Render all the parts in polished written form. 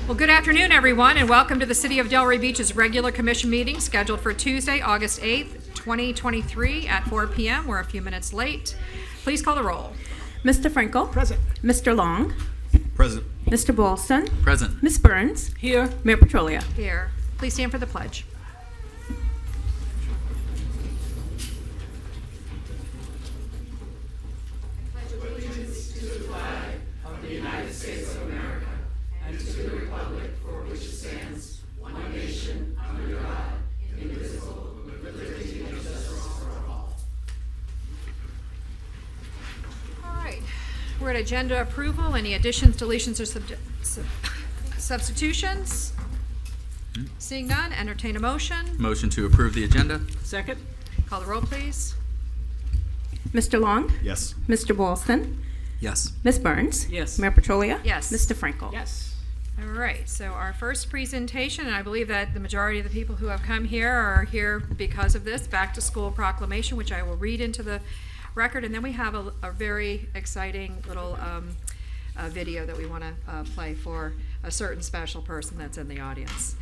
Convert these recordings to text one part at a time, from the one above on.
Well, good afternoon, everyone, and welcome to the City of Delray Beach's regular commission meeting scheduled for Tuesday, August 8th, 2023 at 4 p.m. We're a few minutes late. Please call the roll. Mr. Frankel? Present. Mr. Long? Present. Mr. Ballston? Present. Ms. Burns? Here. Mayor Petrolia? Here. Please stand for the pledge. We're at agenda approval. Any additions, deletions, or substitutions? Seeing none, entertain a motion. Motion to approve the agenda. Second. Call the roll, please. Mr. Long? Yes. Mr. Ballston? Yes. Ms. Burns? Yes. Mayor Petrolia? Yes. Mr. Frankel? Yes. All right, so our first presentation, and I believe that the majority of the people who have come here are here because of this back to school proclamation, which I will read into the record, and then we have a very exciting little video that we want to play for a certain special person that's in the audience.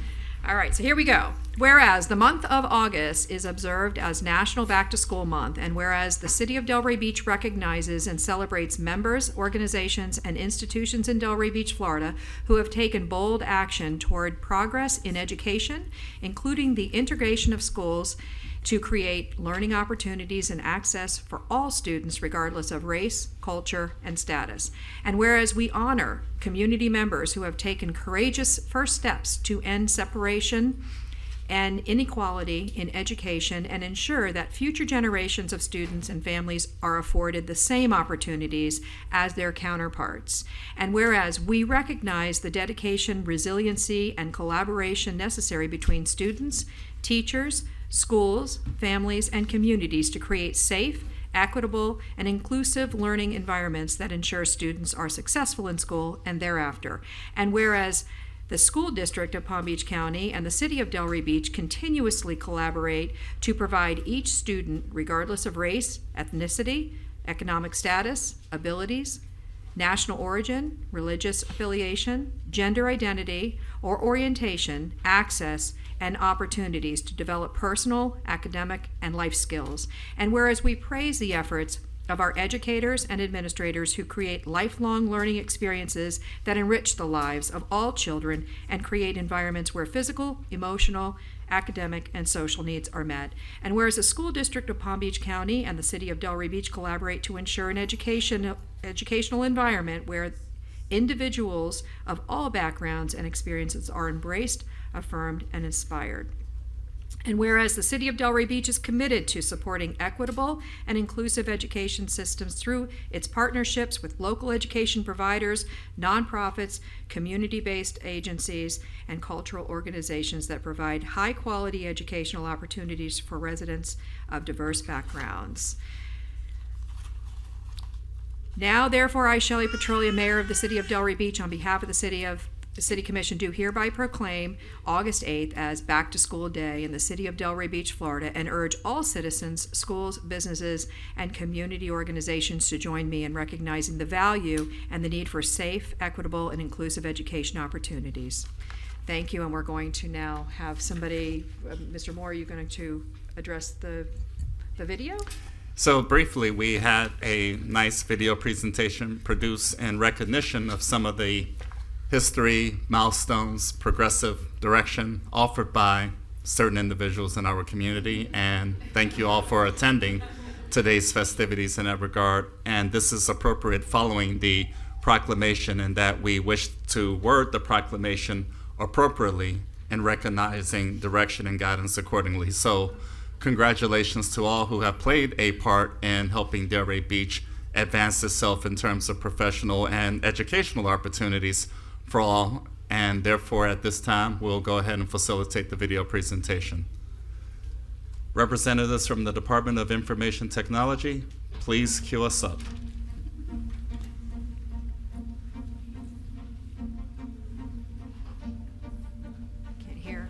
All right, so here we go. Whereas the month of August is observed as National Back to School Month, and whereas the City of Delray Beach recognizes and celebrates members, organizations, and institutions in Delray Beach, Florida, who have taken bold action toward progress in education, including the integration of schools to create learning opportunities and access for all students regardless of race, culture, and status. And whereas we honor community members who have taken courageous first steps to end separation and inequality in education and ensure that future generations of students and families are afforded the same opportunities as their counterparts. And whereas we recognize the dedication, resiliency, and collaboration necessary between students, teachers, schools, families, and communities to create safe, equitable, and inclusive learning environments that ensure students are successful in school and thereafter. And whereas the school district of Palm Beach County and the City of Delray Beach continuously collaborate to provide each student, regardless of race, ethnicity, economic status, abilities, national origin, religious affiliation, gender identity, or orientation, access, and opportunities to develop personal, academic, and life skills. And whereas we praise the efforts of our educators and administrators who create lifelong learning experiences that enrich the lives of all children and create environments where physical, emotional, academic, and social needs are met. And whereas the school district of Palm Beach County and the City of Delray Beach collaborate to ensure an educational environment where individuals of all backgrounds and experiences are embraced, affirmed, and inspired. And whereas the City of Delray Beach is committed to supporting equitable and inclusive education systems through its partnerships with local education providers, nonprofits, community-based agencies, and cultural organizations that provide high-quality educational opportunities for residents of diverse backgrounds. Now, therefore, I, Shelley Petrolia, Mayor of the City of Delray Beach, on behalf of the City Commission, do hereby proclaim August 8th as Back to School Day in the City of Delray Beach, Florida, and urge all citizens, schools, businesses, and community organizations to join me in recognizing the value and the need for safe, equitable, and inclusive education opportunities. Thank you, and we're going to now have somebody, Mr. Moore, are you going to address the video? So briefly, we had a nice video presentation produced in recognition of some of the history, milestones, progressive direction offered by certain individuals in our community. And thank you all for attending today's festivities in that regard. And this is appropriate following the proclamation in that we wish to word the proclamation appropriately and recognizing direction and guidance accordingly. So congratulations to all who have played a part in helping Delray Beach advance itself in terms of professional and educational opportunities for all. And therefore, at this time, we'll go ahead and facilitate the video presentation. Representatives from the Department of Information Technology, please cue us up. Can't hear.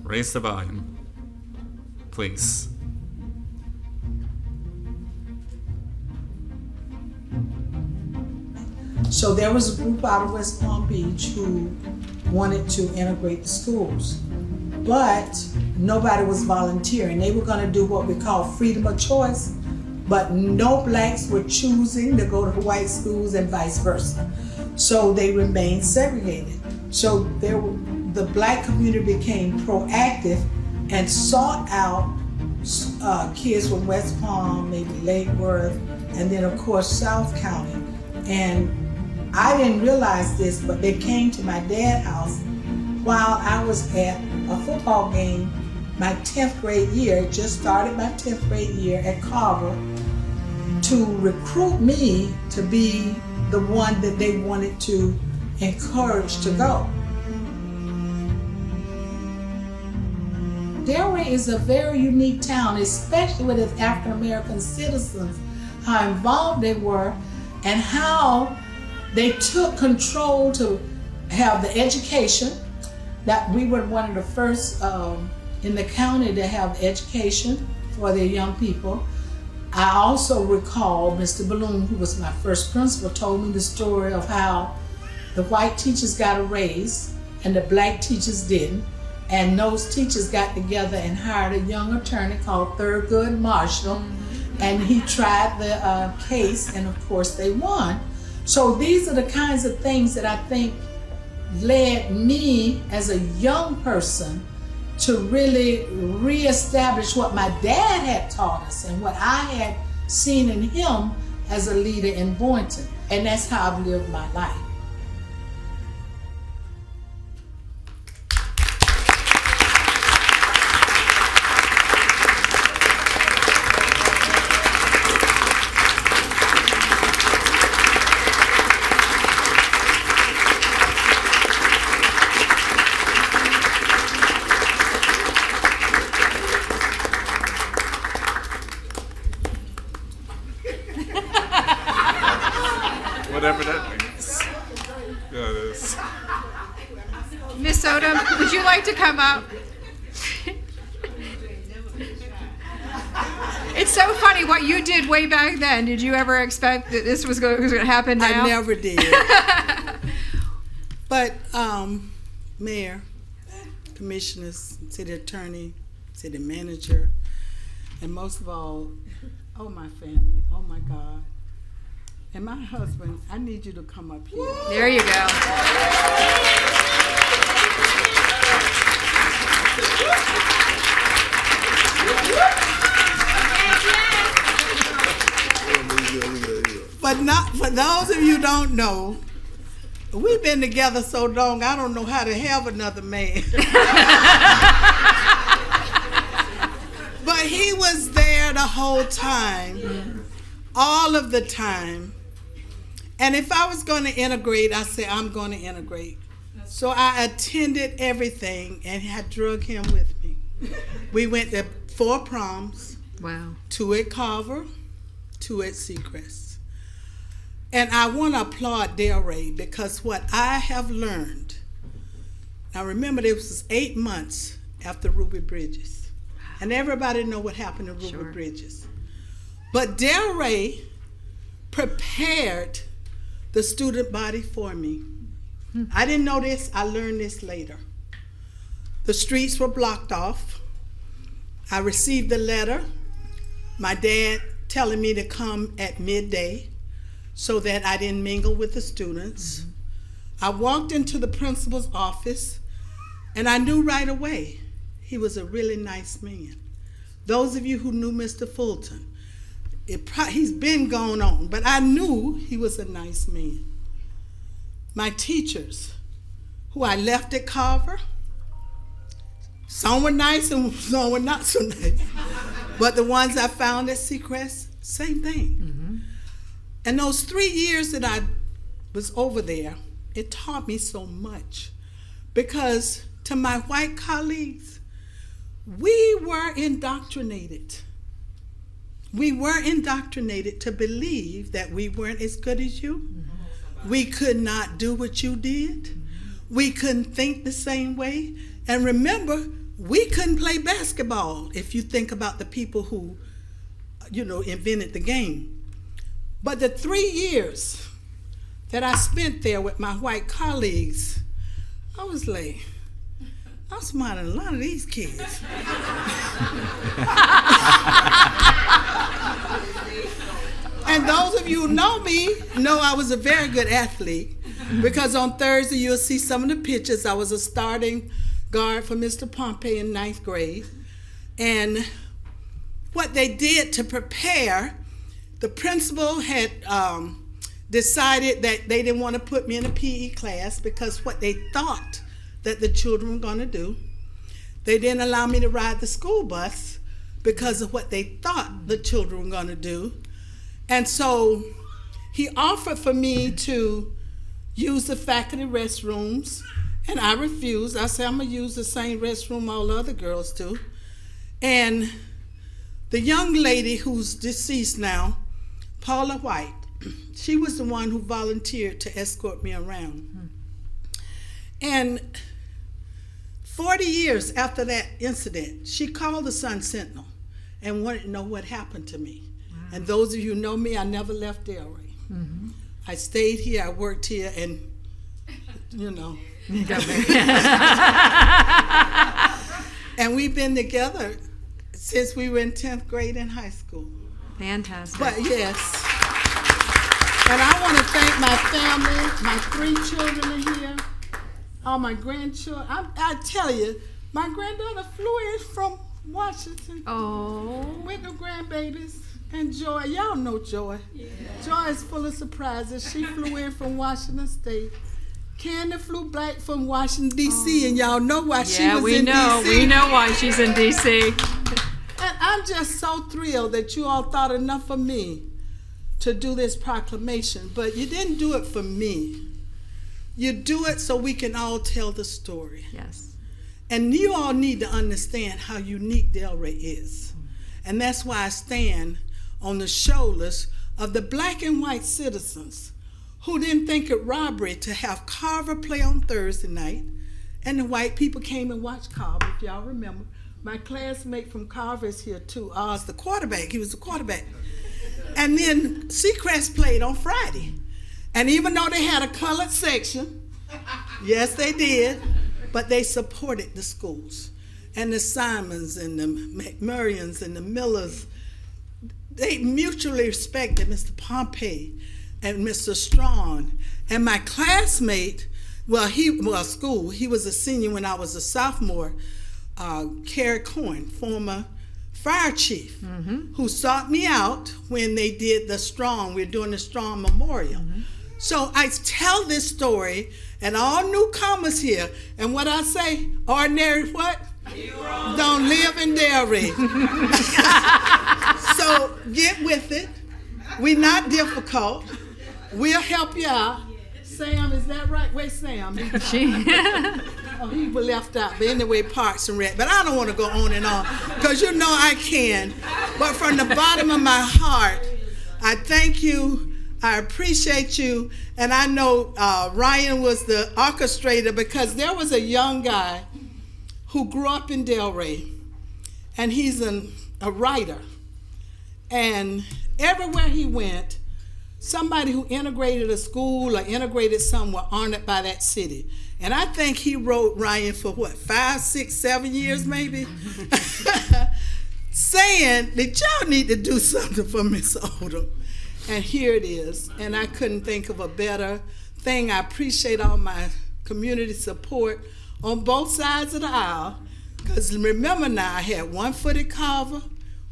Raise the volume, please. So there was a group out of West Palm Beach who wanted to integrate the schools, but nobody was volunteering. They were going to do what we call freedom of choice, but no blacks were choosing to go to white schools and vice versa. So they remained segregated. So the black community became proactive and sought out kids from West Palm, maybe Lake Worth, and then of course South County. And I didn't realize this, but they came to my dad's house while I was at a football game my 10th grade year, just started my 10th grade year at Carver, to recruit me to be the one that they wanted to encourage to go. Delray is a very unique town, especially with its African American citizens, how involved they were and how they took control to have the education. That we were one of the first in the county to have education for their young people. I also recall Mr. Balloon, who was my first principal, told me the story of how the white teachers got a raise and the black teachers didn't. And those teachers got together and hired a young attorney called Thurgood Marshall, and he tried the case, and of course they won. So these are the kinds of things that I think led me as a young person to really reestablish what my dad had taught us and what I had seen in him as a leader in Boynton. And that's how I've lived my life. Whatever that means. Yeah, it is. Miss Odom, would you like to come up? It's so funny what you did way back then. Did you ever expect that this was going to happen now? I never did. But mayor, commissioners, city attorney, city manager, and most of all, oh my family, oh my God. And my husband, I need you to come up here. There you go. But not for those of you who don't know, we've been together so long, I don't know how to have another man. But he was there the whole time, all of the time. And if I was going to integrate, I said, I'm going to integrate. So I attended everything and had drug him with me. We went to 4 proms. Wow. 2 at Carver, 2 at Seacrest. And I want to applaud Delray because what I have learned, now remember this was 8 months after Ruby Bridges. And everybody know what happened to Ruby Bridges. But Delray prepared the student body for me. I didn't know this, I learned this later. The streets were blocked off. I received a letter, my dad telling me to come at midday so that I didn't mingle with the students. I walked into the principal's office and I knew right away he was a really nice man. Those of you who knew Mr. Fulton, he's been gone on, but I knew he was a nice man. My teachers, who I left at Carver, some were nice and some were not so nice. But the ones I found at Seacrest, same thing. And those 3 years that I was over there, it taught me so much. Because to my white colleagues, we were indoctrinated. We were indoctrinated to believe that we weren't as good as you. We could not do what you did. We couldn't think the same way. And remember, we couldn't play basketball if you think about the people who, invented the game. But the 3 years that I spent there with my white colleagues, I was like, I'm smarter than a lot of these kids. And those of you who know me know I was a very good athlete, because on Thursday you'll see some of the pictures. I was a starting guard for Mr. Pompey in 9th grade. And what they did to prepare, the principal had decided that they didn't want to put me in a PE class because what they thought that the children were going to do. They didn't allow me to ride the school bus because of what they thought the children were going to do. And so he offered for me to use the faculty restrooms, and I refused. I said, I'm going to use the same restroom all the other girls do. And the young lady who's deceased now, Paula White, she was the one who volunteered to escort me around. And 40 years after that incident, she called the Sun-Sentinel and wanted to know what happened to me. Wow. And those of you who know me, I never left Delray. Mm-hmm. I stayed here, I worked here, and, you know. And we've been together since we were in 10th grade in high school. Fantastic. But yes. And I want to thank my family, my 3 children are here, all my grandchildren. I tell you, my granddaughter flew in from Washington with the grandbabies. And Joy, y'all know Joy. Yeah. Joy is full of surprises. She flew in from Washington State. Candy flew back from Washington, D.C., and y'all know why she was in D.C. We know why she's in D.C. And I'm just so thrilled that you all thought enough of me to do this proclamation. But you didn't do it for me. You do it so we can all tell the story. Yes. And you all need to understand how unique Delray is. And that's why I stand on the shoulders of the black and white citizens who didn't think it robbery to have Carver play on Thursday night, and the white people came and watched Carver, if y'all remember. My classmate from Carver is here too, Oz, the quarterback. He was the quarterback. And then Seacrest played on Friday. And even though they had a colored section, yes they did, but they supported the schools. And the Simons and the McMurrians and the Millers, they mutually respected Mr. Pompey and Mr. Strong. And my classmate, he was a senior when I was a sophomore, Kerry Coyne, former fire chief, who sought me out when they did the Strong, we're doing the Strong Memorial. So I tell this story, and all newcomers here, and what I say, ordinary what? Don't live in Delray. So get with it. We're not difficult. We'll help you out. Sam, is that right? Where's Sam? He was left out. But anyway, Parks and Rec. But I don't want to go on and on, because you know I can. But from the bottom of my heart, I thank you. I appreciate you. And I know Ryan was the orchestrator, because there was a young guy who grew up in Delray, and he's a writer. And everywhere he went, somebody who integrated a school or integrated something were honored by that city. And I think he wrote Ryan for 5, 6, 7 years maybe, saying that y'all need to do something for Miss Odom. And here it is. And I couldn't think of a better thing. I appreciate all my community support on both sides of the aisle, because remember now, I had 1 foot at Carver,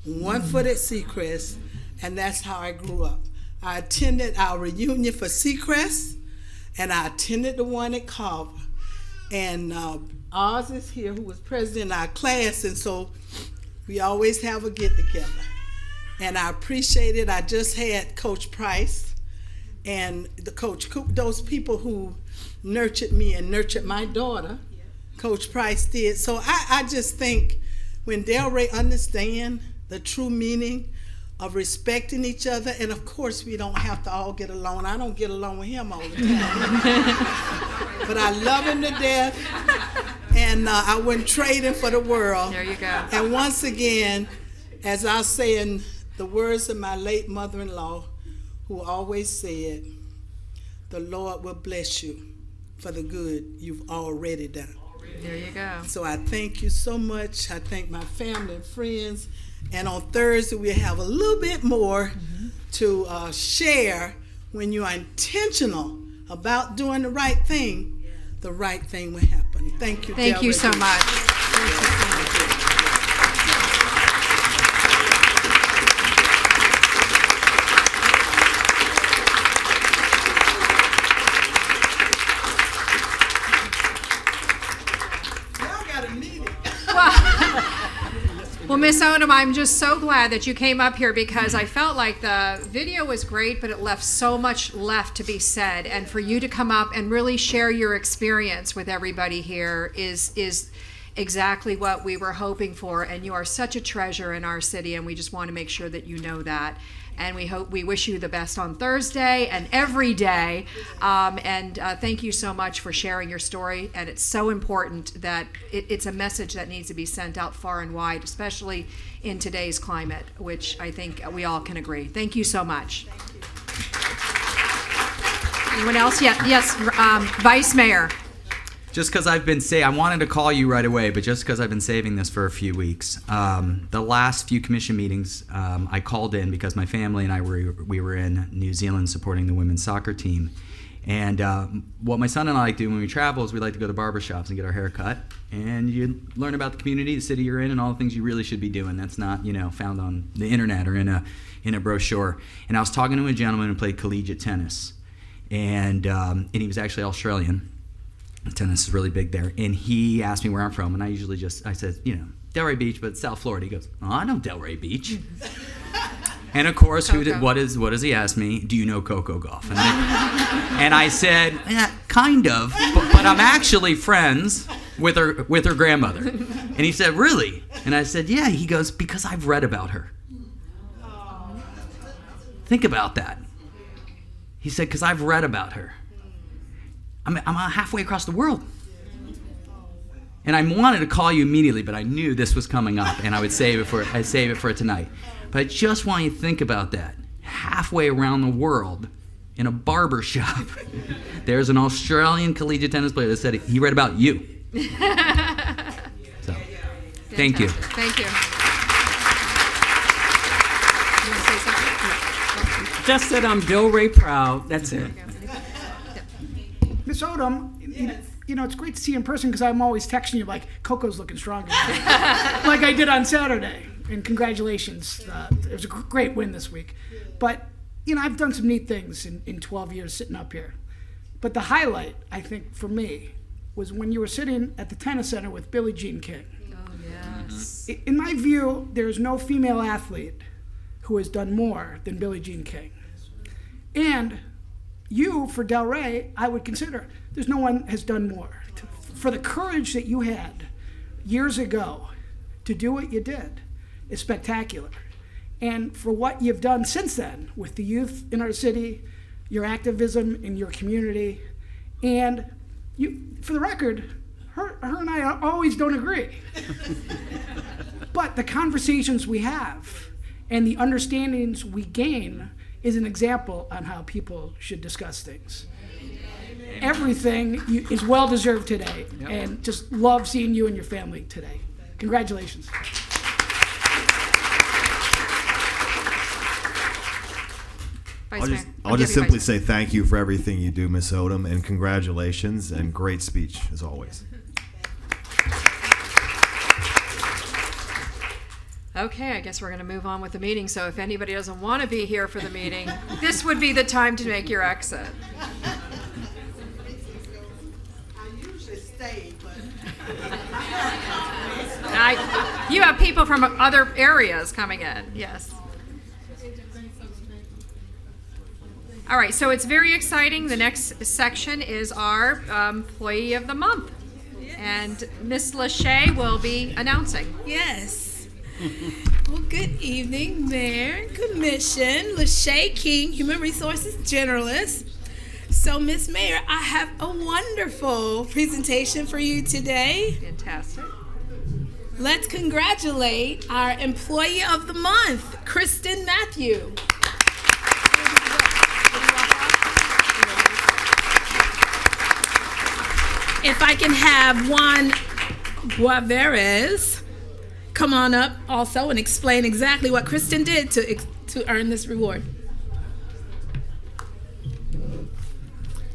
1 foot at Seacrest, and that's how I grew up. I attended our reunion for Seacrest, and I attended the one at Carver. And Oz is here, who was president of our class, and so we always have a get-together. And I appreciate it. I just had Coach Price and the Coach Coop, those people who nurtured me and nurtured my daughter. Coach Price did. So I just think when Delray understand the true meaning of respecting each other, and of course we don't have to all get along. I don't get along with him all the time. But I love him to death, and I wouldn't trade him for the world. There you go. And once again, as I say in the words of my late mother-in-law, who always said, the Lord will bless you for the good you've already done. There you go. So I thank you so much. I thank my family and friends. And on Thursday, we'll have a little bit more to share. When you are intentional about doing the right thing will happen. Thank you, Thank you so Delray. much. Thank you so much. Y'all got a meeting. Well, Miss Odom, I'm just so glad that you came up here because I felt like the video was great, but it left so much left to be said. And for you to come up and really share your experience with everybody here is exactly what we were hoping for. And you are such a treasure in our city, and we just want to make sure that you know that. And we wish you the best on Thursday and every day. Thank you so much for sharing your story. And it's so important that it's a message that needs to be sent out far and wide, especially in today's climate, which I think we all can agree. Thank you so much. Anyone else? Yes, Vice Mayor. Just because I've been I wanted to call you right away, but just because I've been saving this for a few weeks. The last few commission meetings, I called in because my family and I we were in New Zealand supporting the women's soccer team. And what my son and I like to do when we travel is we like to go to barbershops and get our hair cut. And you learn about the community, the city you're in, and all the things you really should be doing. That's not, found on the internet or in a brochure. And I was talking to a gentleman who played collegiate tennis. And he was actually Australian. Tennis is really big there. And he asked me where I'm from, and I said, Delray Beach, but South Florida. He goes, oh, I know Delray Beach. And of course, what does he ask me? Do you know Coco Gauff? And I said, yeah, kind of, but I'm actually friends with her grandmother. And he said, really? And I said, yeah. He goes, because I've read about her. Think about that. He said, because I've read about her. I'm halfway across the world. And I wanted to call you immediately, but I knew this was coming up, and I'd save it for tonight. But I just want you to think about that. Halfway around the world, in a barber shop, there's an Australian collegiate tennis player that said he read about you. So, thank you. Thank you. You want to say something? Just that I'm Delray proud. That's it. Miss Odom, it's great to see you in person because I'm always texting you like, Coco's looking stronger, like I did on Saturday. And congratulations. It was a great win this week. But, I've done some neat things in 12 years sitting up here. But the highlight, I think, for me, was when you were sitting at the tennis center with Billie Jean King. Oh, yes. In my view, there's no female athlete who has done more than Billie Jean King. And you, for Delray, I would consider, there's no one has done more. For the courage that you had years ago to do what you did is spectacular. And for what you've done since then with the youth in our city, your activism in your community, and you, for the record, her and I always don't agree. But the conversations we have and the understandings we gain is an example on how people should discuss things. Amen. Everything is well-deserved today, and just love seeing you and your family today. Congratulations. I'll just simply say thank you for everything you do, Miss Odom, and congratulations, and great speech, as always. Okay, I guess we're going to move on with the meeting. So if anybody doesn't want to be here for the meeting, this would be the time to make your exit. I usually stay, but You have people from other areas coming in, yes. All right, so it's very exciting. The next section is our Employee of the Month. And Ms. Lachey will be announcing. Yes. Well, good evening, Mayor and Commission. Lachey King, Human Resources Generalist. So, Ms. Mayor, I have a wonderful presentation for you today. Fantastic. Let's congratulate our Employee of the Month, Kristen Matthew. if I can have Juan Guaveres come on up also and explain exactly what Kristen did to earn this reward.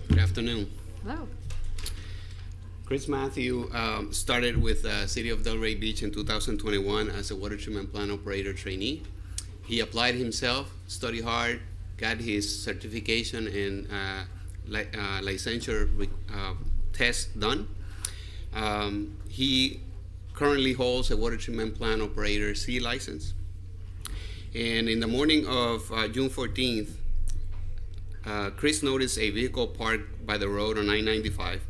Good afternoon. Hello. Chris Matthew started with City of Delray Beach in 2021 as a water treatment plant operator trainee. He applied himself, studied hard, got his certification and licensure test done. He currently holds a water treatment plant operator C license. And in the morning of June 14th, Chris noticed a vehicle parked by the road on I-95.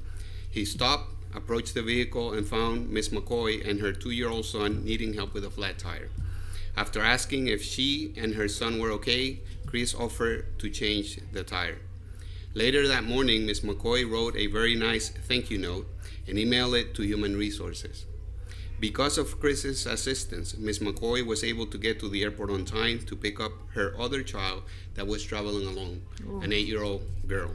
He stopped, approached the vehicle, and found Ms. McCoy and her 2-year-old son needing help with a flat tire. After asking if she and her son were okay, Chris offered to change the tire. Later that morning, Ms. McCoy wrote a very nice thank you note and emailed it to Human Resources. Because of Chris's assistance, Ms. McCoy was able to get to the airport on time to pick up her other child that was traveling alone, an 8-year-old girl.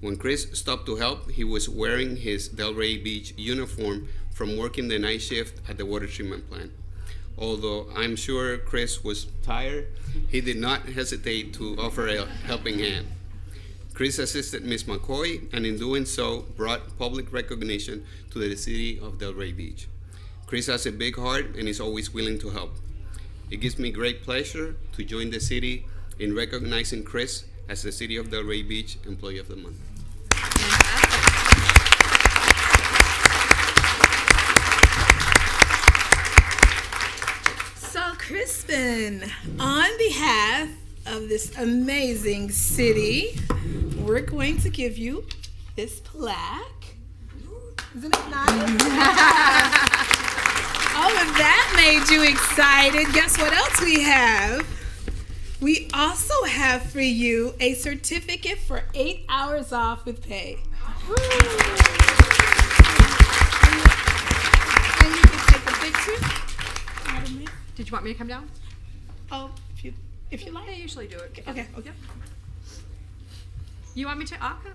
When Chris stopped to help, he was wearing his Delray Beach uniform from working the night shift at the water treatment plant. Although I'm sure Chris was tired, he did not hesitate to offer a helping hand. Chris assisted Ms. McCoy, and in doing so, brought public recognition to the city of Delray Beach. Chris has a big heart and is always willing to help. It gives me great pleasure to join the city in recognizing Chris as the City of Delray Beach Employee of the Month. So, Crispin, on behalf of this amazing city, we're going to give you this plaque. Isn't it nice? Oh, if that made you excited, guess what else we have? We also have for you a certificate for 8 hours off with pay. And you can take a picture. Did you want me to come down? Oh, if you like. I usually do it. Okay. Yep. You want me to? I'll come.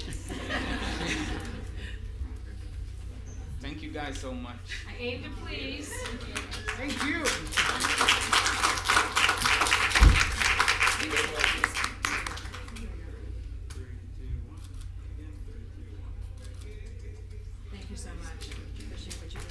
Thank you guys so much. I aim to please. Thank you. Thank you so much. Appreciate what you do.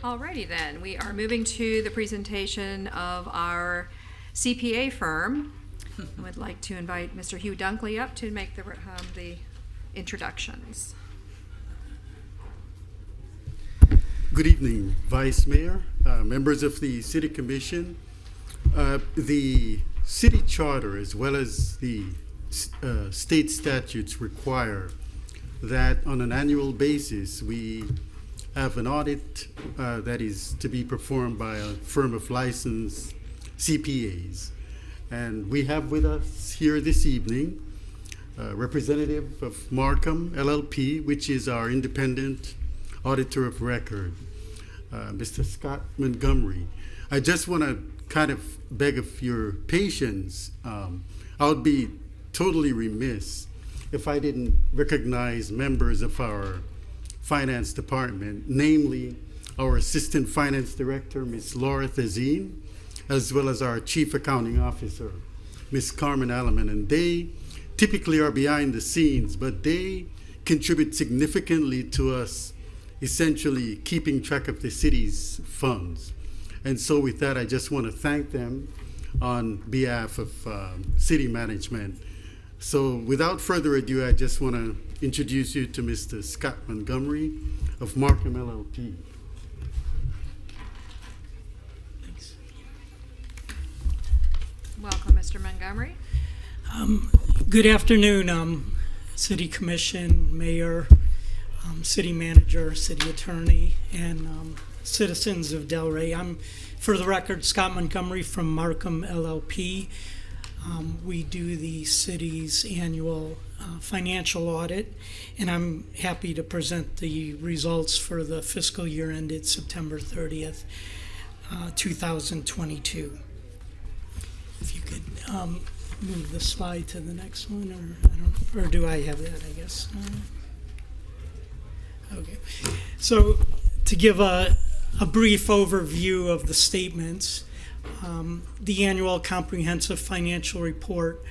Alrighty then, we are moving to the presentation of our CPA firm. I would like to invite Mr. Hugh Dunkley up to make the introductions. Good evening, Vice Mayor, members of the City Commission. The city charter as well as the state statutes require that on an annual basis we have an audit that is to be performed by a firm of licensed CPAs. And we have with us here this evening a representative of Markham LLP, which is our independent auditor of record, Mr. Scott Montgomery. I just want to kind of beg of your patience. I would be totally remiss if I didn't recognize members of our finance department, namely our Assistant Finance Director, Ms. Laura Thezine, as well as our Chief Accounting Officer, Ms. Carmen Alleman. And they typically are behind the scenes, but they contribute significantly to us essentially keeping track of the city's funds. And so with that, I just want to thank them on behalf of city management. So without further ado, I just want to introduce you to Mr. Scott Montgomery of Markham LLP. Thanks. Welcome, Mr. Montgomery. Good afternoon, City Commission, Mayor, City Manager, City Attorney, and citizens of Delray. I'm, for the record, Scott Montgomery from Markham LLP. We do the city's annual financial audit, and I'm happy to present the results for the fiscal year ended September 30th. 2022. If you could move the slide to the next one, or do I have that, I guess? Okay. So to give a brief overview of the statements, the annual comprehensive financial report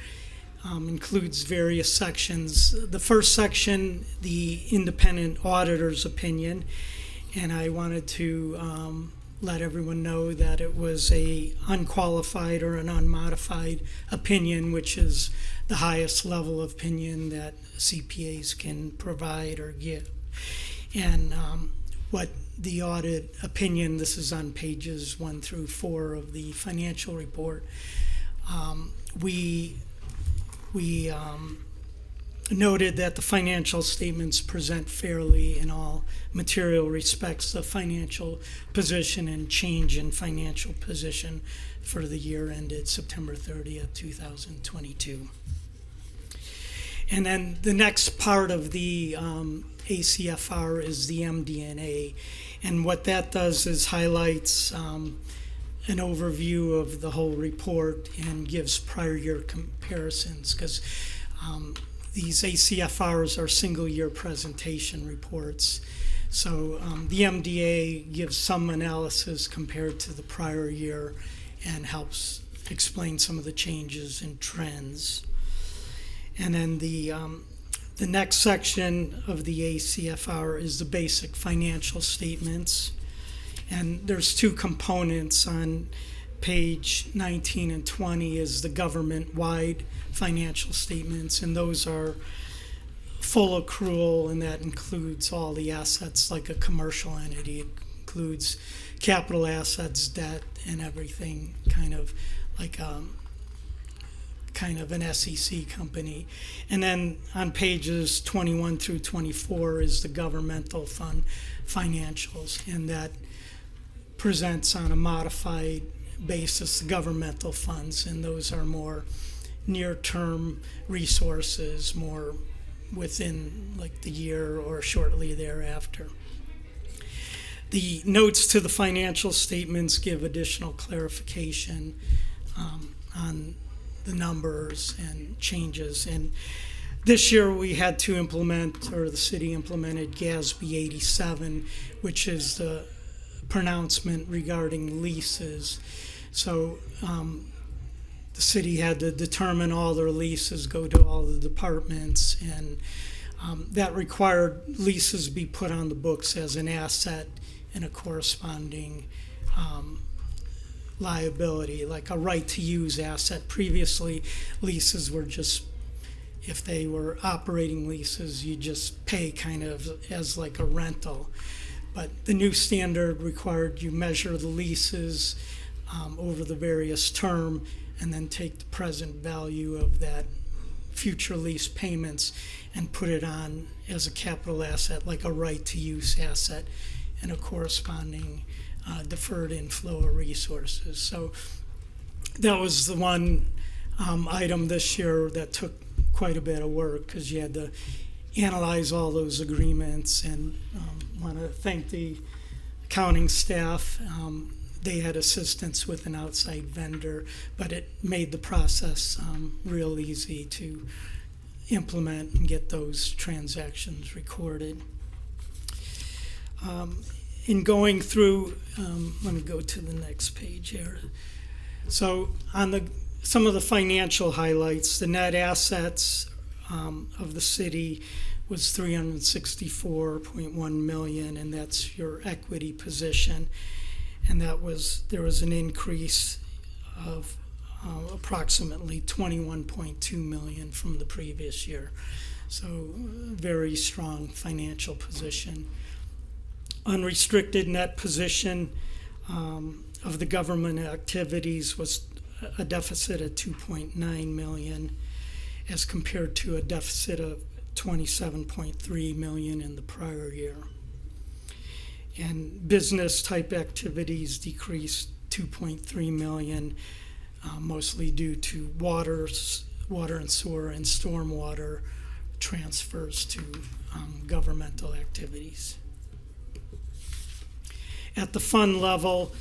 includes various sections. The first section, the independent auditor's opinion, and I wanted to let everyone know that it was a unqualified or an unmodified opinion, which is the highest level of opinion that CPAs can provide or give. And what the audit opinion, this is on pages 1 through 4 of the financial report, we noted that the financial statements present fairly in all material respects the financial position and change in financial position for the year ended September 30th, 2022. And then the next part of the ACFR is the MD&A, and what that does is highlights an overview of the whole report and gives prior year comparisons, because these ACFRs are single year presentation reports. So the MDA gives some analysis compared to the prior year and helps explain some of the changes and trends. And then the next section of the ACFR is the basic financial statements. And there's two components. On page 19 and 20 is the government-wide financial statements, and those are full accrual, and that includes all the assets like a commercial entity. It includes capital assets, debt, and everything, kind of like an SEC company. And then on pages 21 through 24 is the governmental fund financials, and that presents on a modified basis the governmental funds, and those are more near-term resources, more within like the year or shortly thereafter. The notes to the financial statements give additional clarification on the numbers and changes. And this year we had to implement, or the city implemented, GASB 87, which is the pronouncement regarding leases. So the city had to determine all their leases, go to all the departments, and that required leases be put on the books as an asset and a corresponding liability, like a right-to-use asset. Previously, leases were just, if they were operating leases, you just pay kind of as like a rental. But the new standard required you measure the leases over the various term and then take the present value of that future lease payments and put it on as a capital asset, like a right-to-use asset, and a corresponding deferred inflow of resources. So that was the one item this year that took quite a bit of work, because you had to analyze all those agreements. And want to thank the accounting staff. They had assistance with an outside vendor, but it made the process real easy to implement and get those transactions recorded. In going through, let me go to the next page here. So on some of the financial highlights, the net assets of the city was $364.1 million, and that's your equity position. And there was an increase of approximately $21.2 million from the previous year. So very strong financial position. Unrestricted net position of the government activities was a deficit of $2.9 million, as compared to a deficit of $27.3 million in the prior year. And business type activities decreased $2.3 million, mostly due to water and sewer and stormwater transfers to governmental activities. At the fund level,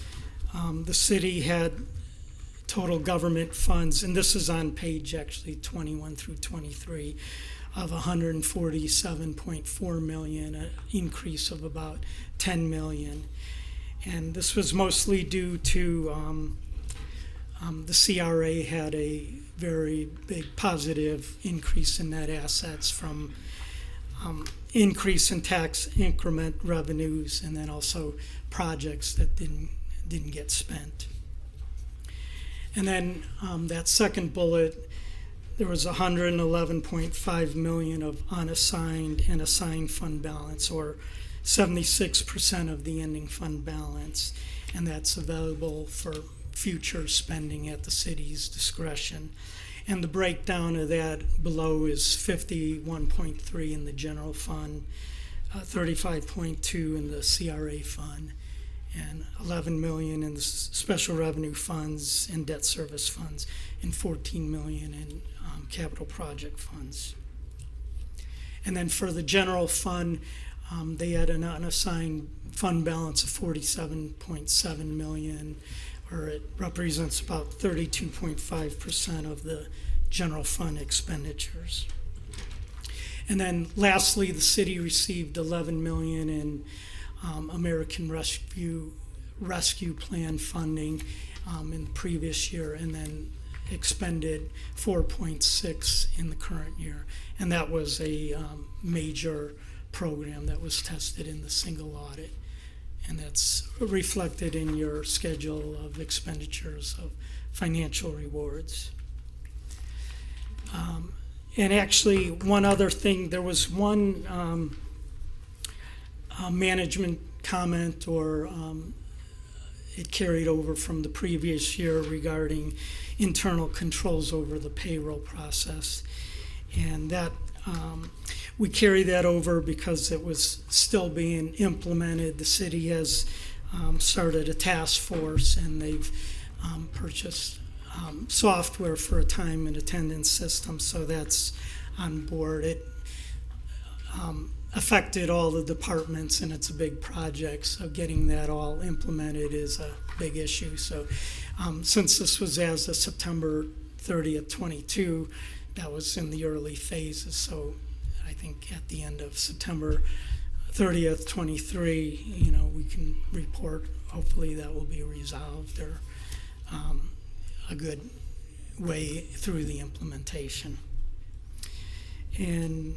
the city had total government funds, and this is on page actually 21 through 23, of 147.4 million, an increase of about 10 million. And this was mostly due to the CRA had a very big positive increase in net assets from increase in tax increment revenues, and then also projects that didn't get spent. And then that second bullet, there was 111.5 million of unassigned and assigned fund balance, or 76% of the ending fund balance, and that's available for future spending at the city's discretion. And the breakdown of that below is 51.3 in the general fund, 35.2 in the CRA fund, and 11 million in the special revenue funds and debt service funds, and 14 million in capital project funds. And then for the general fund, they had an unassigned fund balance of 47.7 million, or it represents about 32.5% of the general fund expenditures. And then lastly, the city received 11 million in American Rescue Plan funding in the previous year, and then expended 4.6 in the current year. And that was a major program that was tested in the single audit. And that's reflected in your schedule of expenditures of financial rewards. And actually, one other thing, there was one management comment, or it carried over from the previous year regarding internal controls over the payroll process. And that we carry that over because it was still being implemented. The city has started a task force, and they've purchased software for a time and attendance system, so that's on board. It affected all the departments, and it's a big project, so getting that all implemented is a big issue. So since this was as of September 30th, 22, that was in the early phases, so I think at the end of September 30th, 23, we can report, hopefully that will be resolved, or a good way through the implementation. And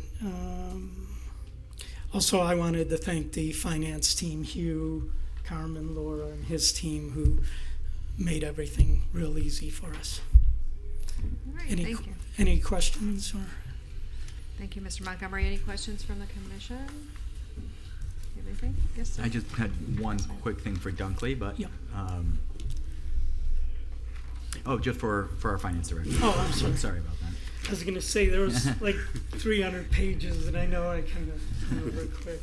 also I wanted to thank the finance team, Hugh, Carmen, Laura, and his team, who made everything real easy for us. All right, thank you. Any questions? Or? Thank you, Mr. Montgomery. Any questions from the commission? Anything? Yes, sir. I just had one quick thing for Dunkley, but yeah. Just for our finance director. Oh, I'm sorry. Sorry about that. I was going to say there was like 300 pages, and I know I kind of went over quick.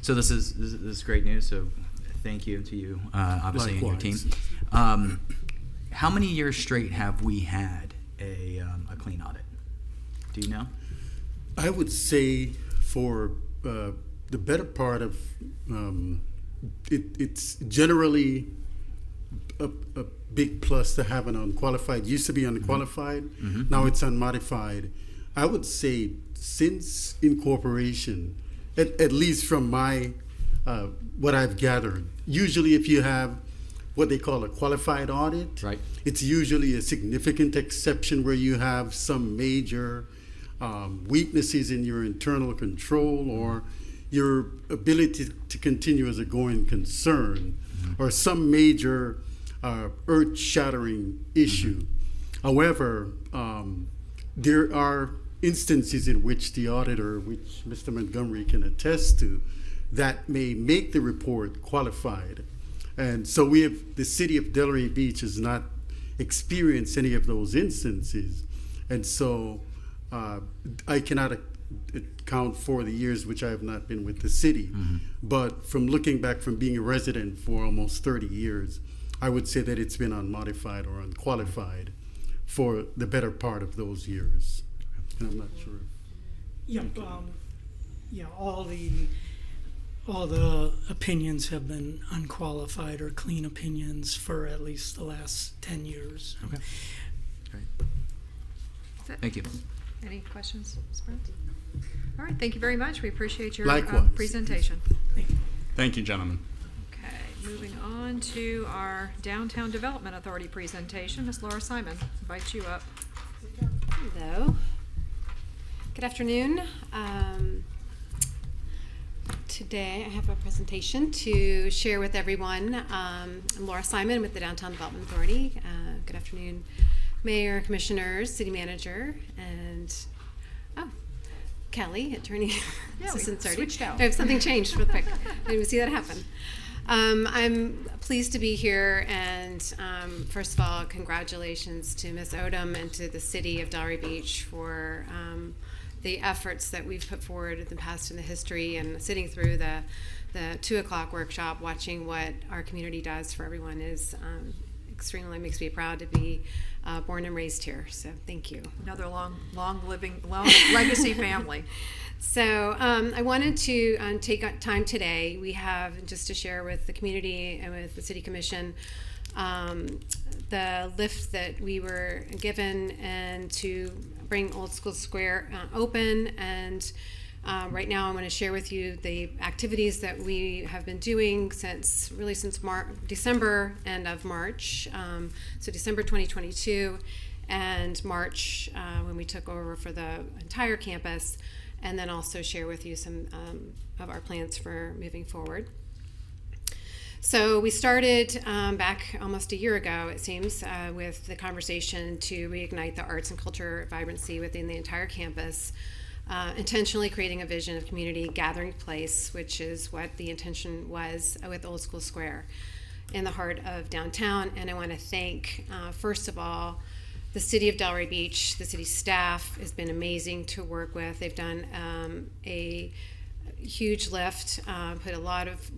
So this is great news. So thank you to you, obviously, and your team. How many years straight have we had a clean audit? Do you know? I would say for the better part of it's generally a big plus to have an unqualified. It used to be unqualified, now it's unmodified. I would say since incorporation, at least from my what I've gathered, usually if you have what they call a qualified audit, right, it's usually a significant exception where you have some major weaknesses in your internal control, or your ability to continue as a going concern, or some major earth-shattering issue. However, there are instances in which the auditor, which Mr. Montgomery can attest to, that may make the report qualified. And so the city of Delray Beach has not experienced any of those instances. And so I cannot account for the years which I have not been with the city. But from looking back from being a resident for almost 30 years, I would say that it's been unmodified or unqualified for the better part of those years. And I'm not sure. Yeah, all the opinions have been unqualified or clean opinions for at least the last 10 years. Okay. Great. That's it. Thank you. Any questions, Ms. Burns? All right, thank you very much. We appreciate your Likewise. presentation. Thank you, gentlemen. Okay, moving on to our Downtown Development Authority presentation. Ms. Laura Simon, invite you up. Hello. Good afternoon. Today I have a presentation to share with everyone. I'm Laura Simon with the Downtown Development Authority. Good afternoon, Mayor, Commissioners, City Manager, and Kelly, Attorney Assistant Sardi. switched out. Something changed real quick. I didn't even see that happen. I'm pleased to be here, and first of all, congratulations to Ms. Odom and to the City of Delray Beach for the efforts that we've put forward in the past in the history, and sitting through the 2 o'clock workshop, watching what our community does for everyone is extremely makes me proud to be born and raised here. So thank you. Another long legacy family. So I wanted to take time today. We have, just to share with the community and with the City Commission, the lift that we were given and to bring Old School Square open. And right now I want to share with you the activities that we have been doing since December, end of March. So December 2022 and March when we took over for the entire campus, and then also share with you some of our plans for moving forward. So we started back almost a year ago, it seems, with the conversation to reignite the arts and culture vibrancy within the entire campus, intentionally creating a vision of community gathering place, which is what the intention was with Old School Square in the heart of downtown. And I want to thank, first of all, the City of Delray Beach. The city staff has been amazing to work with. They've done a huge lift, put a lot of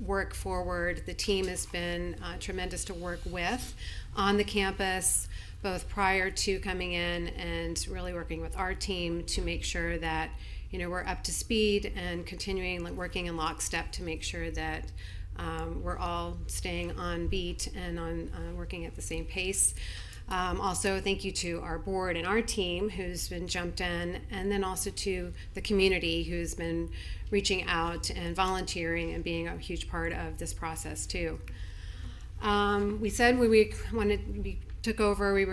work forward. The team has been tremendous to work with on the campus, both prior to coming in and really working with our team to make sure that we're up to speed and continuing working in lockstep to make sure that we're all staying on beat and on working at the same pace. Also, thank you to our board and our team who's been jumped in, and then also to the community who's been reaching out and volunteering and being a huge part of this process too. We said when we took over, we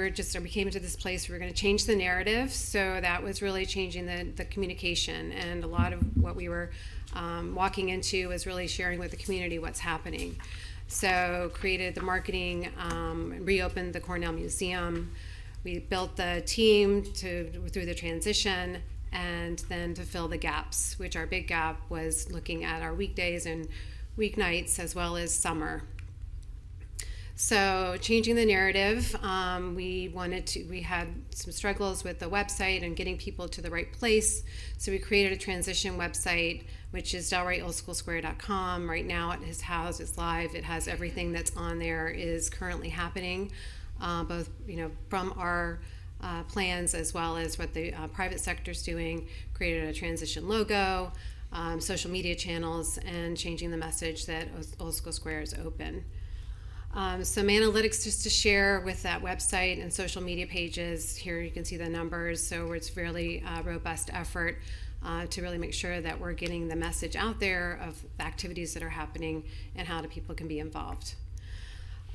came to this place, we were going to change the narrative. So that was really changing the communication, and a lot of what we were walking into was really sharing with the community what's happening. So created the marketing, reopened the Cornell Museum. We built the team through the transition, and then to fill the gaps, which our big gap was looking at our weekdays and weeknights as well as summer. So changing the narrative, we had some struggles with the website and getting people to the right place. So we created a transition website, which is DelrayOldSchoolSquare.com. Right now it's live. It has everything that's on there is currently happening, both from our plans as well as what the private sector's doing. Created a transition logo, social media channels, and changing the message that Old School Square is open. Some analytics just to share with that website and social media pages. Here you can see the numbers, so it's really a robust effort to really make sure that we're getting the message out there of the activities that are happening and how the people can be involved.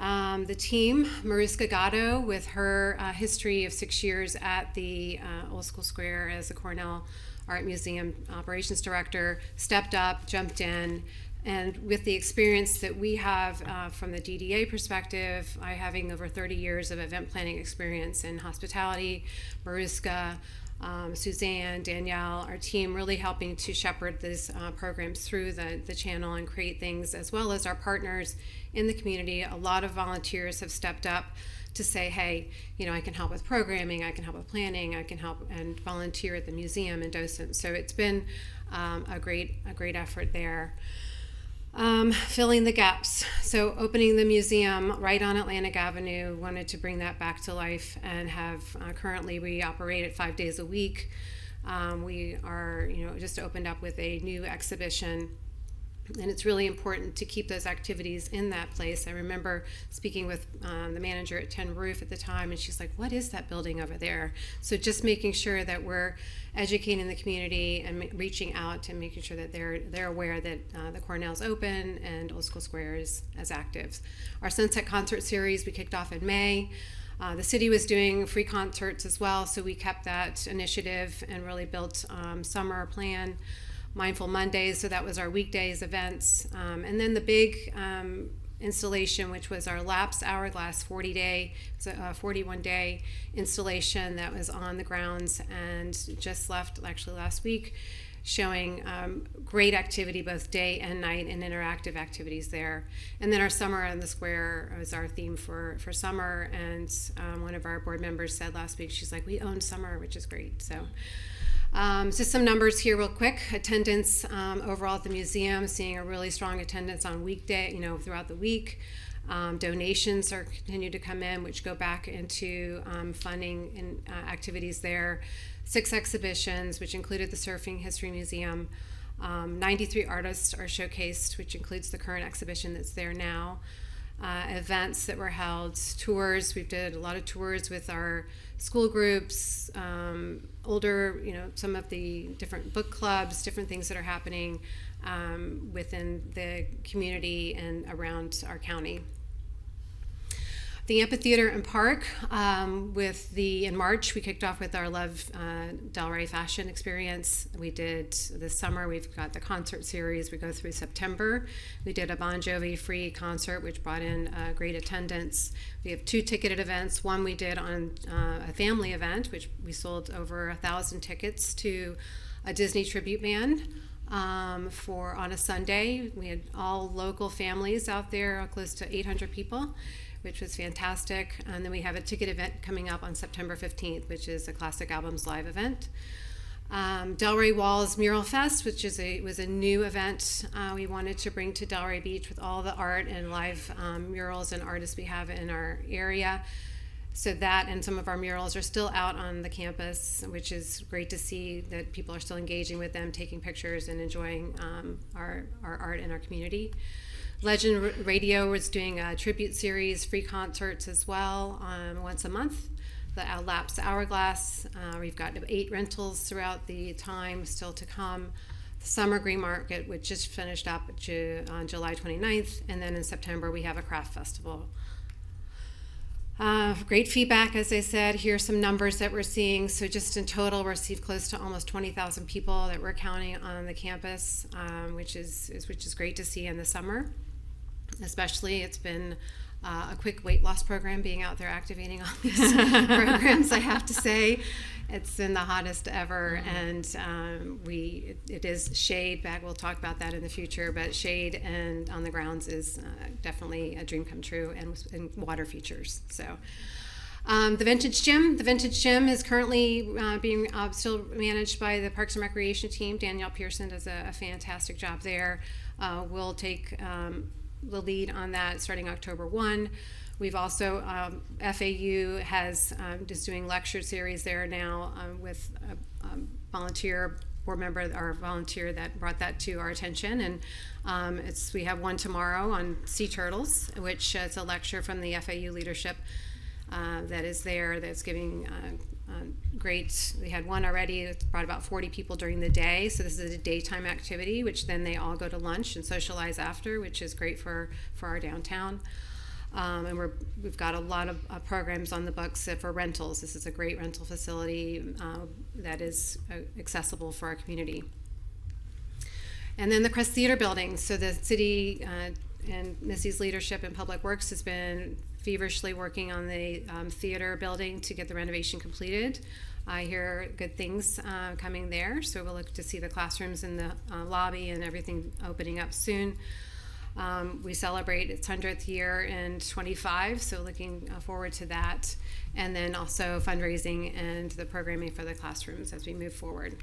The team, Mariska Gatto, with her history of 6 years at the Old School Square as the Cornell Art Museum Operations Director, stepped up, jumped in, and with the experience that we have from the DDA perspective, I having over 30 years of event planning experience in hospitality, Mariska, Suzanne, Danielle, our team really helping to shepherd these programs through the channel and create things, as well as our partners in the community. A lot of volunteers have stepped up to say, hey, I can help with programming, I can help with planning, I can help and volunteer at the museum and docent. So it's been a great effort there. Filling the gaps. So opening the museum right on Atlantic Avenue, wanted to bring that back to life and have currently we operate it 5 days a week. We are, just opened up with a new exhibition And it's really important to keep those activities in that place. I remember speaking with the manager at Tin Roof at the time, and she's like, what is that building over there? So just making sure that we're educating the community and reaching out and making sure that they're aware that the Cornell's open and Old School Square is as active. Our Sunset Concert Series we kicked off in May. The city was doing free concerts as well, so we kept that initiative and really built summer plan. Mindful Mondays, so that was our weekdays events. And then the big installation, which was our Lapse Hourglass 41-day installation that was on the grounds and just left actually last week, showing great activity both day and night and interactive activities there. And then our Summer on the Square was our theme for summer, and one of our board members said last week, she's like, we own summer, which is great. So just some numbers here real quick. Attendance overall at the museum, seeing a really strong attendance on weekday, throughout the week. Donations are continue to come in, which go back into funding and activities there. 6 exhibitions, which included the Surfing History Museum. 93 artists are showcased, which includes the current exhibition that's there now. Events that were held, tours. We did a lot of tours with our school groups, older, some of the different book clubs, different things that are happening within the community and around our county. The amphitheater and park, in March, we kicked off with our Love Delray Fashion Experience. We did this summer, we've got the concert series, we go through September. We did a Bon Jovi free concert, which brought in great attendance. We have 2 ticketed events. One we did on a family event, which we sold over 1,000 tickets to a Disney tribute band. On a Sunday. We had all local families out there, close to 800 people, which was fantastic. And then we have a ticket event coming up on September 15th, which is a Classic Albums live event. Delray Walls Mural Fest, which was a new event we wanted to bring to Delray Beach with all the art and live murals and artists we have in our area. So that and some of our murals are still out on the campus, which is great to see that people are still engaging with them, taking pictures and enjoying our art in our community. Legend Radio was doing a tribute series, free concerts as well, once a month. The Lapse Hourglass, we've got 8 rentals throughout the time still to come. The Summer Green Market, which just finished up on July 29th, and then in September we have a craft festival. Great feedback, as I said. Here's some numbers that we're seeing. So just in total, we received close to almost 20,000 people that we're counting on the campus, which is great to see in the summer. Especially, it's been a quick weight loss program being out there activating all these programs, I have to say. It's been the hottest ever, and it is shade. We'll talk about that in the future, but shade and on the grounds is definitely a dream come true, and water features. So the Vintage Gym is currently being still managed by the Parks and Recreation team. Danielle Pearson does a fantastic job there. We'll take the lead on that starting October 1. We've also, FAU is doing lecture series there now with a volunteer board member or volunteer that brought that to our attention. And we have one tomorrow on sea turtles, which is a lecture from the FAU leadership that is there that's giving great. We had one already. It brought about 40 people during the day. So this is a daytime activity, which then they all go to lunch and socialize after, which is great for our downtown. And we've got a lot of programs on the books for rentals. This is a great rental facility that is accessible for our community. And then the Crest Theater building. So the city and Missy's leadership in Public Works has been feverishly working on the theater building to get the renovation completed. I hear good things coming there, so we'll look to see the classrooms in the lobby and everything opening up soon. We celebrate its 100th year in 25, so looking forward to that. And then also fundraising and the programming for the classrooms as we move forward.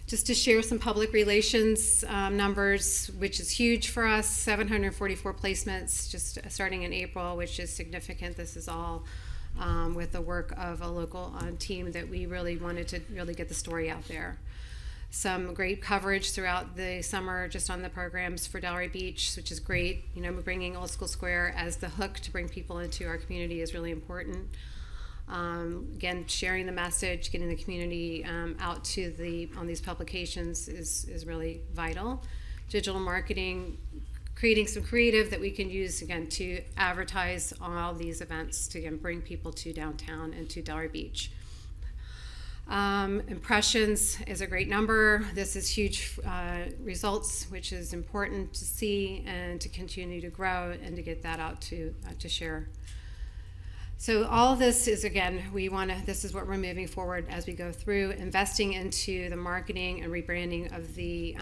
Just to share some public relations numbers, which is huge for us, 744 placements just starting in April, which is significant. This is all with the work of a local team that we really wanted to really get the story out there. some great coverage throughout the summer just on the programs for Delray Beach, which is great. You know, bringing Old School Square as the hook to bring people into our community is really important. Again, sharing the message, getting the community out to on these publications is really vital. Digital marketing, creating some creative that we can use again to advertise all these events to again bring people to downtown and to Delray Beach. Impressions is a great number. This is huge results, which is important to see and to continue to grow and to get that out to share. So all of this is, again, this is what we're moving forward as we go through, investing into the marketing and rebranding of the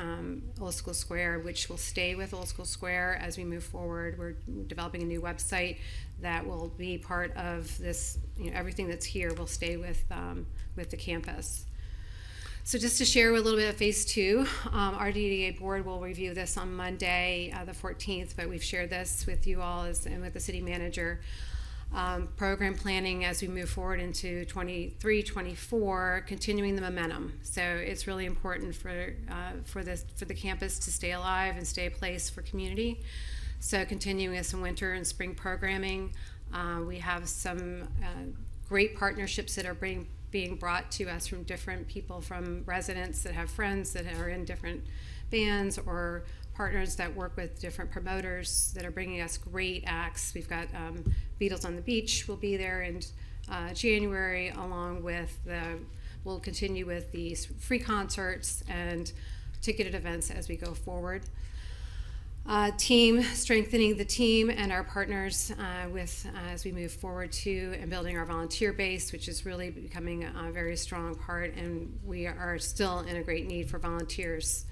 Old School Square, which will stay with Old School Square as we move forward. We're developing a new website that will be part of this, everything that's here will stay with the campus. So just to share a little bit of phase 2, our DDA board will review this on Monday, the 14th, but we've shared this with you all and with the city manager. Program planning as we move forward into 23, 24, continuing the momentum. So it's really important for the campus to stay alive and stay a place for community. So continuing with some winter and spring programming. We have some great partnerships that are being brought to us from different people, from residents that have friends that are in different bands, or partners that work with different promoters that are bringing us great acts. We've got Beatles on the Beach will be there in January, along with we'll continue with these free concerts and ticketed events as we go forward. Strengthening the team and our partners as we move forward too, and building our volunteer base, which is really becoming a very strong part, and we are still in a great need for volunteers.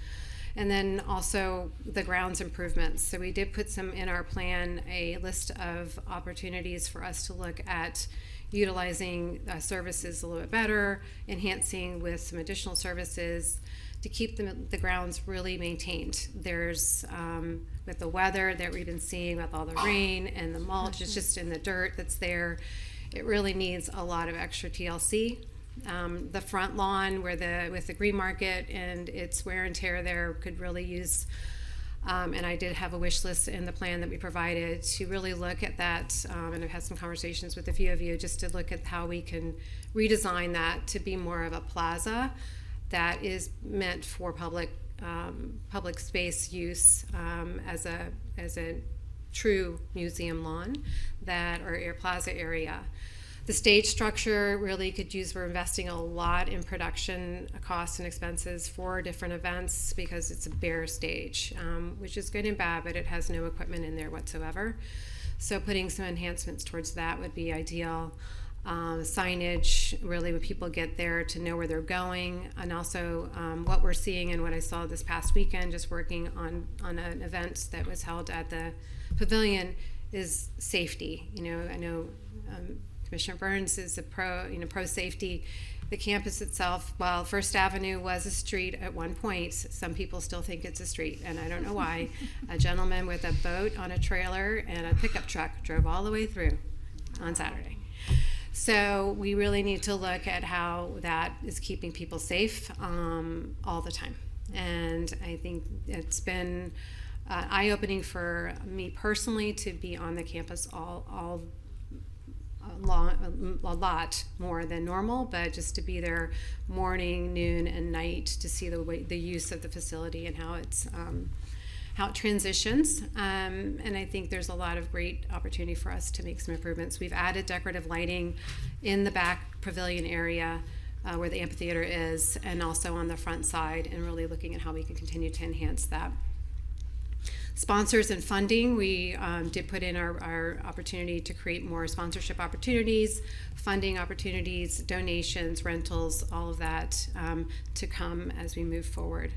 And then also the grounds improvements. So we did put some in our plan, a list of opportunities for us to look at utilizing services a little bit better, enhancing with some additional services to keep the grounds really maintained. There's, with the weather that we've been seeing with all the rain and the mulch, it's just in the dirt that's there, it really needs a lot of extra TLC. The front lawn with the green market and its wear and tear there could really use, and I did have a wish list in the plan that we provided to really look at that, and I've had some conversations with a few of you just to look at how we can redesign that to be more of a plaza that is meant for public space use, as a true museum lawn or plaza area. The stage structure really could use, we're investing a lot in production costs and expenses for different events because it's a bare stage, which is good and bad, but it has no equipment in there whatsoever. So putting some enhancements towards that would be ideal. Signage, really when people get there to know where they're going, and also what we're seeing and what I saw this past weekend, just working on an event that was held at the pavilion, is safety. I know Commissioner Burns is a pro safety. The campus itself, while First Avenue was a street at one point, some people still think it's a street, and I don't know why. A gentleman with a boat on a trailer and a pickup truck drove all the way through on Saturday. So we really need to look at how that is keeping people safe all the time. And I think it's been eye-opening for me personally to be on the campus a lot more than normal, but just to be there morning, noon, and night to see the use of the facility and how it transitions. And I think there's a lot of great opportunity for us to make some improvements. We've added decorative lighting in the back pavilion area where the amphitheater is, and also on the front side, and really looking at how we can continue to enhance that. Sponsors and funding, we did put in our opportunity to create more sponsorship opportunities, funding opportunities, donations, rentals, all of that to come as we move forward.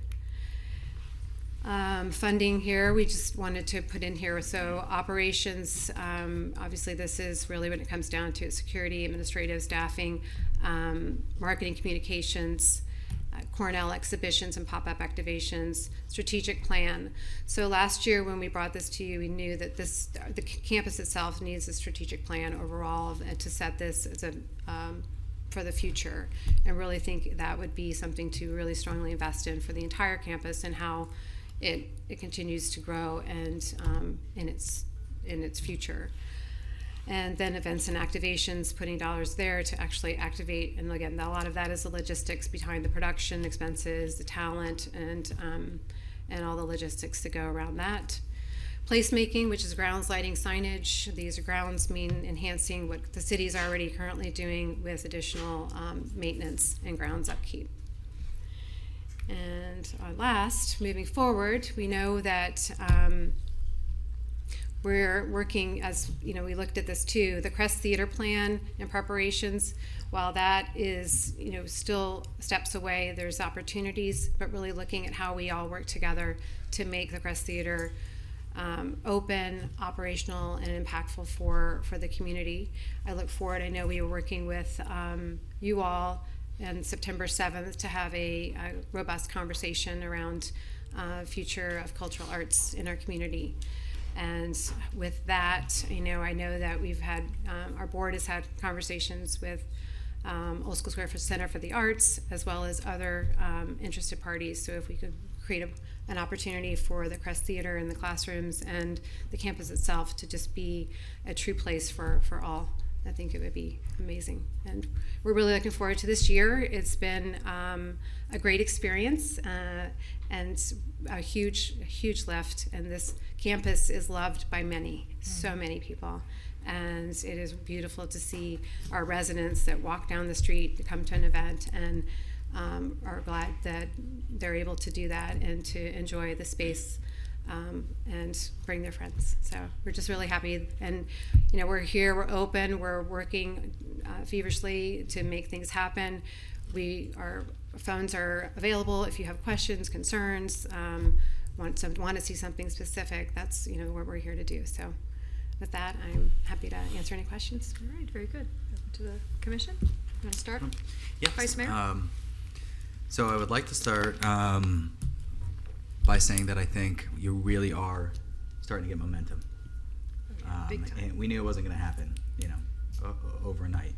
Funding here, we just wanted to put in here, so operations, obviously this is really when it comes down to security, administrative, staffing, marketing, communications, Cornell exhibitions and pop-up activations, strategic plan. So last year when we brought this to you, we knew that the campus itself needs a strategic plan overall to set this as a for the future, and really think that would be something to really strongly invest in for the entire campus and how it continues to grow and in its future. And then events and activations, putting dollars there to actually activate. And again, a lot of that is the logistics behind the production expenses, the talent, and all the logistics that go around that. Placemaking, which is grounds, lighting, signage. These grounds mean enhancing what the city is already currently doing with additional maintenance and grounds upkeep. And last, moving forward, we know that we're working, as you know, we looked at this too, the Crest Theater plan and preparations. While that is, you know, still steps away, there's opportunities, but really looking at how we all work together to make the Crest Theater open, operational, and impactful for the community. I look forward, I know we were working with you all on September 7th to have a robust conversation around future of cultural arts in our community. And with that, you know, I know that we've had, our board has had conversations with Old School Square Center for the Arts, as well as other interested parties. So if we could create an opportunity for the Crest Theater and the classrooms and the campus itself to just be a true place for all, I think it would be amazing. And we're really looking forward to this year. It's been a great experience and a huge lift. And this campus is loved by many, so many people. And it is beautiful to see our residents that walk down the street to come to an event and are glad that they're able to do that and to enjoy the space and bring their friends. So we're just really happy. And, you know, we're here, we're open, we're working feverishly to make things happen. Our phones are available if you have questions, concerns, want to see something specific. That's, you know, what we're here to do. So with that, I'm happy to answer any questions. All right, very good. Over to the commission. You want to start? Yes. Vice Mayor? So I would like to start by saying that I think you really are starting to get momentum. Big time. And we knew it wasn't going to happen, you know, overnight.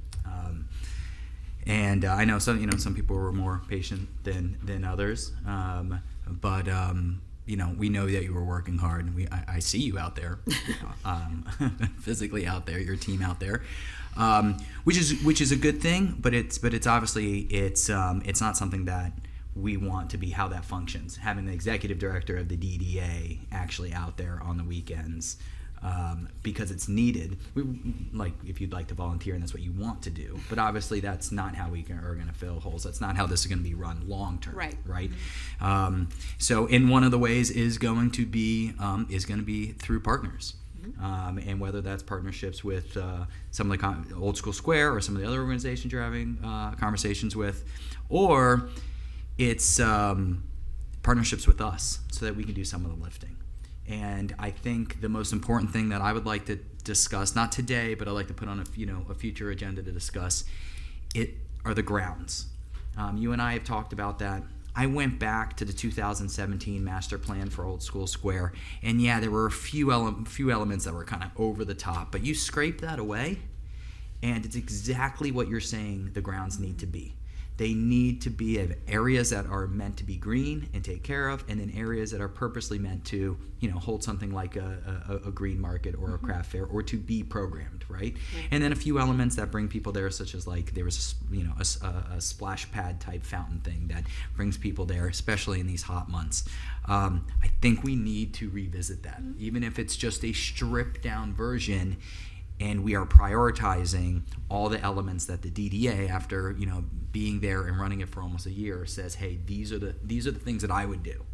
And I know some people were more patient than others, but you know, we know that you were working hard, and I see you out there, physically out there, your team out there, which is a good thing. But it's obviously it's not something that we want to be how that functions. Having the executive director of the DDA actually out there on the weekends. Because it's needed. Like if you'd like to volunteer and that's what you want to do, but obviously that's not how we are going to fill holes. That's not how this is going to be run long term. Right. Mm-hmm. So, in one of the ways is going to be through partners, and whether that's partnerships with some of the Old School Square or some of the other organizations you're having conversations with, or it's partnerships with us so that we can do some of the lifting. And I think the most important thing that I would like to discuss, not today, but I'd like to put on a future agenda to discuss, are the grounds. You and I have talked about that. I went back to the 2017 master plan for Old School Square, and yeah, there were a few elements that were kind of over the top, but you scrape that away, and it's exactly what you're saying the grounds need to be. They need to be areas that are meant to be green and take care of, and then areas that are purposely meant to, you know, hold something like a green market or a craft fair, or to be programmed, right? And then a few elements that bring people there, such as like there was a splash pad type fountain thing that brings people there, especially in these hot months. I think we need to revisit that, even if it's just a stripped down version. And we are prioritizing all the elements that the DDA, after being there and running it for almost a year, says, hey, these are the things that I would do.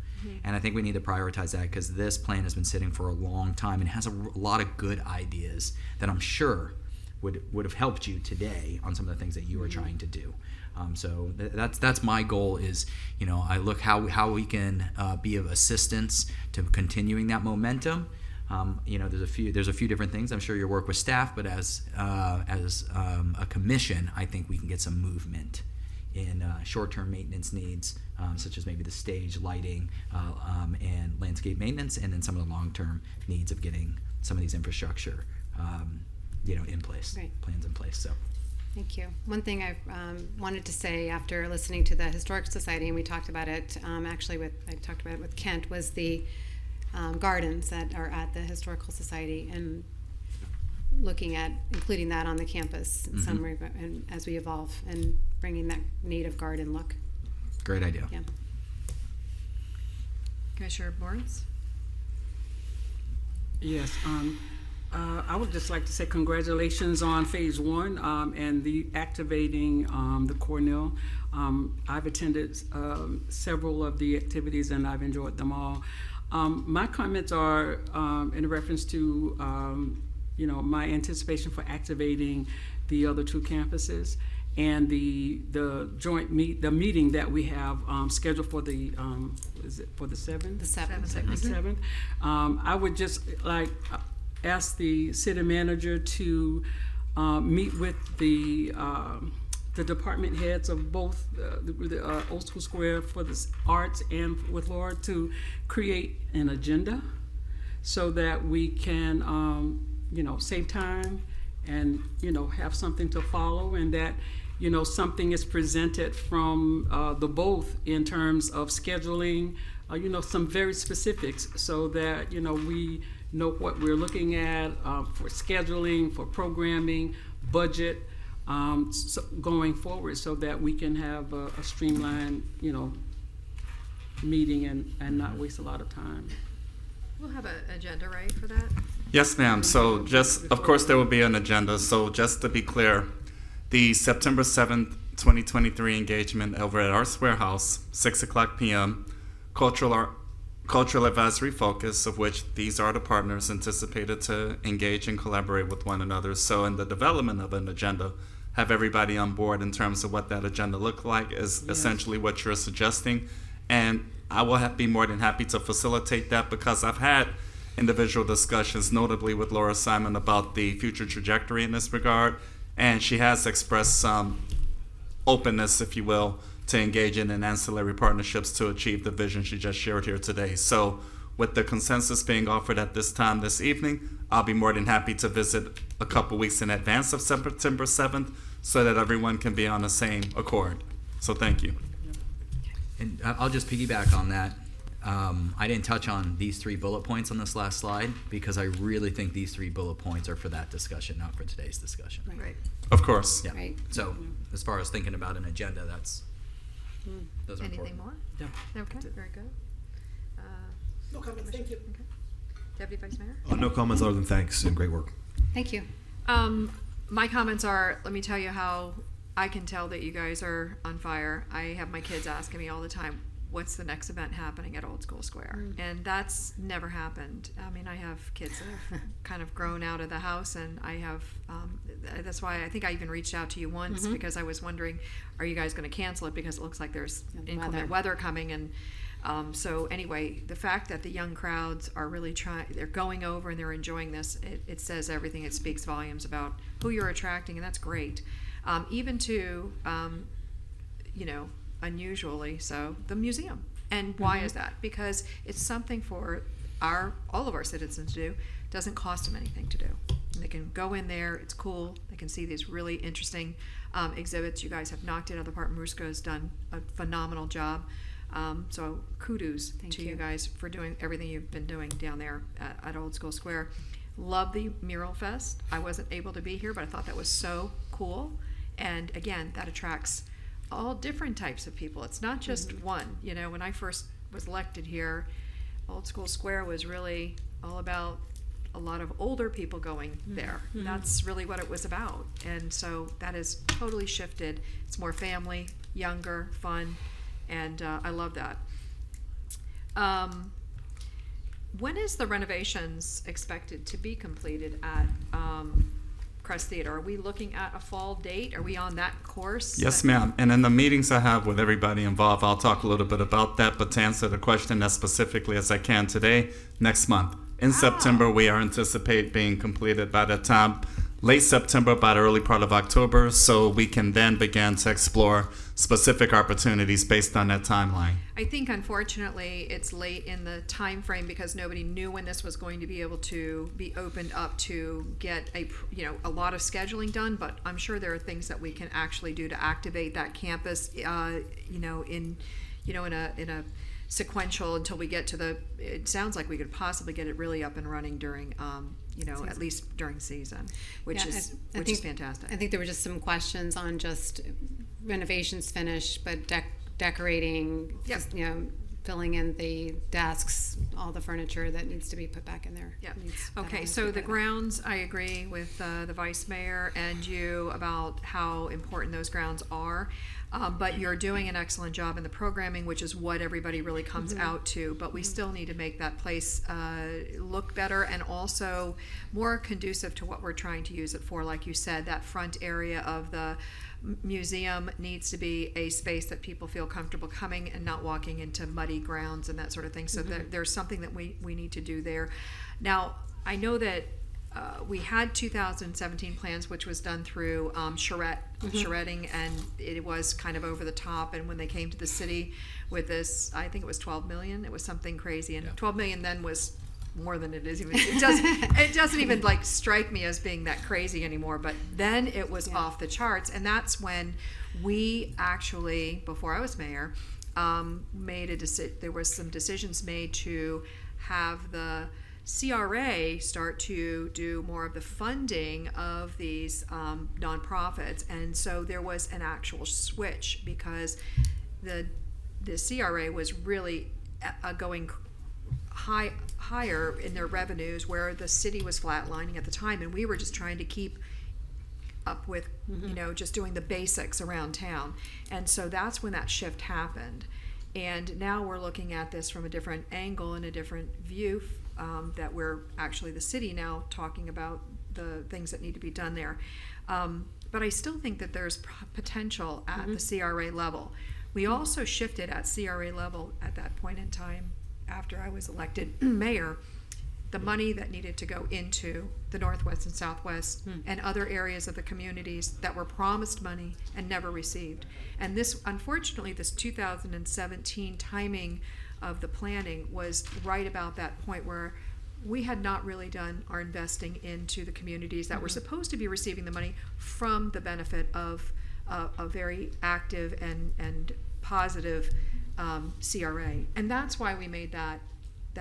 And I think we need to prioritize that, because this plan has been sitting for a long time and has a lot of good ideas that I'm sure would have helped you today on some of the things that you are trying to do. So that's my goal is, I look how we can be of assistance to continuing that momentum. There's a few different things. I'm sure your work with staff, but as a commission, I think we can get some movement in short-term maintenance needs, such as maybe the stage, lighting, and landscape maintenance, and then some of the long-term needs of getting some of these infrastructure, in place, plans in place. So. Thank you. One thing I wanted to say after listening to the Historic Society, and we talked about it I talked about it with Kent, was the gardens that are at the Historical Society, and looking at including that on the campus in some and as we evolve and bringing that native garden look. Great idea. Yeah. Commissioner Lawrence? Yes, I would just like to say congratulations on phase one and the activating the Cornell. I've attended several of the activities and I've enjoyed them all. My comments are in reference to my anticipation for activating the other two campuses and the joint meeting that we have scheduled for the is it for the 7th? The 7th. The 7th. I would just like ask the city manager to meet with the department heads of both the Old School Square for the arts and with Laura to create an agenda so that we can save time and have something to follow, and that something is presented from the both in terms of scheduling, some very specifics, so that we know what we're looking at for scheduling, for programming, budget, so going forward, so that we can have a streamlined meeting and not waste a lot of time. We'll have an agenda, right, for that? Yes, ma'am. So of course there will be an agenda. So just to be clear, the September 7th, 2023 engagement over at Arts Warehouse, 6:00 p.m., Cultural Advisory Focus, of which these are the partners anticipated to engage and collaborate with one another. So in the development of an agenda, have everybody on board in terms of what that agenda look like is essentially what you're suggesting. And I will be more than happy to facilitate that, because I've had individual discussions, notably with Laura Simon, about the future trajectory in this regard. And she has expressed some openness, if you will, to engage in ancillary partnerships to achieve the vision she just shared here today. So with the consensus being offered at this time this evening, I'll be more than happy to visit a couple weeks in advance of September 7th so that everyone can be on the same accord. So thank you. And I'll just piggyback on that. I didn't touch on these 3 bullet points on this last slide because I really think these 3 bullet points are for that discussion, not for today's discussion. Right. Of course. Yeah. Right. So as far as thinking about an agenda, those are Anything important. more? Yeah. Okay, very good. No comments, thank you. Okay. Deputy Vice Mayor? No comments other than thanks and great work. Thank you. My comments are, let me tell you how I can tell that you guys are on fire. I have my kids asking me all the time, what's the next event happening at Old School Square? And that's never happened. I mean, I have kids that have kind of grown out of the house, and I have, that's why I think I even reached out to you once, because I was wondering, are you guys going to cancel it, because it looks like there's inclement weather coming. And so anyway, the fact that the young crowds are really they're going over and they're enjoying this, it says everything. It speaks volumes about who you're attracting, and that's great. Even to, unusually so, the museum. And why is that? Because it's something for all of our citizens to do. It doesn't cost them anything to do. And they can go in there, it's cool, they can see these really interesting exhibits. You guys have knocked it out of the park. Maruska has done a phenomenal job. So kudos to you guys for doing everything you've been doing down there at Old School Square. Love the Mural Fest. I wasn't able to be here, but I thought that was so cool. And again, that attracts all different types of people. It's not just one. When I first was elected here, Old School Square was really all about a lot of older people going there. That's really what it was about. And so that has totally shifted. It's more family, younger, fun, and I love that. When is the renovations expected to be completed at Crest Theater? Are we looking at a fall date? Are we on that course? Yes, ma'am. And in the meetings I have with everybody involved, I'll talk a little bit about that, but to answer the question as specifically as I can today, next month. In September, we are anticipate being completed. By that time, late September, about early part of October, so we can then begin to explore specific opportunities based on that timeline. I think unfortunately it's late in the time frame because nobody knew when this was going to be able to be opened up to get a lot of scheduling done, but I'm sure there are things that we can actually do to activate that campus in a sequential until we get to it sounds like we could possibly get it really up and running during at least during season, which is fantastic. I think there were just some questions on just renovations finished, but decorating, just, filling in the desks, all the furniture that needs to be put back in there. Yeah. Okay, so the grounds, I agree with the Vice Mayor and you about how important those grounds are. But you're doing an excellent job in the programming, which is what everybody really comes out to. But we still need to make that place look better and also more conducive to what we're trying to use it for. Like you said, that front area of the museum needs to be a space that people feel comfortable coming and not walking into muddy grounds and that sort of thing. So there's something that we need to do there. Now, I know that we had 2017 plans, which was done through charretting, and it was kind of over the top. And when they came to the city with this, I think it was 12 million. It was something crazy, and 12 million then was more than it is even. It doesn't even like strike me as being that crazy anymore. But then it was off the charts, and that's when we actually, before I was mayor, made a decision. There was some decisions made to have the CRA start to do more of the funding of these nonprofits, and so there was an actual switch because the CRA was really going higher in their revenues where the city was flatlining at the time, and we were just trying to keep up with just doing the basics around town. And so that's when that shift happened, and now we're looking at this from a different angle and a different view, that we're actually the city now talking about the things that need to be done there. But I still think that there's potential at the CRA level. We also shifted at CRA level at that point in time after I was elected mayor, the money that needed to go into the Northwest and Southwest and other areas of the communities that were promised money and never received. And this, unfortunately, this 2017 timing of the planning was right about that point where we had not really done our investing into the communities that were supposed to be receiving the money from the benefit of a very active and positive CRA. And that's why we made that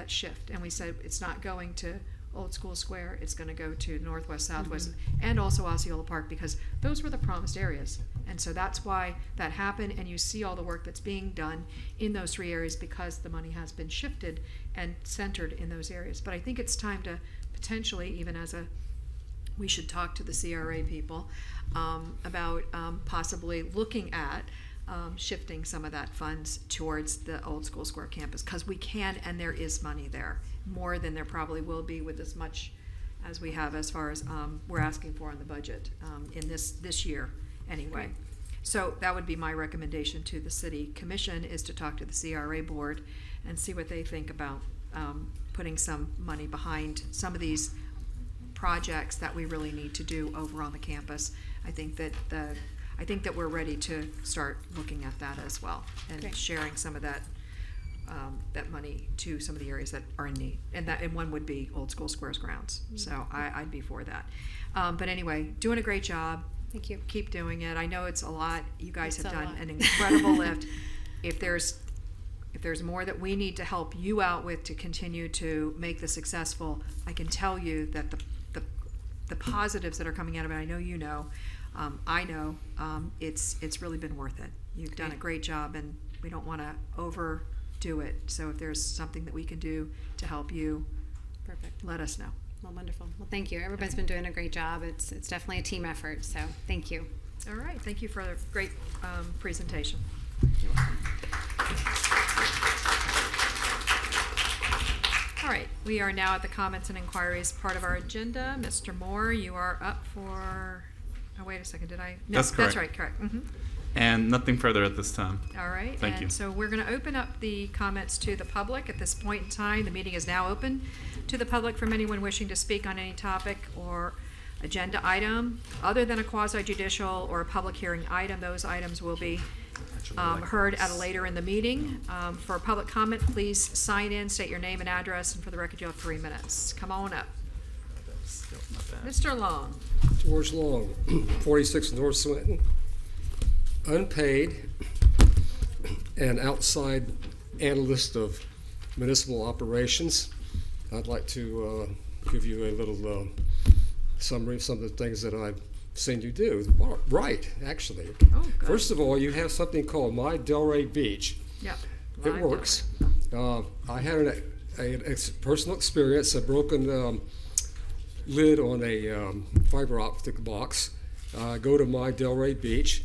shift, and we said it's not going to Old School Square, it's going to go to Northwest, Southwest, and also Osceola Park, because those were the promised areas. And so that's why that happened, and you see all the work that's being done in those three areas because the money has been shifted and centered in those areas. But I think it's time to potentially, even we should talk to the CRA people about possibly looking at shifting some of that funds towards the Old School Square campus, because we can, and there is money there, more than there probably will be with as much as we have as far as we're asking for in the budget in this year anyway. Okay. So that would be my recommendation to the city commission, is to talk to the CRA board and see what they think about putting some money behind some of these projects that we really need to do over on the campus. I think that we're ready to start looking at that as well, and sharing some of that money to some of the areas that are in need, and one would be Old School Square's grounds. So I'd be for that. But anyway, doing a great job. Thank you. Keep doing it. I know it's a lot. You guys have done an incredible lift. If there's more that we need to help you out with to continue to make this successful, I can tell you that the positives that are coming out of it, I know you know. I know it's really been worth it. You've done a great job, and we don't want to overdo it. So if there's something that we can do to help you, let us know. Well, wonderful. Well, thank you. Everybody's been doing a great job. It's definitely a team effort, so thank you. All right. Thank you for the great presentation. You're welcome. All right. We are now at the comments and inquiries part of our agenda. Mr. Moore, you are up for... Oh, wait a second. Did I? No, that's correct. That's right. Correct. Mm-hmm. And nothing further at this time. All right. Thank you. So we're going to open up the comments to the public at this point in time. The meeting is now open to the public from anyone wishing to speak on any topic or agenda item, other than a quasi-judicial or a public hearing item, those items will be heard at a later in the meeting. For public comment, please sign in, state your name and address, and for the record, you'll have 3 minutes. Come on up. Mr. Long. George Long, 46 North Swinton. Unpaid and outside analyst of municipal operations. I'd like to give you a little summary of some of the things that I've seen you do. Right, actually. Oh, good. First of all, you have something called My Delray Beach. Yep. It works. I had a personal experience, a broken lid on a fiber optic box. Go to My Delray Beach,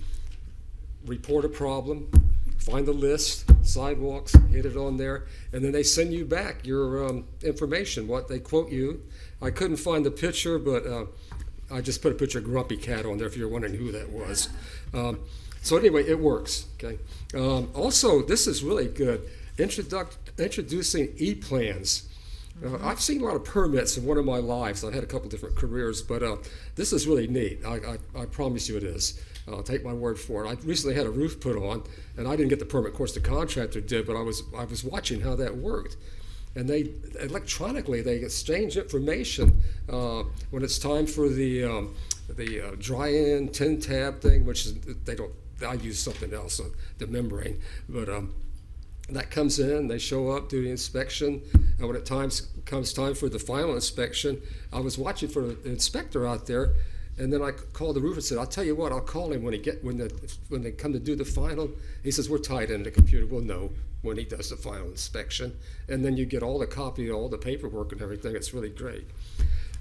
report a problem, find the list, sidewalks, hit it on there, and then they send you back your information, what they quote you. I couldn't find the picture, but I just put a picture of Grumpy Cat on there if you're wondering who that was. So anyway, it works. Okay. Also, this is really good. Introducing e-plans. I've seen a lot of permits in one of my lives. I've had a couple different careers, but this is really neat. I promise you it is. Take my word for it. I recently had a roof put on, and I didn't get the permit. Of course, the contractor did, but I was watching how that worked. And they electronically they exchange information when it's time for the dry-in 10-tab thing, which is they don't. I use something else, the membrane, but. That comes in, they show up, do the inspection, and when it comes time for the final inspection, I was watching for the inspector out there, and then I called the roofer and said, "I'll tell you what, I'll call him when they come to do the final." He says, "We're tied into the computer." We'll know when he does the final inspection, and then you get all the copy, all the paperwork and everything. It's really great.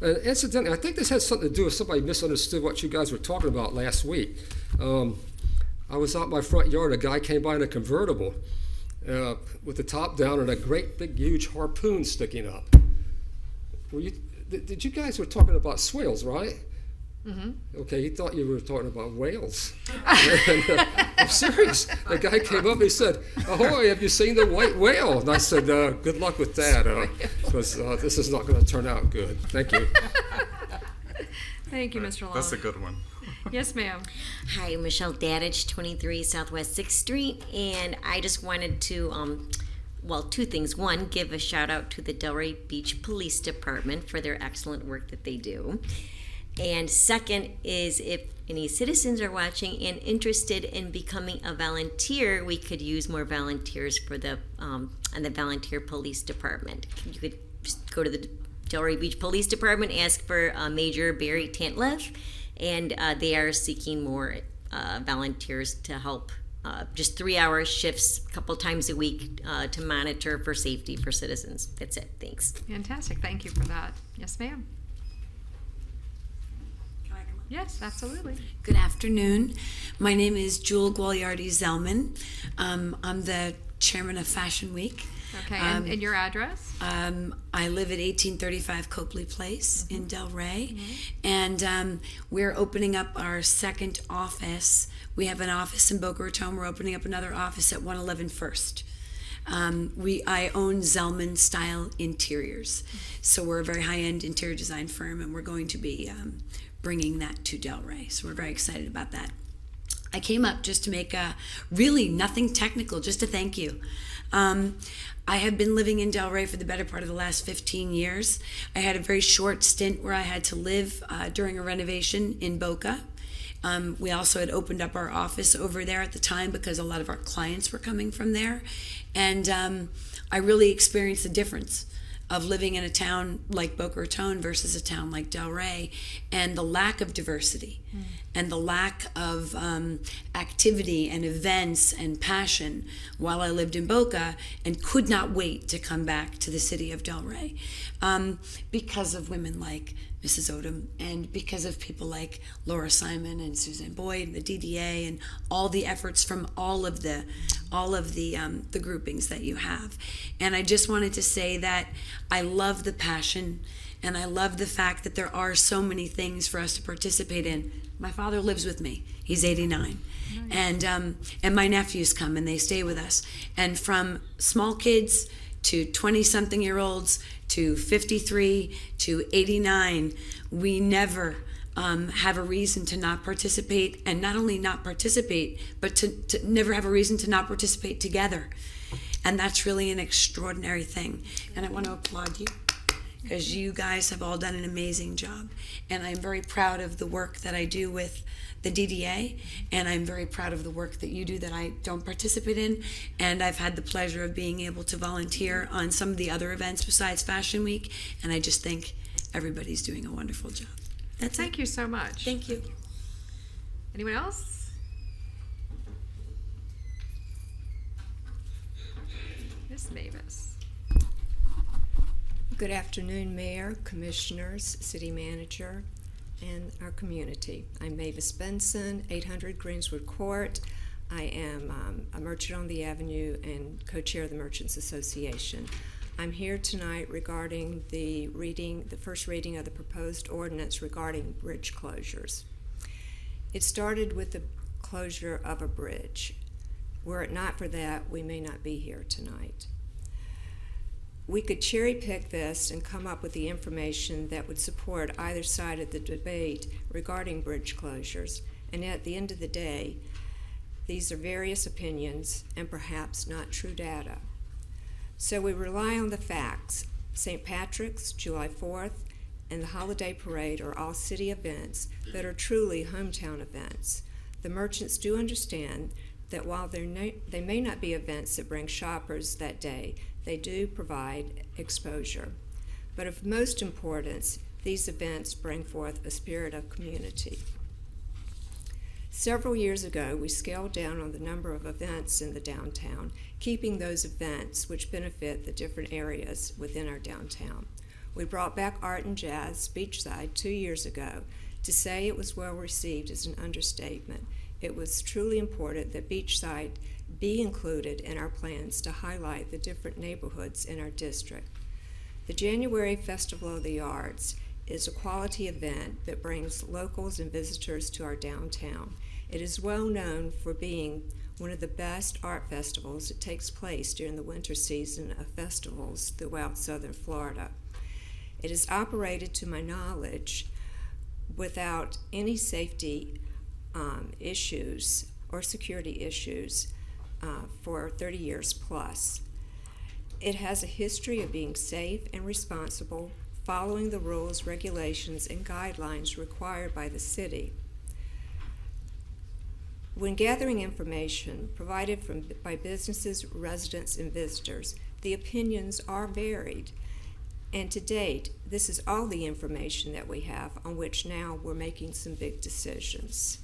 Incidentally, I think this has something to do with somebody misunderstood what you guys were talking about last week. I was out in my front yard, a guy came by in a convertible. With the top down and a great big huge harpoon sticking up. Did you guys were talking about swales, right? Mm-hmm. Okay, he thought you were talking about whales. I'm serious. The guy came up and he said, "Ahoy, have you seen the white whale?" And I said, "Good luck with that, because this is not going to turn out good." Thank you. Thank you, Mr. Long. That's a good one. Yes, ma'am. Hi, Michelle Dadich, 23 Southwest 6th Street, and I just wanted to, two things. One, give a shout out to the Delray Beach Police Department for their excellent work that they do. And second is if any citizens are watching and interested in becoming a volunteer, we could use more volunteers for the on the volunteer police department. You could just go to the Delray Beach Police Department, ask for Major Barry Tantlev, and they are seeking more volunteers to help. Just 3-hour shifts a couple times a week to monitor for safety for citizens. That's it. Thanks. Fantastic. Thank you for that. Yes, ma'am. Can I come on? Yes, absolutely. Good afternoon. My name is Jewel Gualiardi-Zellman. I'm the chairman of Fashion Week. Okay, and your address? I live at 1835 Copley Place in Delray, and we're opening up our second office. We have an office in Boca Raton. We're opening up another office at 111 First. I own Zellman Style Interiors, so we're a very high-end interior design firm, and we're going to be bringing that to Delray. So we're very excited about that. I came up just to make really nothing technical, just a thank you. I have been living in Delray for the better part of the last 15 years. I had a very short stint where I had to live during a renovation in Boca. We also had opened up our office over there at the time because a lot of our clients were coming from there. And I really experienced the difference of living in a town like Boca Raton versus a town like Delray, and the lack of diversity and the lack of activity and events and passion while I lived in Boca, and could not wait to come back to the city of Delray because of women like Mrs. Odom, and because of people like Laura Simon and Suzanne Boyd and the DDA and all the efforts from all of the groupings that you have. And I just wanted to say that I love the passion, and I love the fact that there are so many things for us to participate in. My father lives with me. He's 89. And my nephews come and they stay with us. And from small kids to 20-something-year-olds to 53 to 89, we never have a reason to not participate, and not only not participate, but to never have a reason to not participate together. And that's really an extraordinary thing. And I want to applaud you, because you guys have all done an amazing job. And I'm very proud of the work that I do with the DDA, and I'm very proud of the work that you do that I don't participate in. And I've had the pleasure of being able to volunteer on some of the other events besides Fashion Week, and I just think everybody's doing a wonderful job. That's Thank you so much. Thank you. Anyone else? Ms. Mavis. Good afternoon, Mayor, Commissioners, City Manager, and our community. I'm Mavis Benson, 800 Greenswood Court. I am a merchant on the Avenue and co-chair of the Merchants Association. I'm here tonight regarding the first reading of the proposed ordinance regarding bridge closures. It started with the closure of a bridge. Were it not for that, we may not be here tonight. We could cherry pick this and come up with the information that would support either side of the debate regarding bridge closures. And at the end of the day, these are various opinions and perhaps not true data. So we rely on the facts. St. Patrick's, July 4th, and the Holiday Parade are all city events that are truly hometown events. The merchants do understand that while they may not be events that bring shoppers that day, they do provide exposure. But of most importance, these events bring forth a spirit of community. Several years ago, we scaled down on the number of events in the downtown, keeping those events which benefit the different areas within our downtown. We brought back art and jazz beachside 2 years ago. To say it was well received is an understatement. It was truly important that beachside be included in our plans to highlight the different neighborhoods in our district. The January Festival of the Arts is a quality event that brings locals and visitors to our downtown. It is well known for being one of the best art festivals that takes place during the winter season of festivals throughout southern Florida. It is operated, to my knowledge, without any safety issues or security issues for 30 years plus. It has a history of being safe and responsible, following the rules, regulations, and guidelines required by the city. When gathering information provided by businesses, residents, and visitors, the opinions are varied. And to date, this is all the information that we have on which now we're making some big decisions.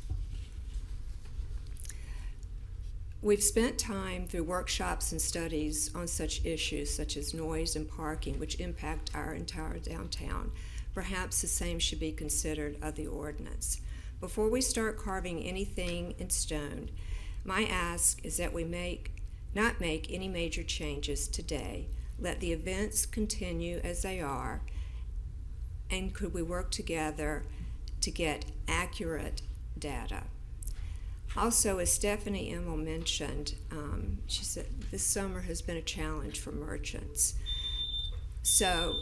We've spent time through workshops and studies on such issues such as noise and parking, which impact our entire downtown. Perhaps the same should be considered of the ordinance. Before we start carving anything in stone, my ask is that we not make any major changes today. Let the events continue as they are, and could we work together to get accurate data? Also, as Stephanie Emmel mentioned, she said this summer has been a challenge for merchants. So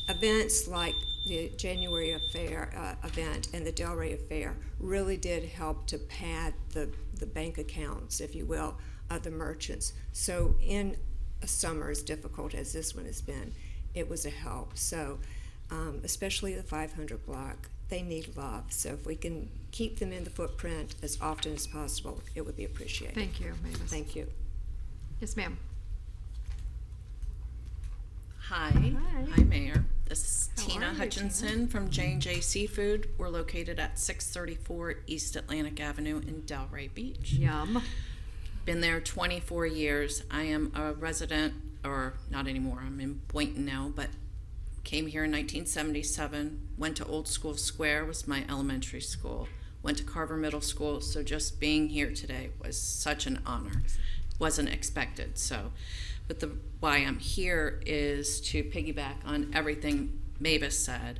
events like the January Affair event and the Delray Affair really did help to pad the bank accounts, if you will, of the merchants. So in a summer as difficult as this one has been, it was a help. So especially the 500 block, they need love. So if we can keep them in the footprint as often as possible, it would be appreciated. Thank you, Mavis. Thank you. Yes, ma'am. Hi. Hi, Mayor. This is How Tina are you, Hutchinson from J&J Seafood. We're located at 634 East Atlantic Avenue in Delray Beach. Yum. Been there 24 years. I am a resident, or not anymore, I'm in Boynton now, but came here in 1977, went to Old School Square, was my elementary school, went to Carver Middle School, so just being here today was such an honor. Wasn't expected, so. But why I'm here is to piggyback on everything Mavis said,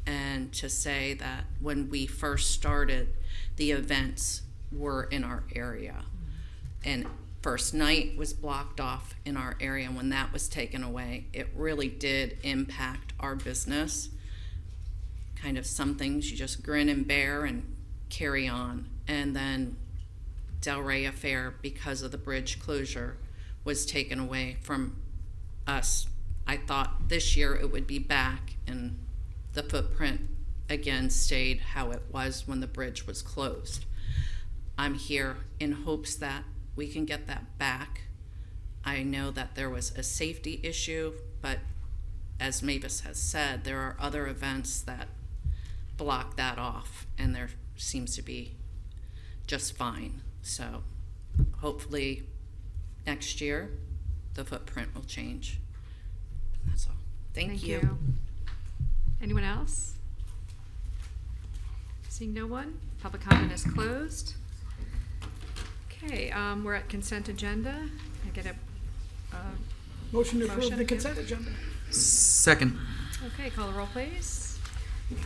and to say that when we first started, the events were in our area. And first night was blocked off in our area, and when that was taken away, it really did impact our business, kind of some things you just grin and bear and carry on. And then Delray Affair, because of the bridge closure, was taken away from us. I thought this year it would be back and the footprint again stayed how it was when the bridge was closed. I'm here in hopes that we can get that back. I know that there was a safety issue, but as Mavis has said, there are other events that block that off, and there seems to be just fine. So hopefully next year the footprint will change. That's all. Thank you. Anyone else? Seeing no one, public comment is closed. Okay, we're at consent agenda. I get a Motion to approve motion, the yeah. consent agenda. Second. Okay, call the roll, please.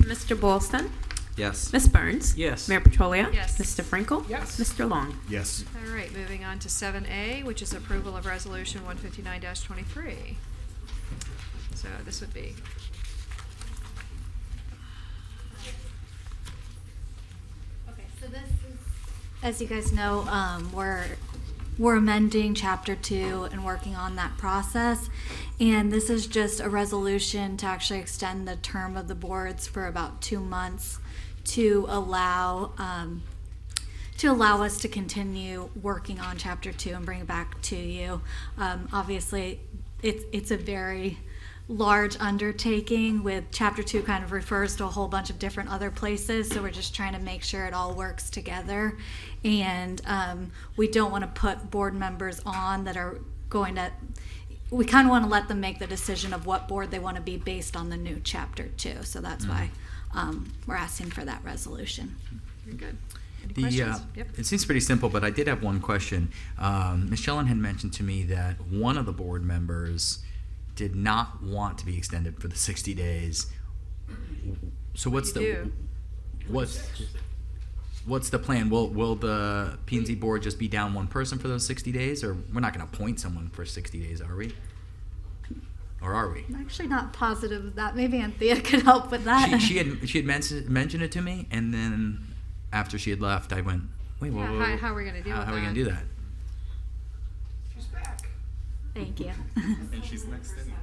Mr. Boylston? Yes. Ms. Burns? Yes. Mayor Petrolia? Yes. Mr. Frankel? Yes. Mr. Long? Yes. All right, moving on to 7A, which is approval of resolution 159-23. So this would be, Okay, so this is, as you guys know, we're amending Chapter 2 and working on that process. And this is just a resolution to actually extend the term of the boards for about 2 months to allow us to continue working on Chapter 2 and bring it back to you. Obviously, it's a very large undertaking. With Chapter 2 kind of refers to a whole bunch of different other places, so we're just trying to make sure it all works together. And we don't want to put board members on that are going to, we kind of want to let them make the decision of what board they want to be based on the new Chapter 2. So that's why we're asking for that resolution. very good. Any questions? Yep. It seems pretty simple, but I did have one question. Ms. Shellen had mentioned to me that one of the board members did not want to be extended for the 60 days. So what's what's the plan? Will the P&Z board just be down one person for those 60 days, or we're not going to appoint someone for 60 days, are we? Or are we? I'm actually not positive of that. Maybe Anthea could help with that. She had mentioned it to me, and then after she had left, I went, wait, Yeah, how are we going to deal with how are we that? going to do that? She's back. Thank you. And she's next in.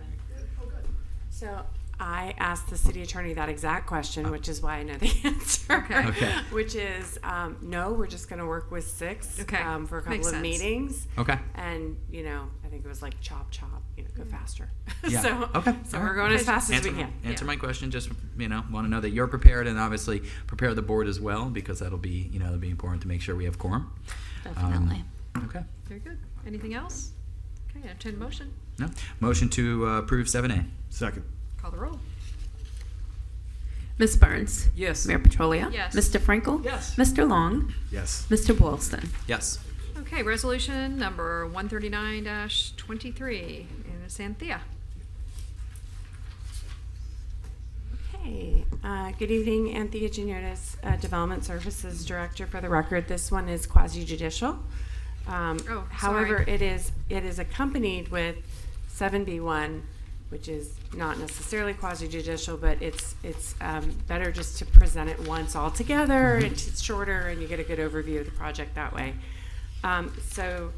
So I asked the city attorney that exact question, which is why I know the answer. Okay. Which is, no, we're just going to work with 6 Okay. for a couple Makes of sense. meetings. Okay. And, I think it was like chop, go faster. Yeah. So, Okay. so All we're right. going as fast as we can. Answer my question. Just want to know that you're prepared, and obviously prepare the board as well, because that'll be important to make sure we have quorum. Definitely. Okay. Very good. Anything else? Okay, entertain a motion. No. Motion to approve 7A. Second. Call the roll. Ms. Burns? Yes. Mayor Petrolia? Yes. Mr. Frankel? Yes. Mr. Long? Yes. Mr. Boylston? Yes. Okay, resolution number 139-23. And Ms. Anthea. Hey, good evening, Anthea Gignottis, Development Services Director. For the record, this one is quasi-judicial. However, it is accompanied with 7B1, which is not necessarily quasi-judicial, but it's better just to present it once all together. It's shorter, and you get a good overview of the project that way. So,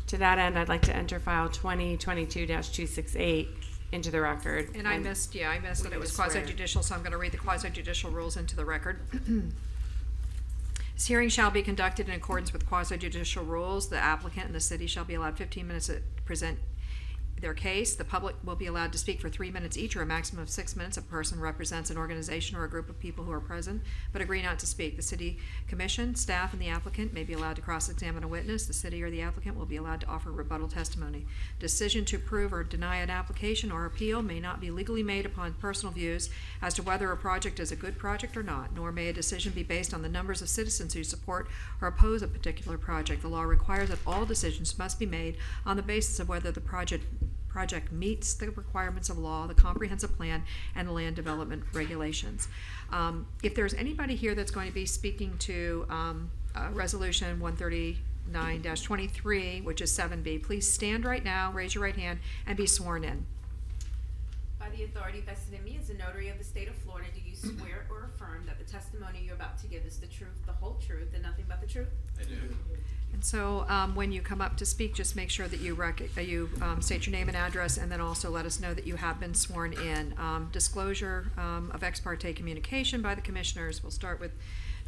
to that end, I'd like to enter file 2022-268 into the record. And I missed that it was just read. quasi-judicial, so I'm going to read the quasi-judicial rules into the record. This hearing shall be conducted in accordance with quasi-judicial rules. The applicant and the city shall be allowed 15 minutes to present their case. The public will be allowed to speak for 3 minutes each, or a maximum of 6 minutes. A person represents an organization or a group of people who are present but agree not to speak. The city commission, staff, and the applicant may be allowed to cross-examine a witness. The city or the applicant will be allowed to offer rebuttal testimony. Decision to approve or deny an application or appeal may not be legally made upon personal views as to whether a project is a good project or not, nor may a decision be based on the numbers of citizens who support or oppose a particular project. The law requires that all decisions must be made on the basis of whether the project meets the requirements of law, the comprehensive plan, and the land development regulations. If there's anybody here that's going to be speaking to Resolution 139-23, which is 7B, please stand right now, raise your right hand, and be sworn in. By by the authority vested in me as a notary of the state of Florida, do you swear or affirm that the testimony you're about to give is the truth, the whole truth, and nothing but the truth? I do. And so when you come up to speak, just make sure that you state your name and address, and then also let us know that you have been sworn in. Disclosure of ex parte communication by the commissioners. We'll start with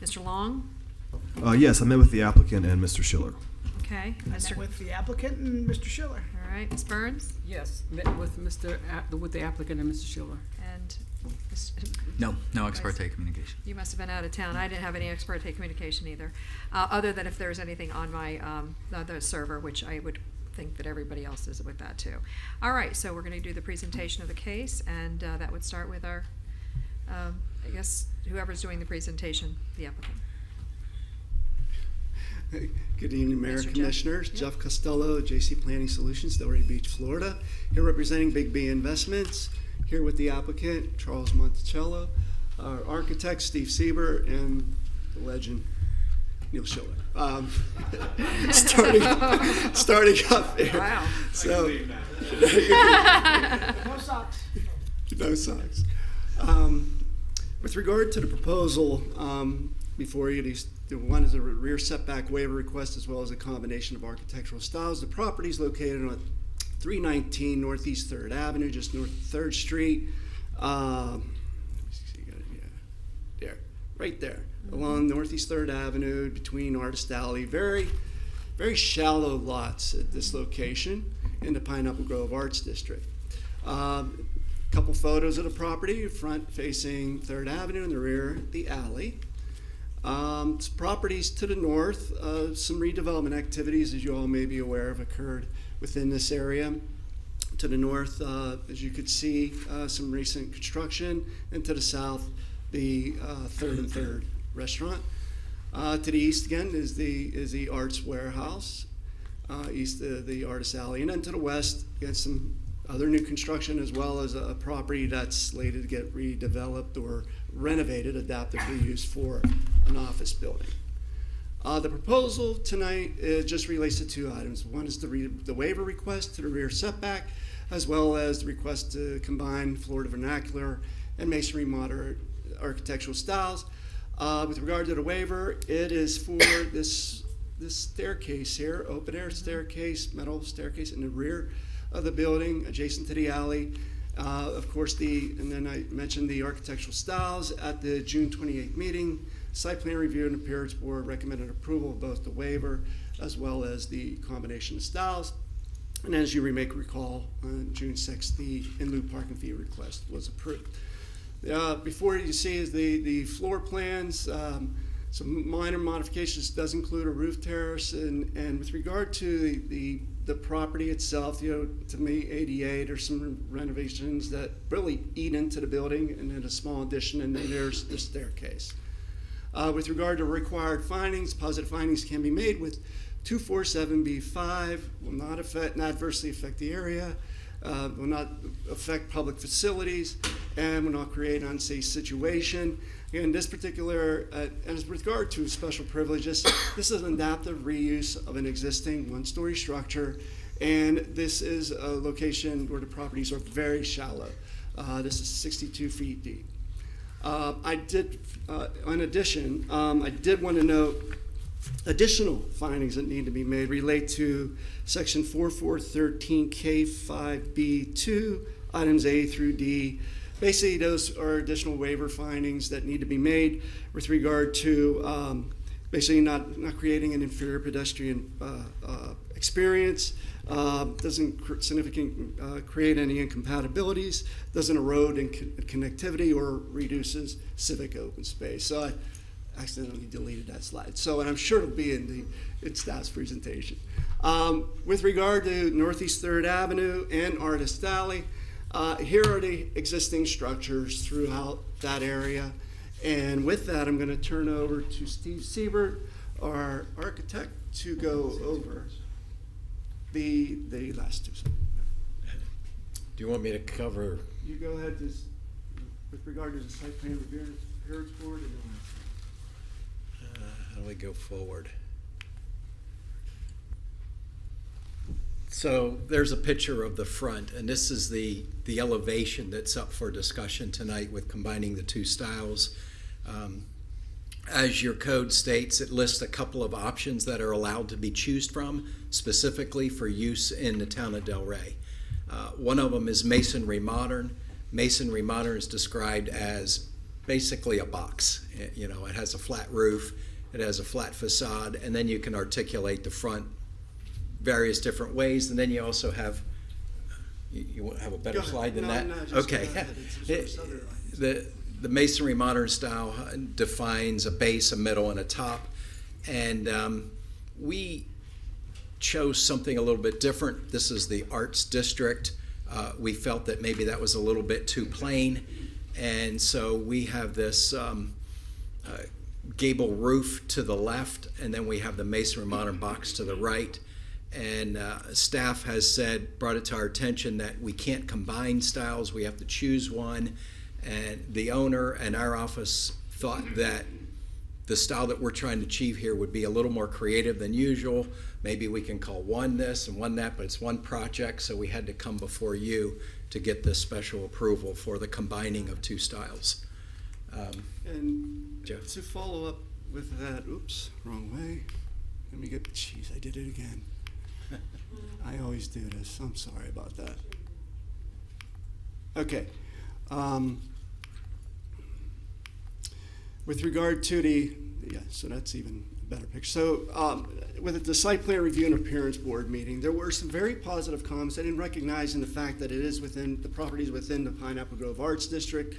Mr. Long. Yes, I met with the applicant and Mr. Schiller. Okay. I met with the applicant and Mr. Schiller. All right, Ms. Burns? Yes, met with with the applicant and Mr. Schiller. And No ex parte communication. you must have been out of town. I didn't have any ex parte communication either, other than if there's anything on my the server, which I would think that everybody else is with that too. All right, so we're going to do the presentation of the case, and that would start with our, I guess, whoever's doing the presentation, the applicant. Good evening, Mayor, Mr. Commissioners. Jeff. Jeff Costello, JC Planning Solutions, Delray Beach, Florida. Here representing Big B Investments. Here with the applicant, Charles Monticello, our architect, Steve Sieber, and the legend, Neil Schiller. Starting up there. Wow. So, No socks. no socks. With regard to the proposal, before you, the one is a rear setback waiver request as well as a combination of architectural styles. The property is located on 319 Northeast 3rd Avenue, just north of 3rd Street. There, right there, along Northeast 3rd Avenue between Artist Alley. Very, very shallow lots at this location in the Pineapple Grove Arts District. Couple photos of the property, front facing 3rd Avenue, and the rear, the alley. Properties to the north, some redevelopment activities, as you all may be aware of, occurred within this area. To the north, as you could see, some recent construction, and to the south, the 3rd and 3rd restaurant. To the east again is the Arts Warehouse, east of the Artist Alley, and then to the west, again, some other new construction, as well as a property that's slated to get redeveloped or renovated, adaptively used for an office building. The proposal tonight just relates to two items. One is the waiver request to the rear setback, as well as the request to combine Florida vernacular and masonry modern architectural styles. With regard to the waiver, it is for this staircase here, open air staircase, metal staircase in the rear of the building, adjacent to the alley. Of course, and then I mentioned the architectural styles at the June 28th meeting. Site plan review and appearance board recommended approval of both the waiver as well as the combination of styles. And as you may recall, on June 6th, the in-lieu parking fee request was approved. Before you see is the floor plans. Some minor modifications does include a roof terrace, and with regard to the property itself, to me, ADA, there's some renovations that really eat into the building, and then a small addition, and then there's the staircase. With regard to required findings, positive findings can be made with 247B5, will not adversely affect the area, will not affect public facilities, and will not create an unsafe situation. In this particular, as with regard to special privileges, this is an adaptive reuse of an existing one-story structure, and this is a location where the properties are very shallow. This is 62 feet deep. In addition, I did want to note additional findings that need to be made relate to section 4413K5B2, items A through D. Basically, those are additional waiver findings that need to be made with regard to basically not creating an inferior pedestrian experience, doesn't create any incompatibilities, doesn't erode in connectivity, or reduces civic open space. So I accidentally deleted that slide. So, and I'm sure it'll be in staff's presentation. With regard to Northeast 3rd Avenue and Artist Alley, here are the existing structures throughout that area. And with that, I'm going to turn over to Steve Siebert, our architect, to go over the last two. Do you want me to cover? You go ahead with regard to the site plan review, appearance board, and How do we go forward? So there's a picture of the front, and this is the elevation that's up for discussion tonight with combining the two styles. As your code states, it lists a couple of options that are allowed to be chosen from specifically for use in the town of Delray. One of them is masonry modern. Masonry modern is described as basically a box. It has a flat roof, it has a flat facade, and then you can articulate the front various different ways. And then you also have, you want to have a better slide than that? No, just okay. go ahead. It's The masonry modern style defines a base, a middle, and a top. And we chose something a little bit different. This is the Arts District. We felt that maybe that was a little bit too plain. And so we have this gable roof to the left, and then we have the masonry modern box to the right. And staff has brought it to our attention that we can't combine styles. We have to choose one. And the owner and our office thought that the style that we're trying to achieve here would be a little more creative than usual. Maybe we can call one this and one that, but it's one project, so we had to come before you to get this special approval for the combining of two styles. And Jeff? to follow up with that, oops, wrong way. Let me jeez, I did it again. I always do this. I'm sorry about that. Okay. With regard to so that's even a better picture. So with the site plan review and appearance board meeting, there were some very positive comments. I didn't recognize in the fact that it is within the properties within the Pineapple Grove Arts District.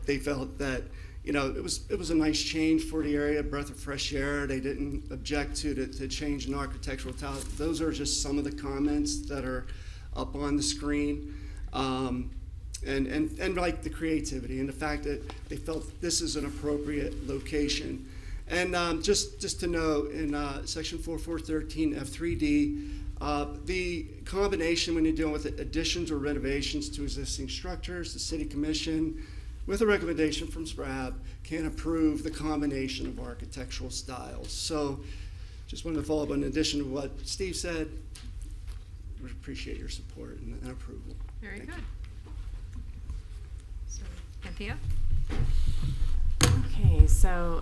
They felt that it was a nice change for the area, breath of fresh air. They didn't object to change in architectural style. Those are just some of the comments that are up on the screen. And like the creativity and the fact that they felt this is an appropriate location. And just to note, in section 4413 F3D, the combination when you're dealing with additions or renovations to existing structures, the City Commission, with a recommendation from SPRAB, can approve the combination of architectural styles. So just wanted to follow up in addition to what Steve said. We appreciate your support and approval. Very Thank good. you. Anthea? Okay, so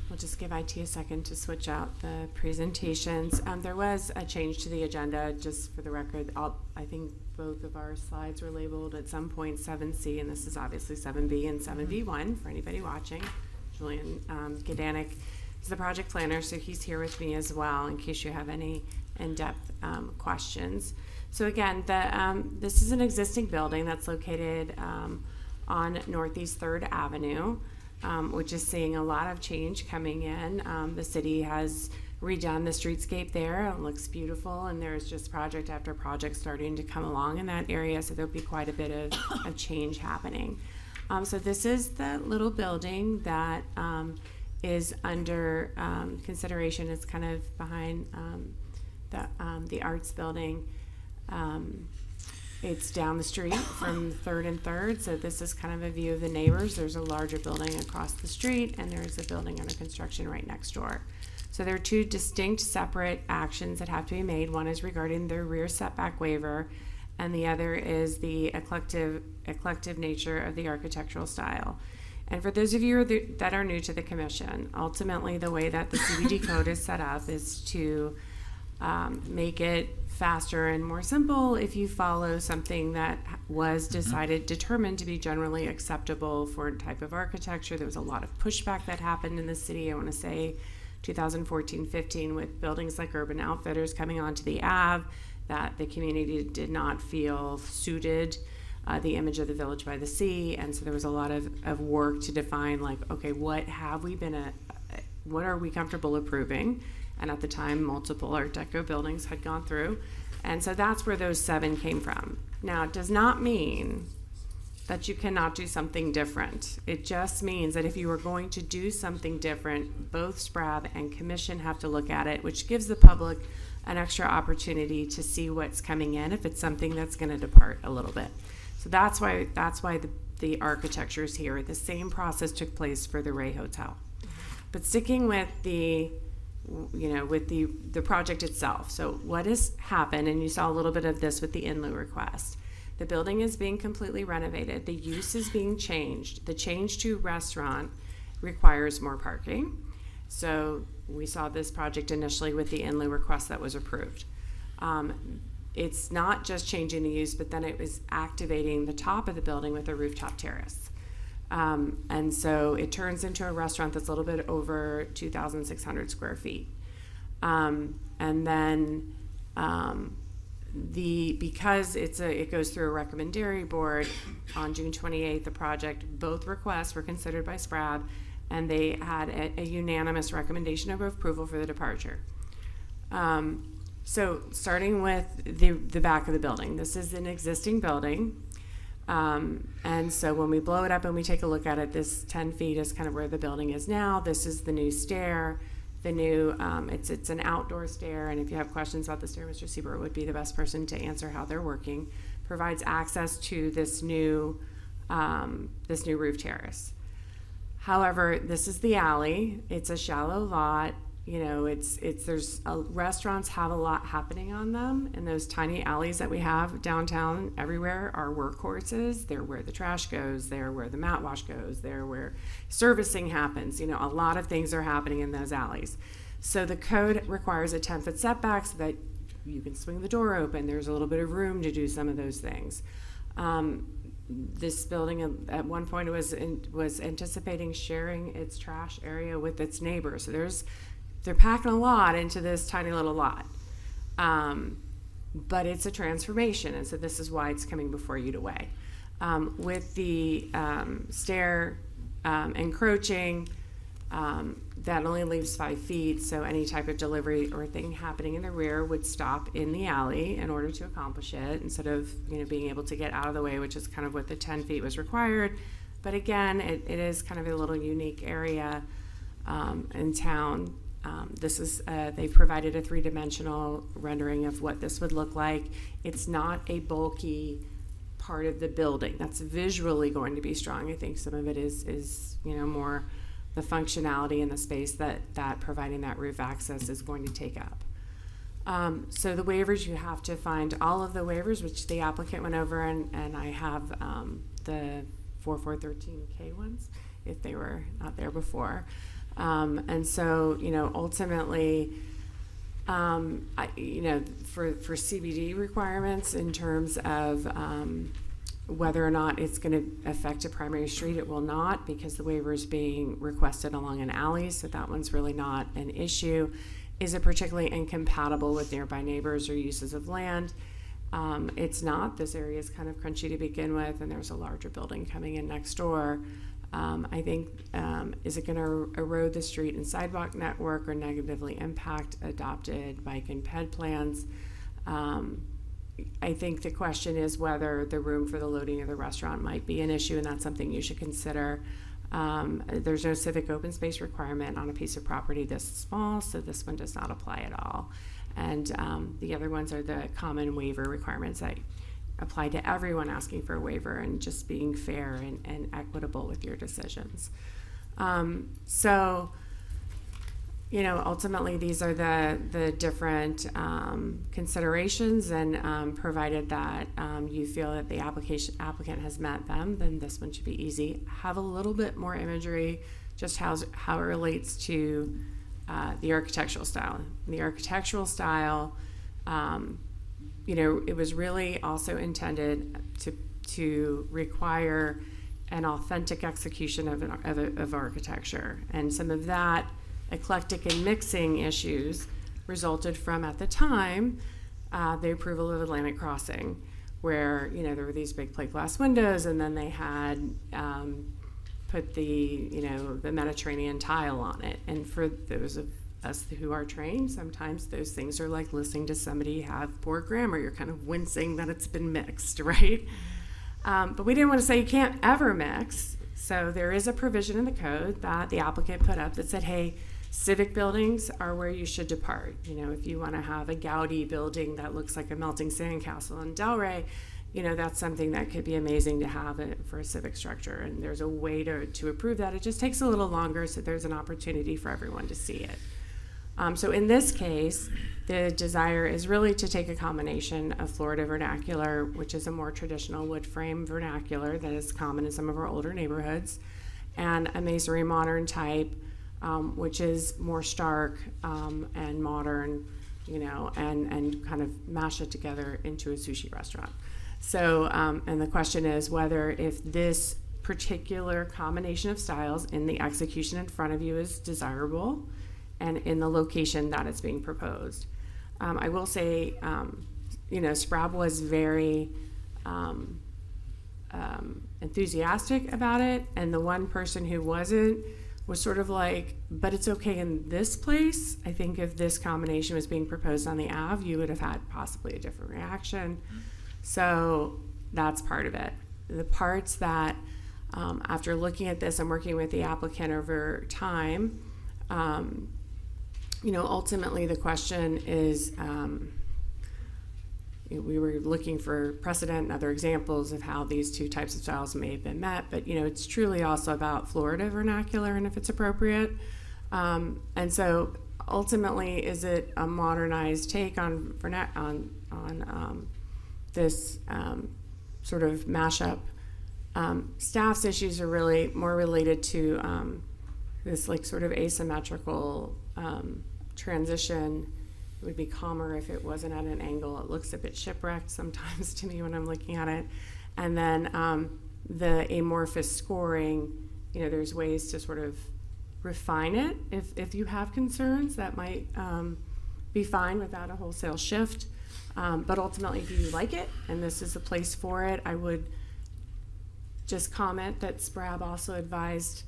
we'll just give IT a second to switch out the presentations. There was a change to the agenda, just for the record. I think both of our slides were labeled at some point 7C, and this is obviously 7B and 7B1 for anybody watching. Julian Gedanik is the project planner, so he's here with me as well in case you have any in-depth questions. So again, this is an existing building that's located on Northeast 3rd Avenue, which is seeing a lot of change coming in. The city has redone the streetscape there. It looks beautiful, and there's just project after project starting to come along in that area, so there'll be quite a bit of change happening. So this is the little building that is under consideration. It's kind of behind the arts building. It's down the street from 3rd and 3rd, so this is kind of a view of the neighbors. There's a larger building across the street, and there's a building under construction right next door. So there are two distinct separate actions that have to be made. One is regarding the rear setback waiver, and the other is the eclectic nature of the architectural style. And for those of you that are new to the commission, ultimately the way that the CBD code is set up is to make it faster and more simple if you follow something that was determined to be generally acceptable for a type of architecture. There was a lot of pushback that happened in the city, I want to say 2014-15, with buildings like Urban Outfitters coming onto the Ave, that the community did not feel suited the image of the Village by the Sea. And so there was a lot of work to define, like, okay, what are we comfortable approving? And at the time, multiple Art Deco buildings had gone through. And so that's where those 7 came from. Now, it does not mean that you cannot do something different. It just means that if you are going to do something different, both SPRAB and Commission have to look at it, which gives the public an extra opportunity to see what's coming in if it's something that's going to depart a little bit. So that's why the architecture is here. The same process took place for the Ray Hotel. But sticking with the with the project itself. So what has happened, and you saw a little bit of this with the in lieu request. The building is being completely renovated. The use is being changed. The change to restaurant requires more parking. So we saw this project initially with the in lieu request that was approved. It's not just changing the use, but then it was activating the top of the building with a rooftop terrace. And so it turns into a restaurant that's a little bit over 2,600 square feet. And then because it goes through a recommendatory board on June 28th, the project, both requests were considered by SPRAB, and they had a unanimous recommendation of approval for the departure. So starting with the back of the building, this is an existing building. And so when we blow it up and we take a look at it, this 10 feet is kind of where the building is now. This is the new stair. The new, it's an outdoor stair, and if you have questions about the stair, Mr. Siebert would be the best person to answer how they're working. Provides access to this new roof terrace. However, this is the alley. It's a shallow lot. Restaurants have a lot happening on them, and those tiny alleys that we have downtown everywhere are workhorses. They're where the trash goes. They're where the mat wash goes. They're where servicing happens. A lot of things are happening in those alleys. So the code requires a 10-foot setback so that you can swing the door open. There's a little bit of room to do some of those things. This building at one point was anticipating sharing its trash area with its neighbors. So they're packing a lot into this tiny little lot. But it's a transformation, and so this is why it's coming before you to weigh. With the stair encroaching, that only leaves 5 feet, so any type of delivery or thing happening in the rear would stop in the alley in order to accomplish it, instead of being able to get out of the way, which is kind of what the 10 feet was required. But again, it is kind of a little unique area in town. They provided a 3-dimensional rendering of what this would look like. It's not a bulky part of the building. That's visually going to be strong. I think some of it is more the functionality in the space that providing that roof access is going to take up. So the waivers, you have to find all of the waivers, which the applicant went over, and I have the 4413K ones, if they were not there before. And so, ultimately, for CBD requirements in terms of whether or not it's going to affect a primary street, it will not, because the waiver is being requested along an alley, so that one's really not an issue. Is it particularly incompatible with nearby neighbors or uses of land? It's not. This area is kind of crunchy to begin with, and there's a larger building coming in next door. I think, is it going to erode the street and sidewalk network or negatively impact adopted bike and ped plans? I think the question is whether the room for the loading of the restaurant might be an issue, and that's something you should consider. There's no civic open space requirement on a piece of property this small, so this one does not apply at all. And the other ones are the common waiver requirements that apply to everyone asking for a waiver, and just being fair and equitable with your decisions. Ultimately these are the different considerations, and provided that you feel that the applicant has met them, then this one should be easy. Have a little bit more imagery, just how it relates to the architectural style. The architectural style, it was really also intended to require an authentic execution of architecture, and some of that eclectic and mixing issues resulted from, at the time, the approval of Atlantic Crossing, where there were these big plate glass windows, and then they had put the Mediterranean tile on it. And for those of us who are trained, sometimes those things are like listening to somebody have poor grammar. You're kind of wincing that it's been mixed, right? But we didn't want to say you can't ever mix. So there is a provision in the code that the applicant put up that said, hey, civic buildings are where you should depart. If you want to have a Gaudi building that looks like a melting sandcastle in Delray, that's something that could be amazing to have for a civic structure. And there's a way to approve that. It just takes a little longer, so there's an opportunity for everyone to see it. So in this case, the desire is really to take a combination of Florida vernacular, which is a more traditional wood frame vernacular that is common in some of our older neighborhoods, and a masonry modern type, which is more stark and modern, you know, and kind of mash it together into a sushi restaurant. So, and the question is whether if this particular combination of styles in the execution in front of you is desirable and in the location that it's being proposed. I will say, you know, SPRAB was very enthusiastic about it, and the one person who wasn't was sort of like, but it's okay in this place. I think if this combination was being proposed on the Ave, you would have had possibly a different reaction. So that's part of it. The parts that, after looking at this and working with the applicant over time, you know, ultimately the question is, we were looking for precedent and other examples of how these two types of styles may have been met, but you know, it's truly also about Florida vernacular and if it's appropriate. And so ultimately, is it a modernized take on this sort of mashup? Staff's issues are really more related to this like sort of asymmetrical transition. It would be calmer if it wasn't at an angle. It looks a bit shipwrecked sometimes to me when I'm looking at it. And then the amorphous scoring, you know, there's ways to sort of refine it. If you have concerns, that might be fine without a wholesale shift. But ultimately, if you like it and this is a place for it, I would just comment that SPRAB also advised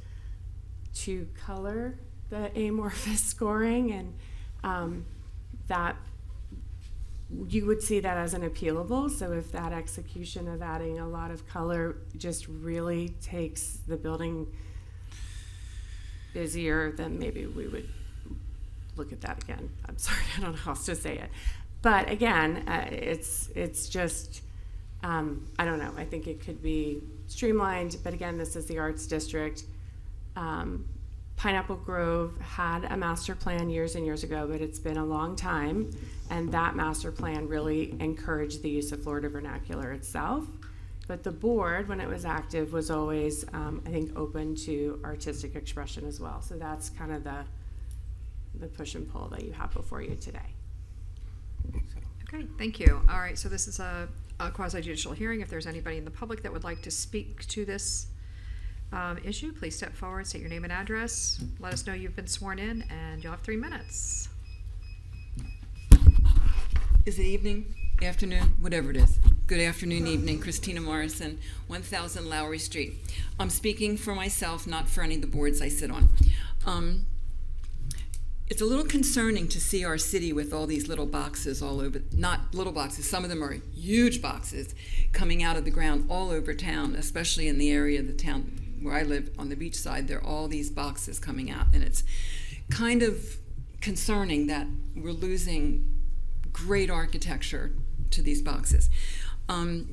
to color the amorphous scoring, and that you would see that as an appealable. So if that execution of adding a lot of color just really takes the building busier, then maybe we would look at that again. I'm sorry, I don't know how else to say it. But again, it's just, I don't know, I think it could be streamlined, but again, this is the Arts District. Pineapple Grove had a master plan years and years ago, but it's been a long time, and that master plan really encouraged the use of Florida vernacular itself. But the board, when it was active, was always, I think, open to artistic expression as well. So that's kind of the push and pull that you have before you today. Okay, thank you. All right, so this is a quasi-judicial hearing. If there's anybody in the public that would like to speak to this issue, please step forward, state your name and address, let us know you've been sworn in, and you'll have 3 minutes. Is it evening, afternoon, whatever it is? Good afternoon, evening. Christina Morrison, 1000 Lowry Street. I'm speaking for myself, not for any of the boards I sit on. It's a little concerning to see our city with all these little boxes all over, not little boxes, some of them are huge boxes coming out of the ground all over town, especially in the area of the town where I live on the beach side. There are all these boxes coming out, and it's kind of concerning that we're losing great architecture to these boxes.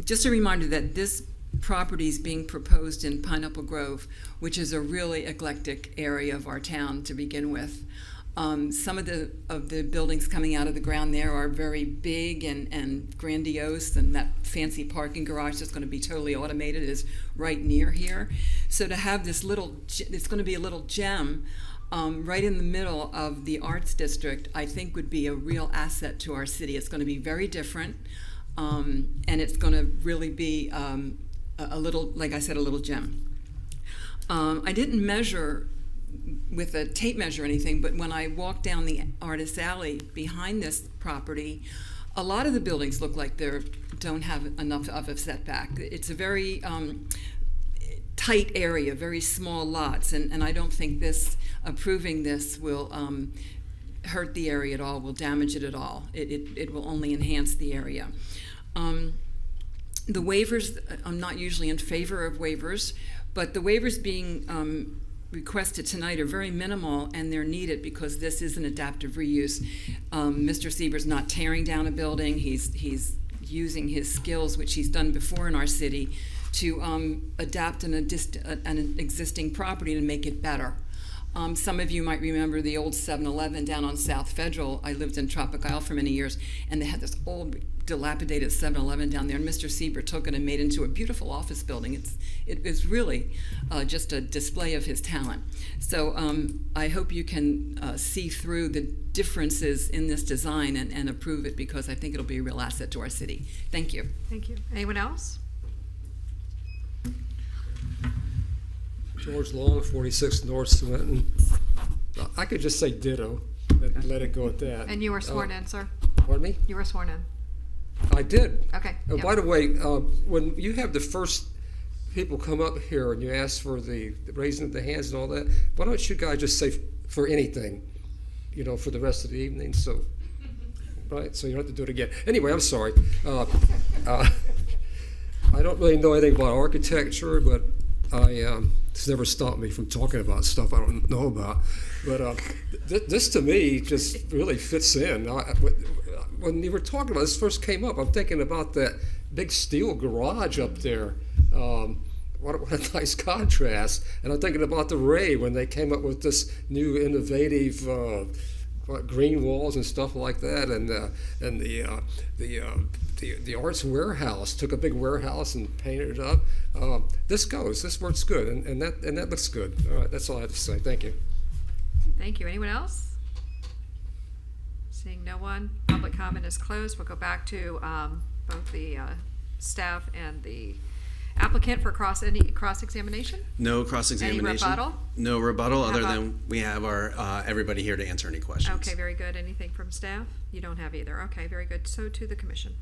Just a reminder that this property is being proposed in Pineapple Grove, which is a really eclectic area of our town to begin with. Some of the buildings coming out of the ground there are very big and grandiose, and that fancy parking garage that's going to be totally automated is right near here. So to have this little, it's going to be a little gem right in the middle of the Arts District, I think would be a real asset to our city. It's going to be very different, and it's going to really be a little, like I said, a little gem. I didn't measure with a tape measure or anything, but when I walked down the Artist Alley behind this property, a lot of the buildings look like they don't have enough of a setback. It's a very tight area, very small lots, and I don't think this, approving this will hurt the area at all, will damage it at all. It will only enhance the area. The waivers, I'm not usually in favor of waivers, but the waivers being requested tonight are very minimal, and they're needed because this is an adaptive reuse. Mr. Sieber's not tearing down a building. He's using his skills, which he's done before in our city, to adapt an existing property and make it better. Some of you might remember the old 7-Eleven down on South Federal. I lived in Tropic Isle for many years, and they had this old dilapidated 7-Eleven down there, and Mr. Sieber took it and made it into a beautiful office building. It is really just a display of his talent. So I hope you can see through the differences in this design and approve it, because I think it'll be a real asset to our city. Thank you. Thank you. Anyone else? George Long, 46 North Swinton. I could just say ditto and let it go at that. And you were sworn in, sir. Pardon me? You were sworn in. I did. Okay. And by the way, when you have the first people come up here and you ask for the raising of the hands and all that, why don't you guys just say for anything, for the rest of the evening? So, right? So you don't have to do it again. Anyway, I'm sorry. I don't really know anything about architecture, but it's never stopped me from talking about stuff I don't know about. But this to me just really fits in. When you were talking about this first came up, I'm thinking about that big steel garage up there. What a nice contrast. And I'm thinking about the Ray when they came up with this new innovative green walls and stuff like that, and the Arts Warehouse took a big warehouse and painted it up. This works good, and that looks good. All right, that's all I have to say. Thank you. Thank you. Anyone else? Seeing no one, public comment is closed. We'll go back to both the staff and the applicant for cross-examination. No cross-examination. Any rebuttal? No rebuttal, How other about- than we have our everybody here to answer any questions. Okay, very good. Anything from staff? You don't have either. Okay, very good. So to the commission.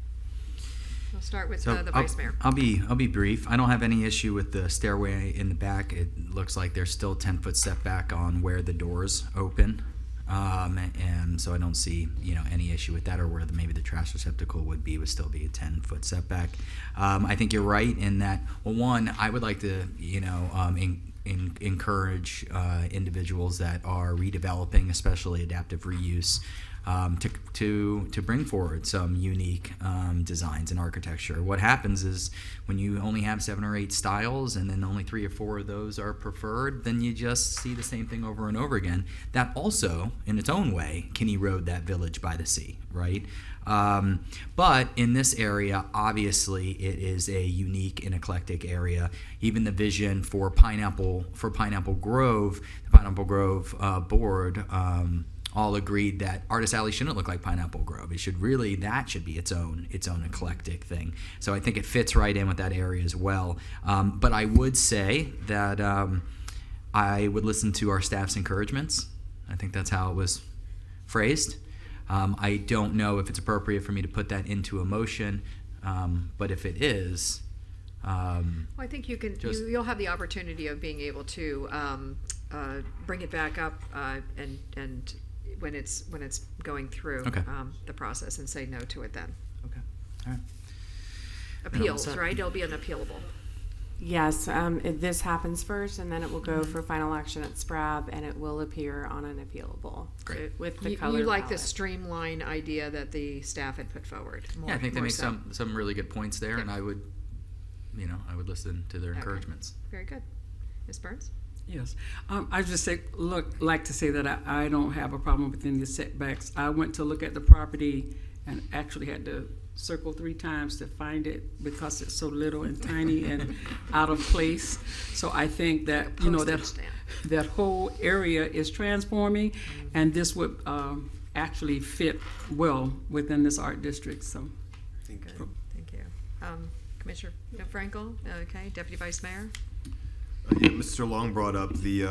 We'll start with the vice mayor. I'll be brief. I don't have any issue with the stairway in the back. It looks like there's still 10-foot setback on where the doors open. And so I don't see, any issue with that, or where maybe the trash receptacle would still be a 10-foot setback. I think you're right in that, well, one, I would like to, encourage individuals that are redeveloping, especially adaptive reuse, to bring forward some unique designs and architecture. What happens is when you only have 7 or 8 styles and then only 3 or 4 of those are preferred, then you just see the same thing over and over again. That also, in its own way, can erode that village by the sea, right? But in this area, obviously, it is a unique and eclectic area. Even the vision for Pineapple Grove, the Pineapple Grove board, all agreed that Artist Alley shouldn't look like Pineapple Grove. It should be its own eclectic thing. So I think it fits right in with that area as well. But I would say that I would listen to our staff's encouragements. I think that's how it was phrased. I don't know if it's appropriate for me to put that into a motion, but if it is, Well, I think you can. You'll have the opportunity of being able to bring it back up and when it's going through the process and say no to it then. Okay. All right. Appeals, right? It'll be an appealable. Yes, this happens first, and then it will go for final action at SPRAB, and it will appear on an appealable. Great. With the You color like palette. the streamline idea that the staff had put forward. Yeah, I think they more make so. some really good points there, and I would listen to their Okay. encouragements. Very good. Ms. Burns? Yes. I just like to say that I don't have a problem with any setbacks. I went to look at the property and actually had to circle 3 times to find it because it's so little and tiny and out of place. So I think that, that whole area is transforming, and this would actually fit well within this art district. So, Thank you. Commissioner Frankel, okay, Deputy Vice Mayor? Mr. Long brought up the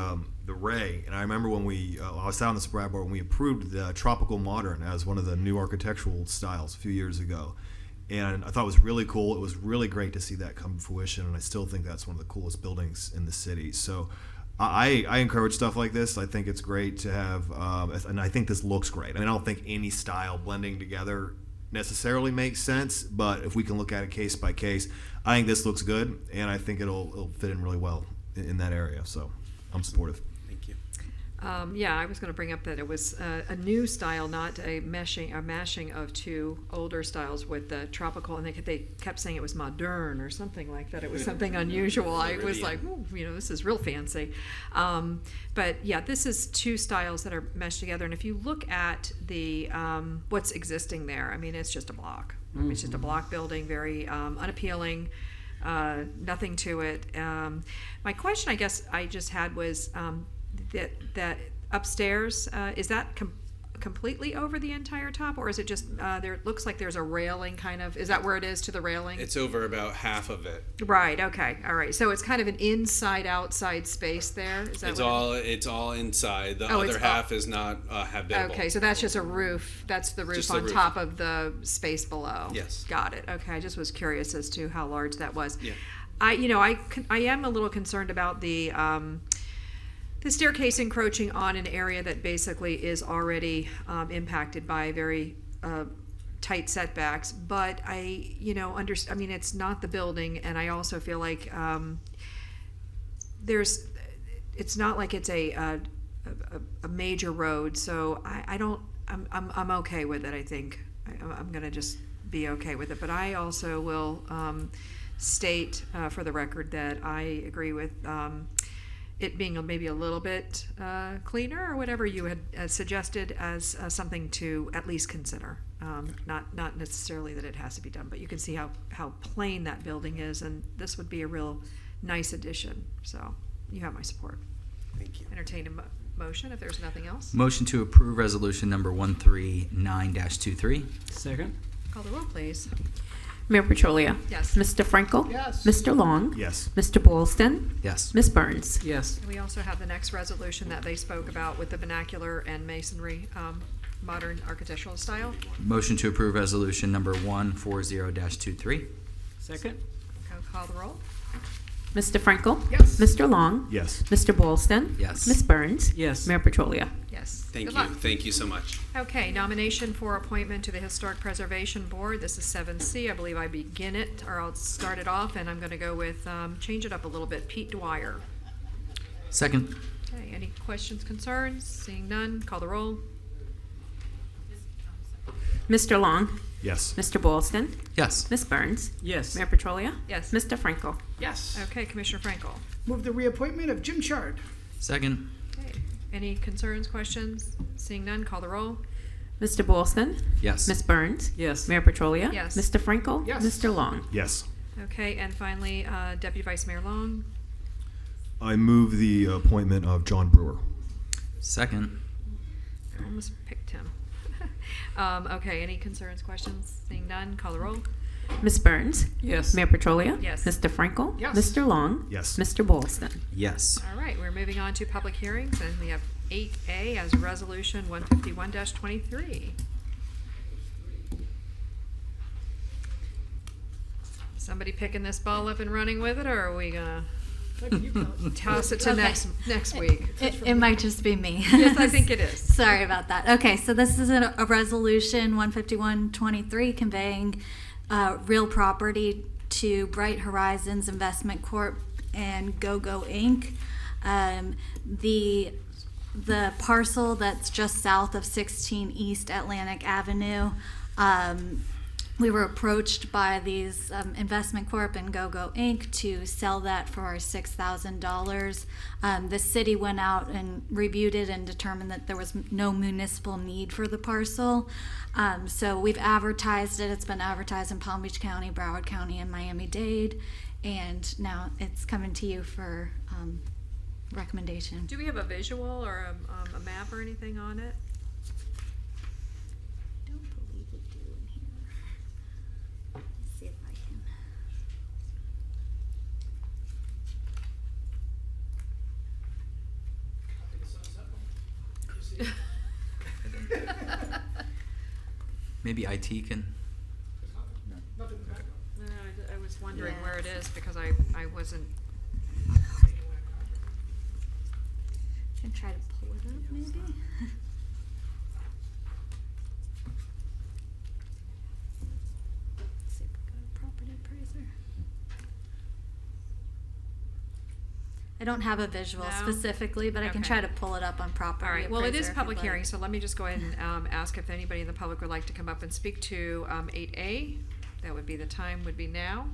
Ray, and I remember when I was out on the SPRAB board when we approved the Tropical Modern as one of the new architectural styles a few years ago, and I thought it was really cool. It was really great to see that come to fruition, and I still think that's one of the coolest buildings in the city. So I encourage stuff like this. I think it's great to have, and I think this looks great. I don't think any style blending together necessarily makes sense, but if we can look at it case by case, I think this looks good, and I think it'll fit in really well in that area. So I'm supportive. Thank you. Yeah, I was going to bring up that it was a new style, not a mashing of two older styles with the tropical, and they kept saying it was modern or something like that. It was something unusual. I was like, ooh, this is real fancy. But yeah, this is two styles that are meshed together, and if you look at the what's existing there, I mean, it's just a block. It's just a block building, very unappealing. Nothing to it. My question, I guess, I just had was that upstairs, is that completely over the entire top, or is it just there? It looks like there's a railing, kind of. Is that where it is to the railing? It's over about half of it. Right. Okay. All right. So it's kind of an inside-outside space there. Is that It's all inside. The Oh, other it's half is not habitable. Okay, so that's just a roof. That's the roof Just the on roof. top of the space below. Yes. Got it. Okay, I just was curious as to how large that was. Yeah. I am a little concerned about the staircase encroaching on an area that basically is already impacted by very tight setbacks. But I mean, it's not the building, and I also feel like it's not like it's a major road, so I'm okay with it. I think I'm gonna just be okay with it. But I also will state for the record that I agree with it being maybe a little bit cleaner, or whatever you had suggested as something to at least consider. Not necessarily that it has to be done, but you can see how plain that building is, and this would be a real nice addition. So you have my support. Thank you. Entertain a motion if there's nothing else. Motion to approve resolution number 139-23. Second. Call the roll, please. Mayor Petrolia? Yes. Mr. Frankel? Yes. Mr. Long? Yes. Mr. Boylston? Yes. Ms. Burns? Yes. We also have the next resolution that they spoke about with the vernacular and masonry, modern architectural style. Motion to approve resolution number 140-23. Second. Call the roll. Mr. Frankel? Yes. Mr. Long? Yes. Mr. Boylston? Yes. Ms. Burns? Yes. Mayor Petrolia? Yes. Thank Good you. luck. Thank you so much. Okay, nomination for appointment to the Historic Preservation Board. This is 7C. I believe I begin it, or I'll start it off, and I'm going to go with, change it up a little bit, Pete Dwyer. Second. Okay, any questions, concerns? Seeing none, call the roll. Mr. Long? Yes. Mr. Boylston? Yes. Ms. Burns? Yes. Mayor Petrolia? Yes. Mr. Frankel? Yes. Okay, Commissioner Frankel. Move the reappointment of Jim Shard. Second. Okay, any concerns, questions? Seeing none, call the roll. Mr. Boylston? Yes. Ms. Burns? Yes. Mayor Petrolia? Yes. Mr. Frankel? Yes. Mr. Long? Yes. Okay, and finally, Deputy Vice Mayor Long. I move the appointment of John Brewer. Second. I almost picked him. Okay, any concerns, questions? Seeing none, call the roll. Ms. Burns? Yes. Mayor Petrolia? Yes. Mr. Frankel? Yes. Mr. Long? Yes. Mr. Boylston? Yes. All right, we're moving on to public hearings, and we have 8A as Resolution 151-23. Somebody picking this ball up and running with it, or are we gonna toss it to Okay. next week? It might just be me. Yes, I think it is. Sorry about that. Okay, so this is a resolution 151-23 conveying real property to Bright Horizons Investment Corp. And GoGo Inc. The parcel that's just south of 16 East Atlantic Avenue. We were approached by these Investment Corp and GoGo Inc. to sell that for $6,000. The city went out and reviewed it and determined that there was no municipal need for the parcel. So we've advertised it. It's been advertised in Palm Beach County, Broward County, and Miami-Dade. And now it's coming to you for recommendation. Do we have a visual or a map or anything on it? See if I can. Maybe IT can. No, I was wondering where it is because I wasn't. Can try to pull it up, maybe. See if we got a property appraiser. I don't have a visual No? specifically, but I can Okay. try to pull it up on property. All right, well, it is Appraiser if public you'd hearing, like. so let me just go ahead and ask if anybody in the public would like to come up and speak to 8A. That would be the time, would be now.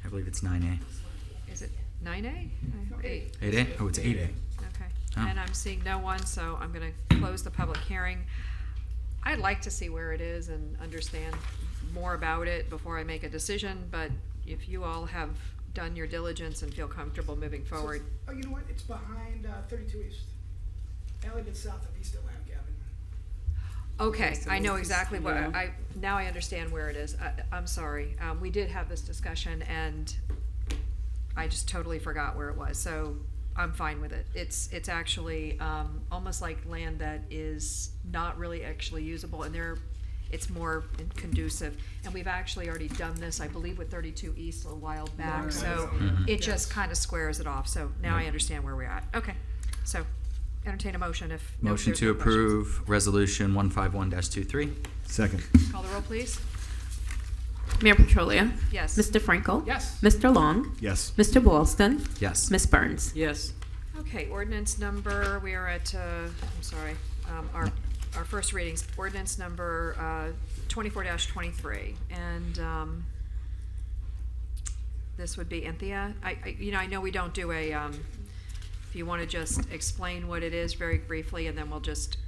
I believe it's 9A. Is it 9A? 8. 8A? Oh, it's 8A. Okay, Oh. and I'm seeing no one, so I'm gonna close the public hearing. I'd like to see where it is and understand more about it before I make a decision, but if you all have done your diligence and feel comfortable moving forward. Oh, you know what? It's behind 32 East. A little bit south of East Atlantic Avenue. Okay, I know exactly what, Yeah. now I understand where it is. I'm sorry. We did have this discussion and I just totally forgot where it was, so I'm fine with it. It's actually, almost like land that is not really actually usable and it's more conducive. And we've actually already done this, I believe, with 32 East a while back, so it just kind of squares it off. So now I understand where we're at. Okay, so entertain a motion if. Motion there's to no questions. approve Resolution 151-23. Second. Call the roll, please. Mayor Petrolia? Yes. Mr. Frankel? Yes. Mr. Long? Yes. Mr. Boylston? Yes. Ms. Burns? Yes. Okay, ordinance number, we are at, I'm sorry, our first readings, ordinance number 24-23. And this would be Anthea. I know we don't do a, if you want to just explain what it is very briefly, and then we'll just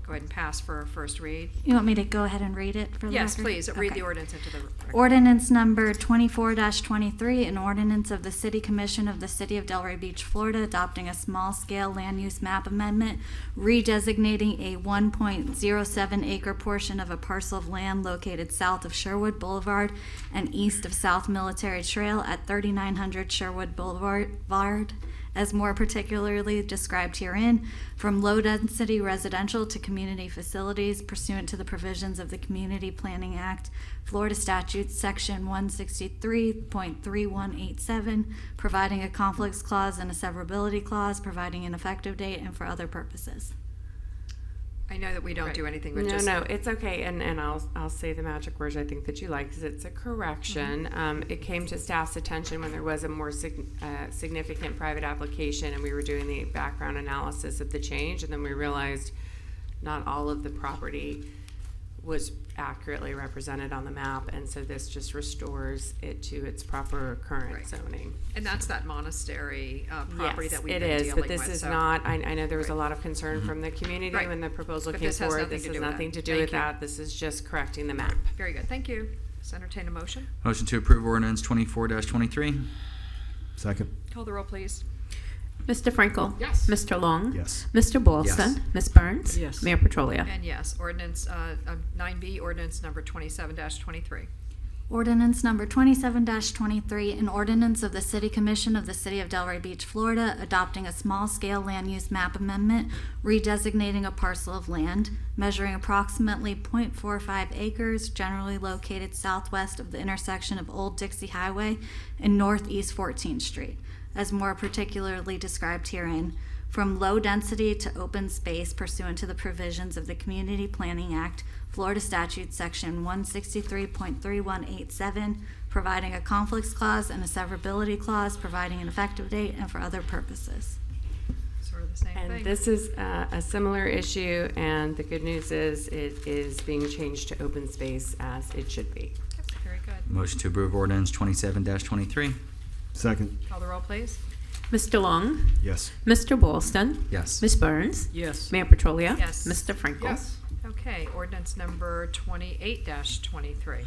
go ahead and pass for a first read. You want me to go ahead and read it for the Yes, record? please, read Okay. the ordinance into the record. Ordinance number 24-23, an ordinance of the City Commission of the City of Delray Beach, Florida, adopting a small-scale land use map amendment, redesignating a 1.07 acre portion of a parcel of land located south of Sherwood Boulevard and east of South Military Trail at 3900 Sherwood Boulevard, as more particularly described herein, from low-density residential to community facilities pursuant to the provisions of the Community Planning Act, Florida Statutes, Section 163.3187, providing a conflicts clause and a severability clause, providing an effective date, and for other purposes. I know that we don't do anything, but just. No, it's okay, and I'll say the magic words I think that you like, because it's a correction. It came to staff's attention when there was a more significant private application, and we were doing the background analysis of the change, and then we realized not all of the property was accurately represented on the map, and so this just restores it to its proper current zoning. And that's that monastery property that we've been Yes, dealing with. it is, but this is so- not, I know there was a lot of concern from the community Right. when the proposal But came this has forward. nothing This to has do with nothing that. to do Thank with you. that. This is just correcting the map. Very good, thank you. Let's entertain a motion. Motion to approve ordinance 24-23. Second. Call the roll, please. Mr. Frankel? Yes. Mr. Long? Yes. Mr. Boylston? Yes. Ms. Burns? Yes. Mayor Petrolia? And yes, ordinance 9B, ordinance number 27-23. Ordinance number 27-23, an ordinance of the City Commission of the City of Delray Beach, Florida, adopting a small-scale land use map amendment, redesignating a parcel of land, measuring approximately .45 acres, generally located southwest of the intersection of Old Dixie Highway and Northeast 14th Street, as more particularly described herein, from low density to open space pursuant to the provisions of the Community Planning Act, Florida Statute, Section 163.3187, providing a conflicts clause and a severability clause, providing an effective date, and for other purposes. Sort of the same And thing. this is a similar issue, and the good news is it is being changed to open space as it should be. Very good. Motion to approve ordinance 27-23. Second. Call the roll, please. Mr. Long? Yes. Mr. Boylston? Yes. Ms. Burns? Yes. Mayor Petrolia? Yes. Mr. Frankel? Yes. Okay, ordinance number 28-23.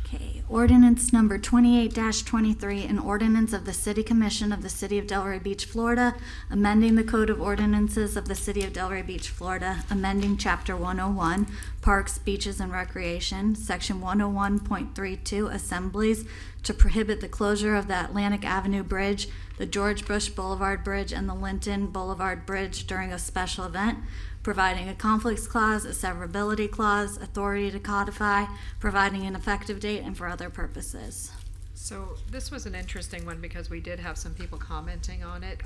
Okay, ordinance number 28-23, an ordinance of the City Commission of the City of Delray Beach, Florida, amending the Code of Ordinances of the City of Delray Beach, Florida, amending Chapter 101, Parks, Beaches, and Recreation, Section 101.32, Assemblies, to prohibit the closure of the Atlantic Avenue Bridge, the George Bush Boulevard Bridge, and the Linton Boulevard Bridge during a special event, providing a conflicts clause, a severability clause, authority to codify, providing an effective date, and for other purposes. So this was an interesting one because we did have some people commenting on it,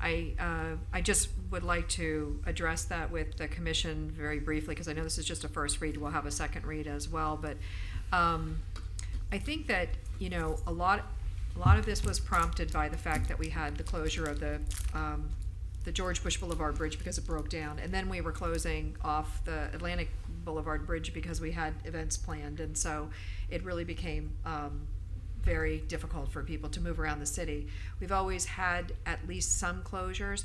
I just would like to address that with the commission very briefly because I know this is just a first read. We'll have a second read as well, but I think that a lot a lot of this was prompted by the fact that we had the closure of the George Bush Boulevard Bridge because it broke down, and then we were closing off the Atlantic Boulevard Bridge because we had events planned, and so it really became very difficult for people to move around the city. We've always had at least some closures.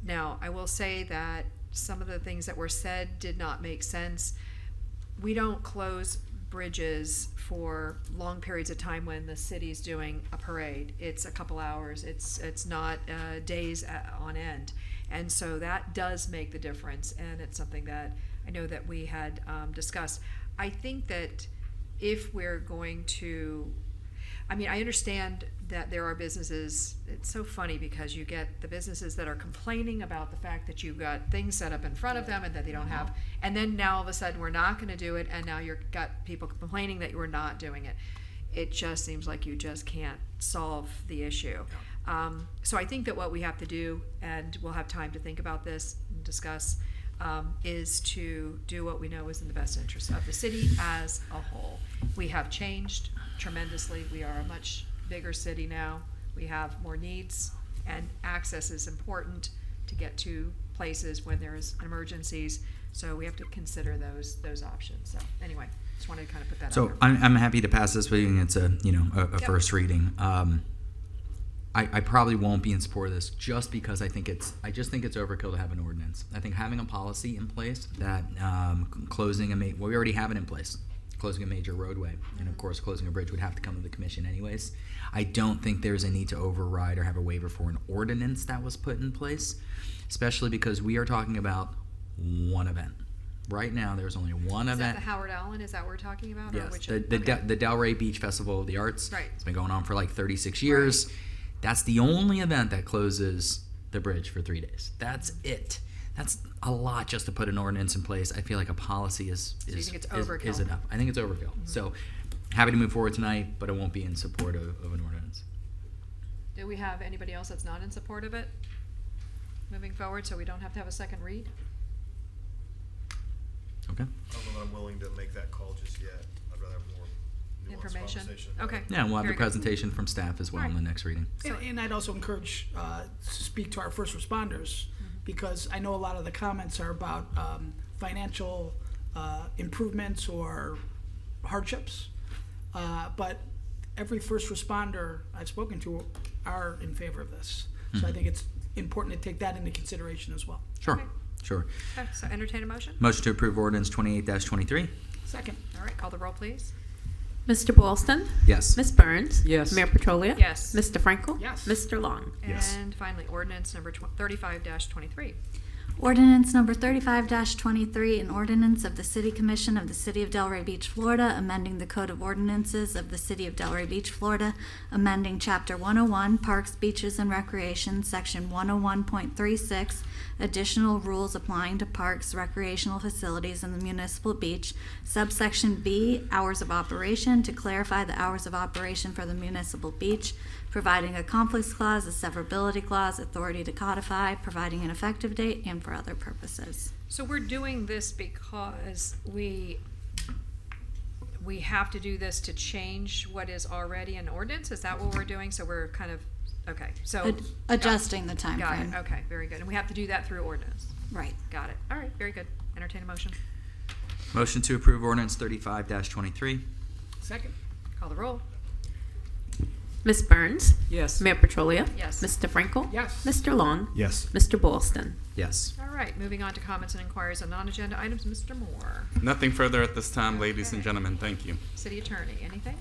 Now, I will say that some of the things that were said did not make sense. We don't close bridges for long periods of time when the city's doing a parade. It's a couple hours. It's not days on end. And so that does make the difference, and it's something that I know that we had discussed. I think that if we're going to, I mean, I understand that there are businesses, it's so funny because you get the businesses that are complaining about the fact that you've got things set up in front of them and that they don't have, and then now all of a sudden we're not going to do it, and now you've got people complaining that you are not doing it. It just seems like you just can't solve the issue. So I think that what we have to do, and we'll have time to think about this and discuss, is to do what we know is in the best interest of the city as a whole. We have changed tremendously. We are a much bigger city now. We have more needs, and access is important to get to places when there's emergencies. So we have to consider those options. So anyway, just wanted to kind of put that out So there. I'm happy to pass this, but it's a Yep. first reading. I probably won't be in support of this just because I just think it's overkill to have an ordinance. I think having a policy in place that closing we already have it in place. Closing a major roadway, and of course closing a bridge would have to come to the commission anyways. I don't think there's a need to override or have a waiver for an ordinance that was put in place, especially because we are talking about one event. Right now, there's only one Is event. that the Howard Allen? Is that what we're talking about? Or Yes, which the Delray Beach Festival of the Arts. Right. It's been going on for like 36 years. Right. That's the only event that closes the bridge for 3 days. That's it. That's a lot just to put an ordinance in place. I feel like a policy is So you think it's overkill? is enough. I think it's overkill. Mm-hmm. So happy to move forward tonight, but I won't be in support of an ordinance. Do we have anybody else that's not in support of it moving forward, so we don't have to have a second read? Okay. I don't know that I'm willing to make that call just yet. I'd rather have more nuanced Information. conversation. Okay. Yeah, we'll have Very the good. presentation from staff as well in the next reading. And I'd also encourage to speak to our first responders, because I know a lot of the comments are about financial improvements or hardships, but every first responder I've spoken to are in favor of this. So I think it's important to take that into consideration as well. Sure. Okay. Sure. Okay, so entertain a motion? Motion to approve ordinance 28-23. Second. All right, call the roll, please. Mr. Boylston? Yes. Ms. Burns? Yes. Mayor Petrolia? Yes. Mr. Frankel? Yes. Mr. Long? Yes. And finally, ordinance number 35-23. Ordinance number 35-23, an ordinance of the City Commission of the City of Delray Beach, Florida, amending the Code of Ordinances of the City of Delray Beach, Florida, amending Chapter 101, Parks, Beaches, and Recreation, Section 101.36, additional rules applying to parks, recreational facilities, and the municipal beach, subsection B, hours of operation, to clarify the hours of operation for the municipal beach, providing a conflicts clause, a severability clause, authority to codify, providing an effective date, and for other purposes. So we're doing this because we have to do this to change what is already an ordinance? Is that what we're doing? So we're kind of, okay, so. Adjusting the time Got frame. it, okay, very good. And we have to do that through ordinance? Right. Got it. All right, very good. Entertain a motion. Motion to approve ordinance 35-23. Second. Call the roll. Ms. Burns? Yes. Mayor Petrolia? Yes. Mr. Frankel? Yes. Mr. Long? Yes. Mr. Boylston? Yes. All right, moving on to comments and inquiries on non-agenda items. Mr. Moore, Nothing further at this time, ladies and gentlemen. Thank you. City Attorney, anything?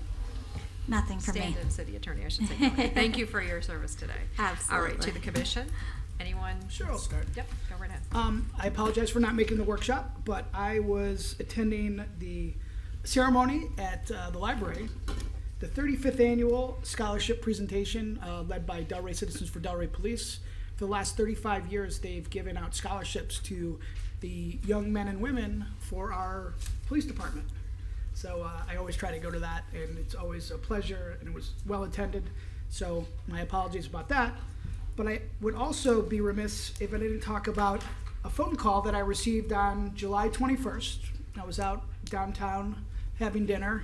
Nothing for me. Stand-in City Attorney, I should say. Thank you for your service today. All right, to Absolutely. the commission. Anyone? Sure, I'll start. Yep, go right ahead. I apologize for not making the workshop, but I was attending the ceremony at the library, the 35th annual scholarship presentation led by Delray Citizens for Delray Police. For the last 35 years, they've given out scholarships to the young men and women for our police department. So I always try to go to that, and it's always a pleasure, and it was well attended. So my apologies about that. But I would also be remiss if I didn't talk about a phone call that I received on July 21st. I was out downtown having dinner,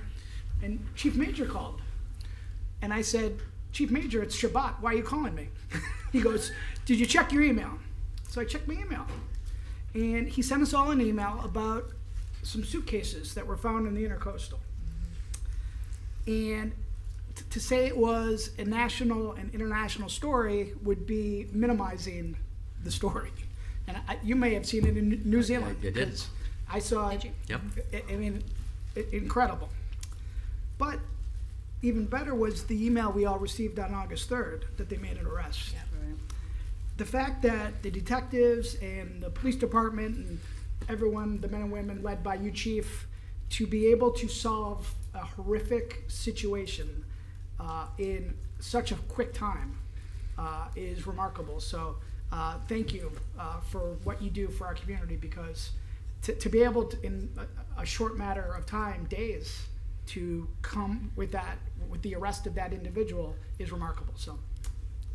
and Chief Major called. And I said, Chief Major, it's Shabbat. Why are you calling me? He goes, did you check your email? So I checked my email. And he sent us all an email about some suitcases that were found in the Intercoastal. And to say it was a national and international story would be minimizing the story. And you may have seen it in New Zealand. I did. Because I saw it. Yep. I mean, incredible. But even better was the email we all received on August 3rd that they made an arrest. The fact that the detectives and the police department and everyone, the men and women led by you, Chief, to be able to solve a horrific situation in such a quick time is remarkable. So thank you for what you do for our community, because to be able to, in a short matter of time, days, to come with that, with the arrest of that individual is remarkable. So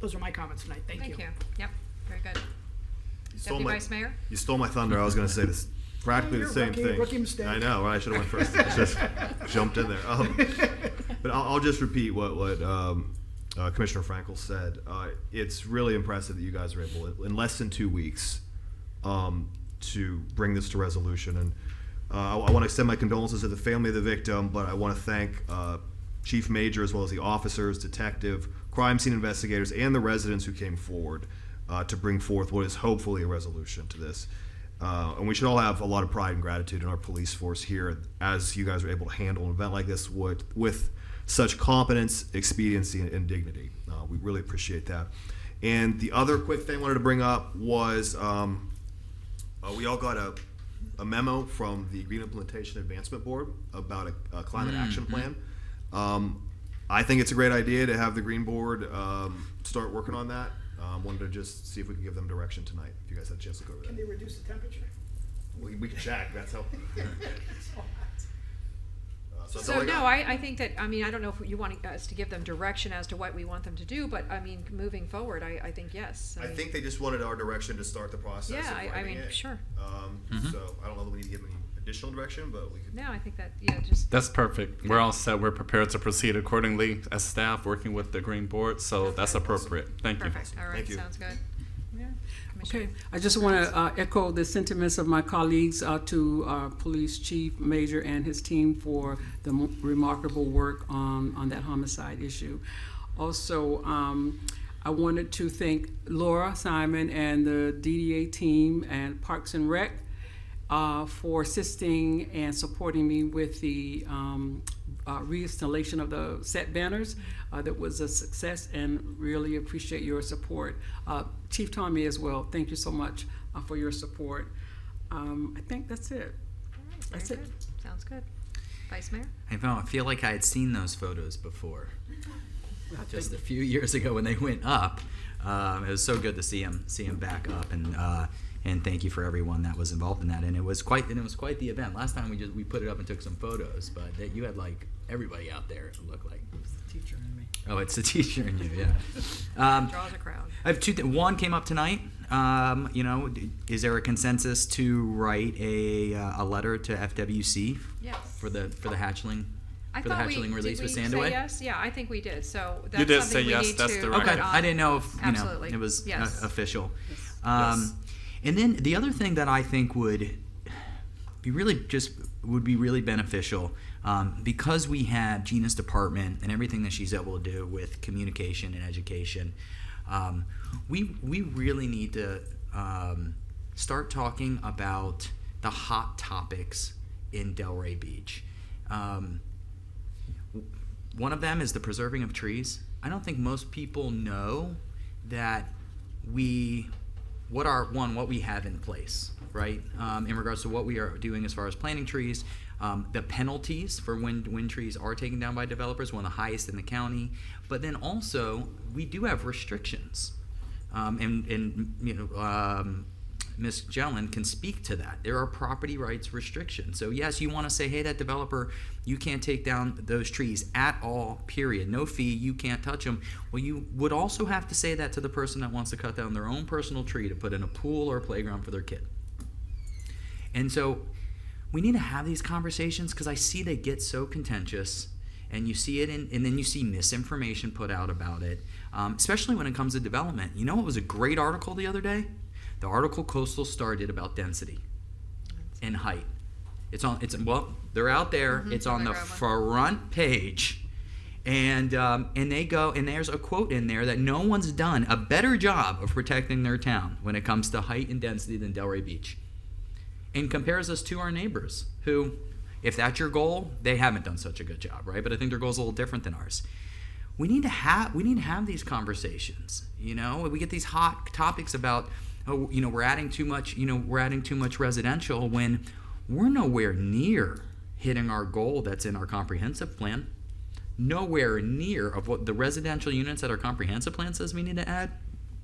those are my comments tonight. Thank you. Thank you. Yep, very good. stole Deputy Vice Mayor? You stole my thunder. I was going to say this. Practically the same thing. Rookie mistake. I know. I should have went first. Just jumped in there. But I'll just repeat what Commissioner Frankel said. It's really impressive that you guys are able, in less than 2 weeks, to bring this to resolution. And I want to extend my condolences to the family of the victim, but I want to thank Chief Major, as well as the officers, detective, crime scene investigators, and the residents who came forward to bring forth what is hopefully a resolution to this. And we should all have a lot of pride and gratitude in our police force here, as you guys are able to handle an event like this with such competence, expediency, and dignity. We really appreciate that. And the other quick thing I wanted to bring up was we all got a memo from the Green Implementation Advancement Board about a climate action plan. I think it's a great idea to have the Green Board start working on that. Wanted to just see if we could give them direction tonight, if you guys had a chance to go over that. Can they reduce the temperature? We can check, that's how. that's all So I got. no, I think that, I mean, I don't know if you want us to give them direction as to what we want them to do, but I mean, moving forward, I think yes. I mean, think they just wanted our direction to start the process. Yeah, of I writing mean, it. sure. So I don't know that we need to give any additional direction, but we could. No, I think that, yeah, just. That's perfect. We're all set. We're prepared to proceed accordingly as staff working with the Green Board, so that's appropriate. Thank you. Perfect, all right, Thank you. sounds good. Yeah. Okay, I just want to echo the sentiments of my colleagues to our Police Chief Major and his team for the remarkable work on that homicide issue. Also, I wanted to thank Laura Simon and the DDA team and Parks and Rec for assisting and supporting me with the reinstallation of the set banners. That was a success, and really appreciate your support. Chief Tommy as well, thank you so much for your support. I think that's it. That's Very it. good. Sounds good. Vice Mayor? I feel like I had seen those photos before. Just a few years ago when they went up. It was so good to see them back up, and thank you for everyone that was involved in that. And it was quite the event. Last time we put it up and took some photos, but that you had like everybody out there. It looked like. It's the teacher in me. Oh, it's the teacher in you, yeah. Draws a crowd. I have two. One came up tonight. Is there a consensus to write a letter to FWC Yes. for the hatchling? I For the thought hatchling release did with we Sandaway? say yes? Yeah, I think we did. So that's You did something say we yes, need that's to the put right- Okay, on. I didn't know if Absolutely. it was Yes. official. Yes. And then the other thing that I think would be really beneficial, because we have Gina's department and everything that she's able to do with communication and education. We really need to start talking about the hot topics in Delray Beach. One of them is the preserving of trees. I don't think most people know that what we have in place, right? In regards to what we are doing as far as planting trees, the penalties for when trees are taken down by developers, one of the highest in the county. But then also, we do have restrictions. Ms. Jelen can speak to that. There are property rights restrictions. So yes, you want to say, hey, that developer, you can't take down those trees at all, period. No fee, you can't touch them. Well, you would also have to say that to the person that wants to cut down their own personal tree to put in a pool or a playground for their kid. And so we need to have these conversations, because I see they get so contentious. and you see it and then you see misinformation put out about it, especially when it comes to development. You know what was a great article the other day? The article Coastal Star did about density and height. They're out there. It's on the front page, and they go, and there's a quote in there that no one's done a better job of protecting their town when it comes to height and density than Delray Beach, and compares us to our neighbors who, if that's your goal, they haven't done such a good job, right? But I think their goal's a little different than ours. We need to have these conversations. You know, we get these hot topics about, oh, you know, we're adding too much residential when we're nowhere near hitting our goal that's in our comprehensive plan. Nowhere near of what the residential units that our comprehensive plan says we need to add.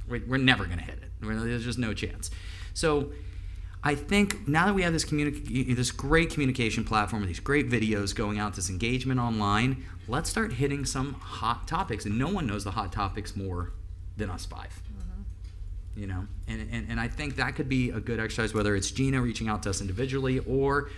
We're never going to hit it. There's just no chance. So I think now that we have this great communication platform, these great videos going out, this engagement online, let's start hitting some hot topics. And no one knows the hot topics more than us five. You know, and I think that could be a good exercise, whether it's Gina reaching out to us individually or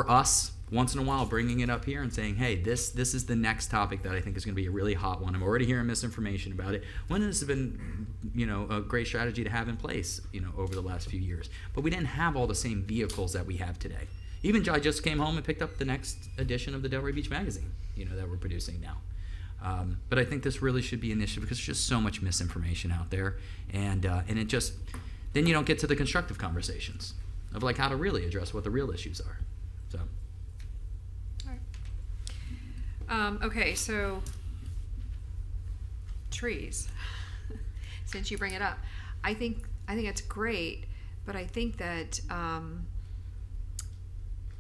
us once in a while bringing it up here and saying, hey, this is the next topic that I think is going to be a really hot one. I'm already hearing misinformation about it. When this has been, you know, a great strategy to have in place, you know, over the last few years. But we didn't have all the same vehicles that we have today. Even I just came home and picked up the next edition of the Delray Beach magazine, you know, that we're producing now. But I think this really should be an issue because there's just so much misinformation out there, and it just, then you don't get to the constructive conversations of like how to really address what the real issues are. So. Okay, so trees. Since you bring it up, I think it's great, but I think that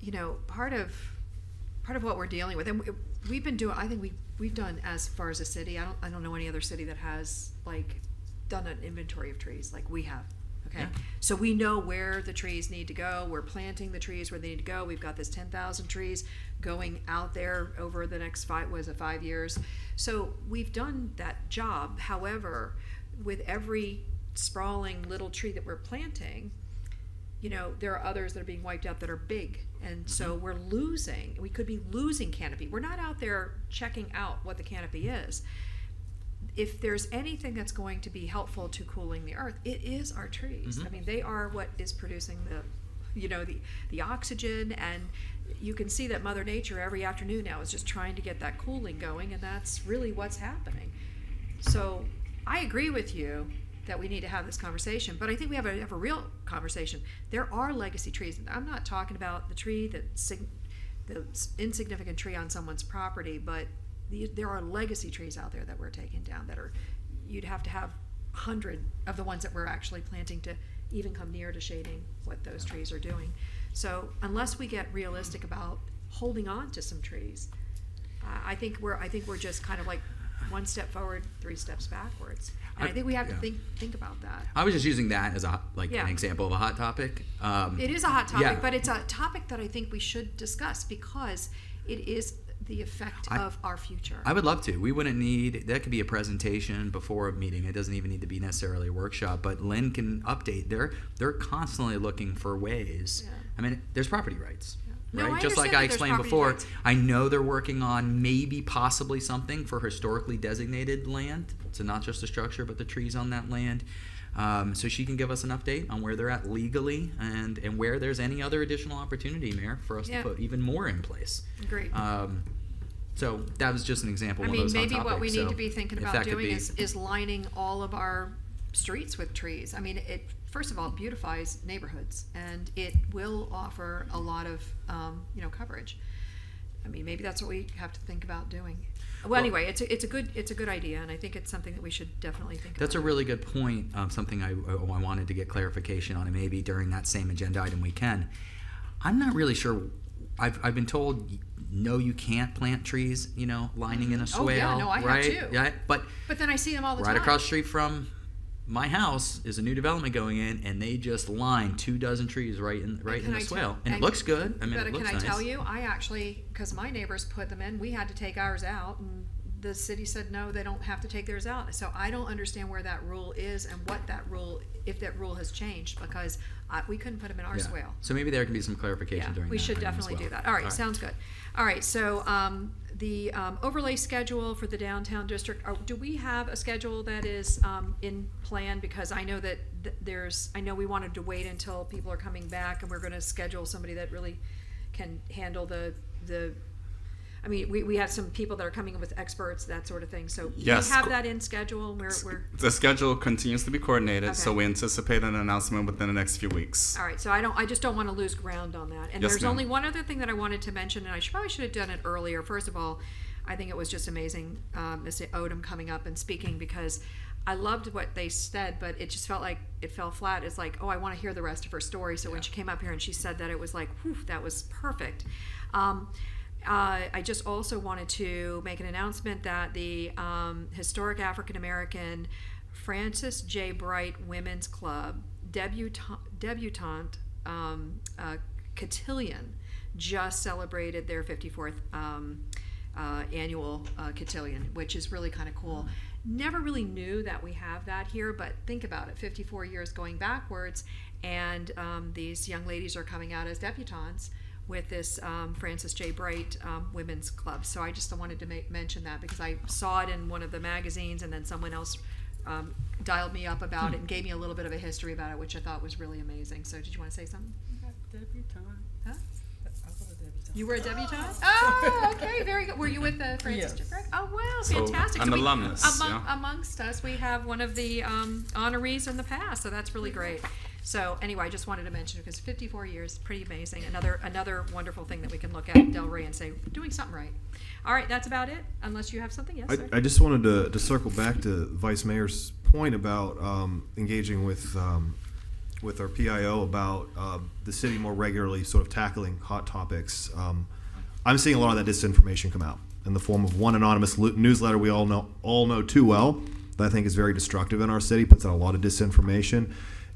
you know, part of what we're dealing with, and we've been doing, I think we've done as far as a city. I don't know any other city that has like done an inventory of trees like we have. Okay, yeah. So we know where the trees need to go. We're planting the trees where they need to go. We've got this 10,000 trees going out there over the next 5 years. So we've done that job. However, with every sprawling little tree that we're planting, you know, there are others that are being wiped out that are big. And so we could be losing canopy. We're not out there checking out what the canopy is. If there's anything that's going to be helpful to cooling the earth, it is our trees. I mean, they are what is producing the oxygen, and you can see that Mother Nature every afternoon now is just trying to get that cooling going, and that's really what's happening. So I agree with you that we need to have this conversation, but I think we have a real conversation. There are legacy trees. I'm not talking about the tree the insignificant tree on someone's property, but there are legacy trees out there that we're taking down that are, you'd have to have 100 of the ones that we're actually planting to even come near to shading what those trees are doing. So unless we get realistic about holding on to some trees, I think we're just kind of like one step forward, 3 steps backwards. And I think we have to think about that. I was just using that as an example of a hot topic. It is a hot topic, but it's a topic that I think we should discuss because it is the effect of our future. I would love to. We wouldn't need, that could be a presentation before a meeting. It doesn't even need to be necessarily a workshop, but Lynn can update. They're constantly looking for ways. Yeah. I mean, there's property rights. Yeah. Right? No, just like I explained before, rights. I know they're working on maybe possibly something for historically designated land. So not just the structure, but the trees on that land. So she can give us an update on where they're at legally and where there's any other additional opportunity, Mayor, for us to put even more in place. Great. So that was just an example. I mean, of those maybe hot what topics. we need to be thinking about doing be, is lining all of our streets with trees. I mean, it first of all beautifies neighborhoods, and it will offer a lot of coverage. I mean, maybe that's what we have to think about doing. Well, anyway, it's a good idea, and I think it's something that we should definitely think about. That's a really good point. Something I wanted to get clarification on, and maybe during that same agenda item we can. I'm not really sure. I've been told no, you can't plant trees, lining in a swale. Oh yeah, no, I right? have too. Yeah, but then I see them all the time. Right across the street from my house is a new development going in, and they just lined 24 trees right in the swale, and it looks good. I mean, it looks nice. But can I tell you, I actually, because my neighbors put them in, we had to take ours out, and the city said no, they don't have to take theirs out. So I don't understand where that rule is and what that rule, if that rule has changed, because we couldn't put them in our swale. So maybe there can be some clarification during. We should definitely do that. All right, sounds good. All right, so the overlay schedule for the downtown district, do we have a schedule that is in plan? Because I know that I know we wanted to wait until people are coming back, and we're going to schedule somebody that really can handle the I mean, we have some people that are coming in with experts, that sort of thing. So Yes. we have that in schedule. The schedule continues to be coordinated, so Okay. we anticipate an announcement within the next few weeks. All right, so I just don't want to lose ground on that. And Yes, there's ma'am. only one other thing that I wanted to mention, and I probably should have done it earlier. First of all, I think it was just amazing, Mr. Odom coming up and speaking, because I loved what they said, but it just felt like it fell flat. It's like, oh, I want to hear the rest of her story. So when she came up here and she said that, it was like, whew, that was perfect. I just also wanted to make an announcement that the Historic African American Francis J. Bright Women's Club debutante cotillion just celebrated their 54th annual cotillion, which is really kind of cool. Never really knew that we have that here, but think about it, 54 years going backwards, and these young ladies are coming out as debutantes with this Francis J. Bright Women's Club. So I just wanted to mention that, because I saw it in one of the magazines, and then someone else dialed me up about it and gave me a little bit of a history about it, which I thought was really amazing. So did you want to say something? Huh? You were a debutante? Oh, okay, very good. Were you with Francis J. Bright? Oh, wow, So, fantastic. an So alumnus, yeah. Amongst us, we have one of the honorees in the past, so that's really great. So anyway, I just wanted to mention it because 54 years, pretty amazing. Another wonderful thing that we can look at Delray and say, we're doing something right. All right, that's about it, unless you have something. Yes, sir? I just wanted to circle back to Vice Mayor's point about engaging with our PIO about the city more regularly sort of tackling hot topics. I'm seeing a lot of that disinformation come out in the form of one anonymous newsletter we all know too well that I think is very destructive in our city, puts out a lot of disinformation.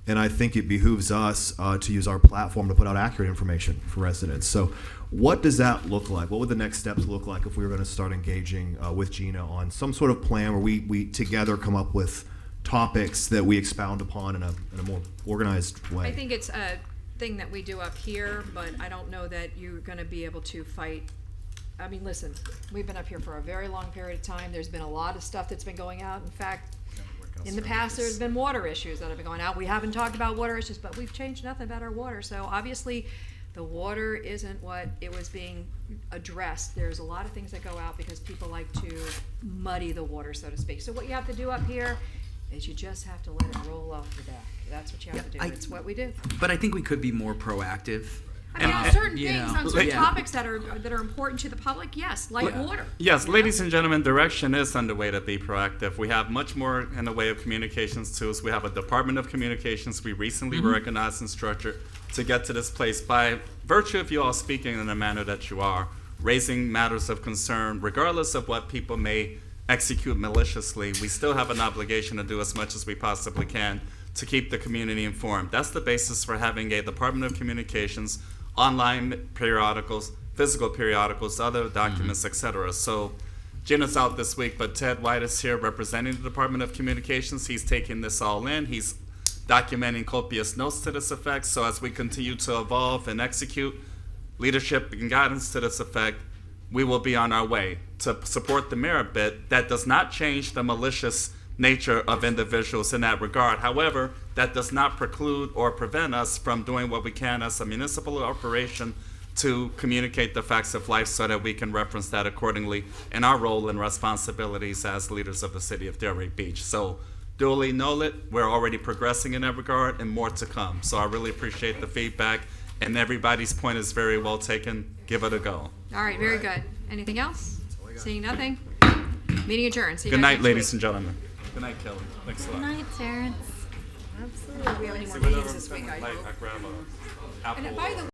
And I think it behooves us to use our platform to put out accurate information for residents. So what does that look like? What would the next steps look like if we were going to start engaging with Gina on some sort of plan where we together come up with topics that we expound upon in a more organized way? I think it's a thing that we do up here, but I don't know that you're going to be able to fight. I mean, listen, we've been up here for a very long period of time. There's been a lot of stuff that's been going out. In fact, in the past, there's been water issues that have been going out. We haven't talked about water issues, but we've changed nothing about our water. So obviously, the water isn't what it was being addressed. There's a lot of things that go out because people like to muddy the water, so to speak. So what you have to do up here is you just have to let it roll off the deck. That's what you have to do. It's what we do. But I think we could be more proactive. I mean, on certain you things, know, on certain yeah. topics that are important to the public, yes, like water. Yes, ladies and gentlemen, direction is underway to be proactive. We have much more in the way of communications tools. We have a Department of Communications we recently recognized and structured to get to this place by virtue of you all speaking in the manner that you are, raising matters of concern, regardless of what people may execute maliciously. We still have an obligation to do as much as we possibly can to keep the community informed. That's the basis for having a Department of Communications, online periodicals, physical periodicals, other documents, etc. So Gina's out this week, but Ted White is here representing the Department of Communications. He's taking this all in. He's documenting copious notes to this effect. So as we continue to evolve and execute leadership and guidance to this effect, we will be on our way to support the mayor a bit. That does not change the malicious nature of individuals in that regard. However, that does not preclude or prevent us from doing what we can as a municipal operation to communicate the facts of life so that we can reference that accordingly in our role and responsibilities as leaders of the city of Delray Beach. So duly noted, we're already progressing in that regard and more to come. So I really appreciate the feedback, and everybody's point is very well taken. Give it a go. All right, very good. Anything else? Seeing nothing? Meeting adjourned. See you Good guys night, next ladies week. and gentlemen. Good night, Kelly. Thanks a lot. Good night, Terrence. Absolutely. We have any more See, whenever meetings this I'm week, I feeling hope. light, I grab a And apple by the or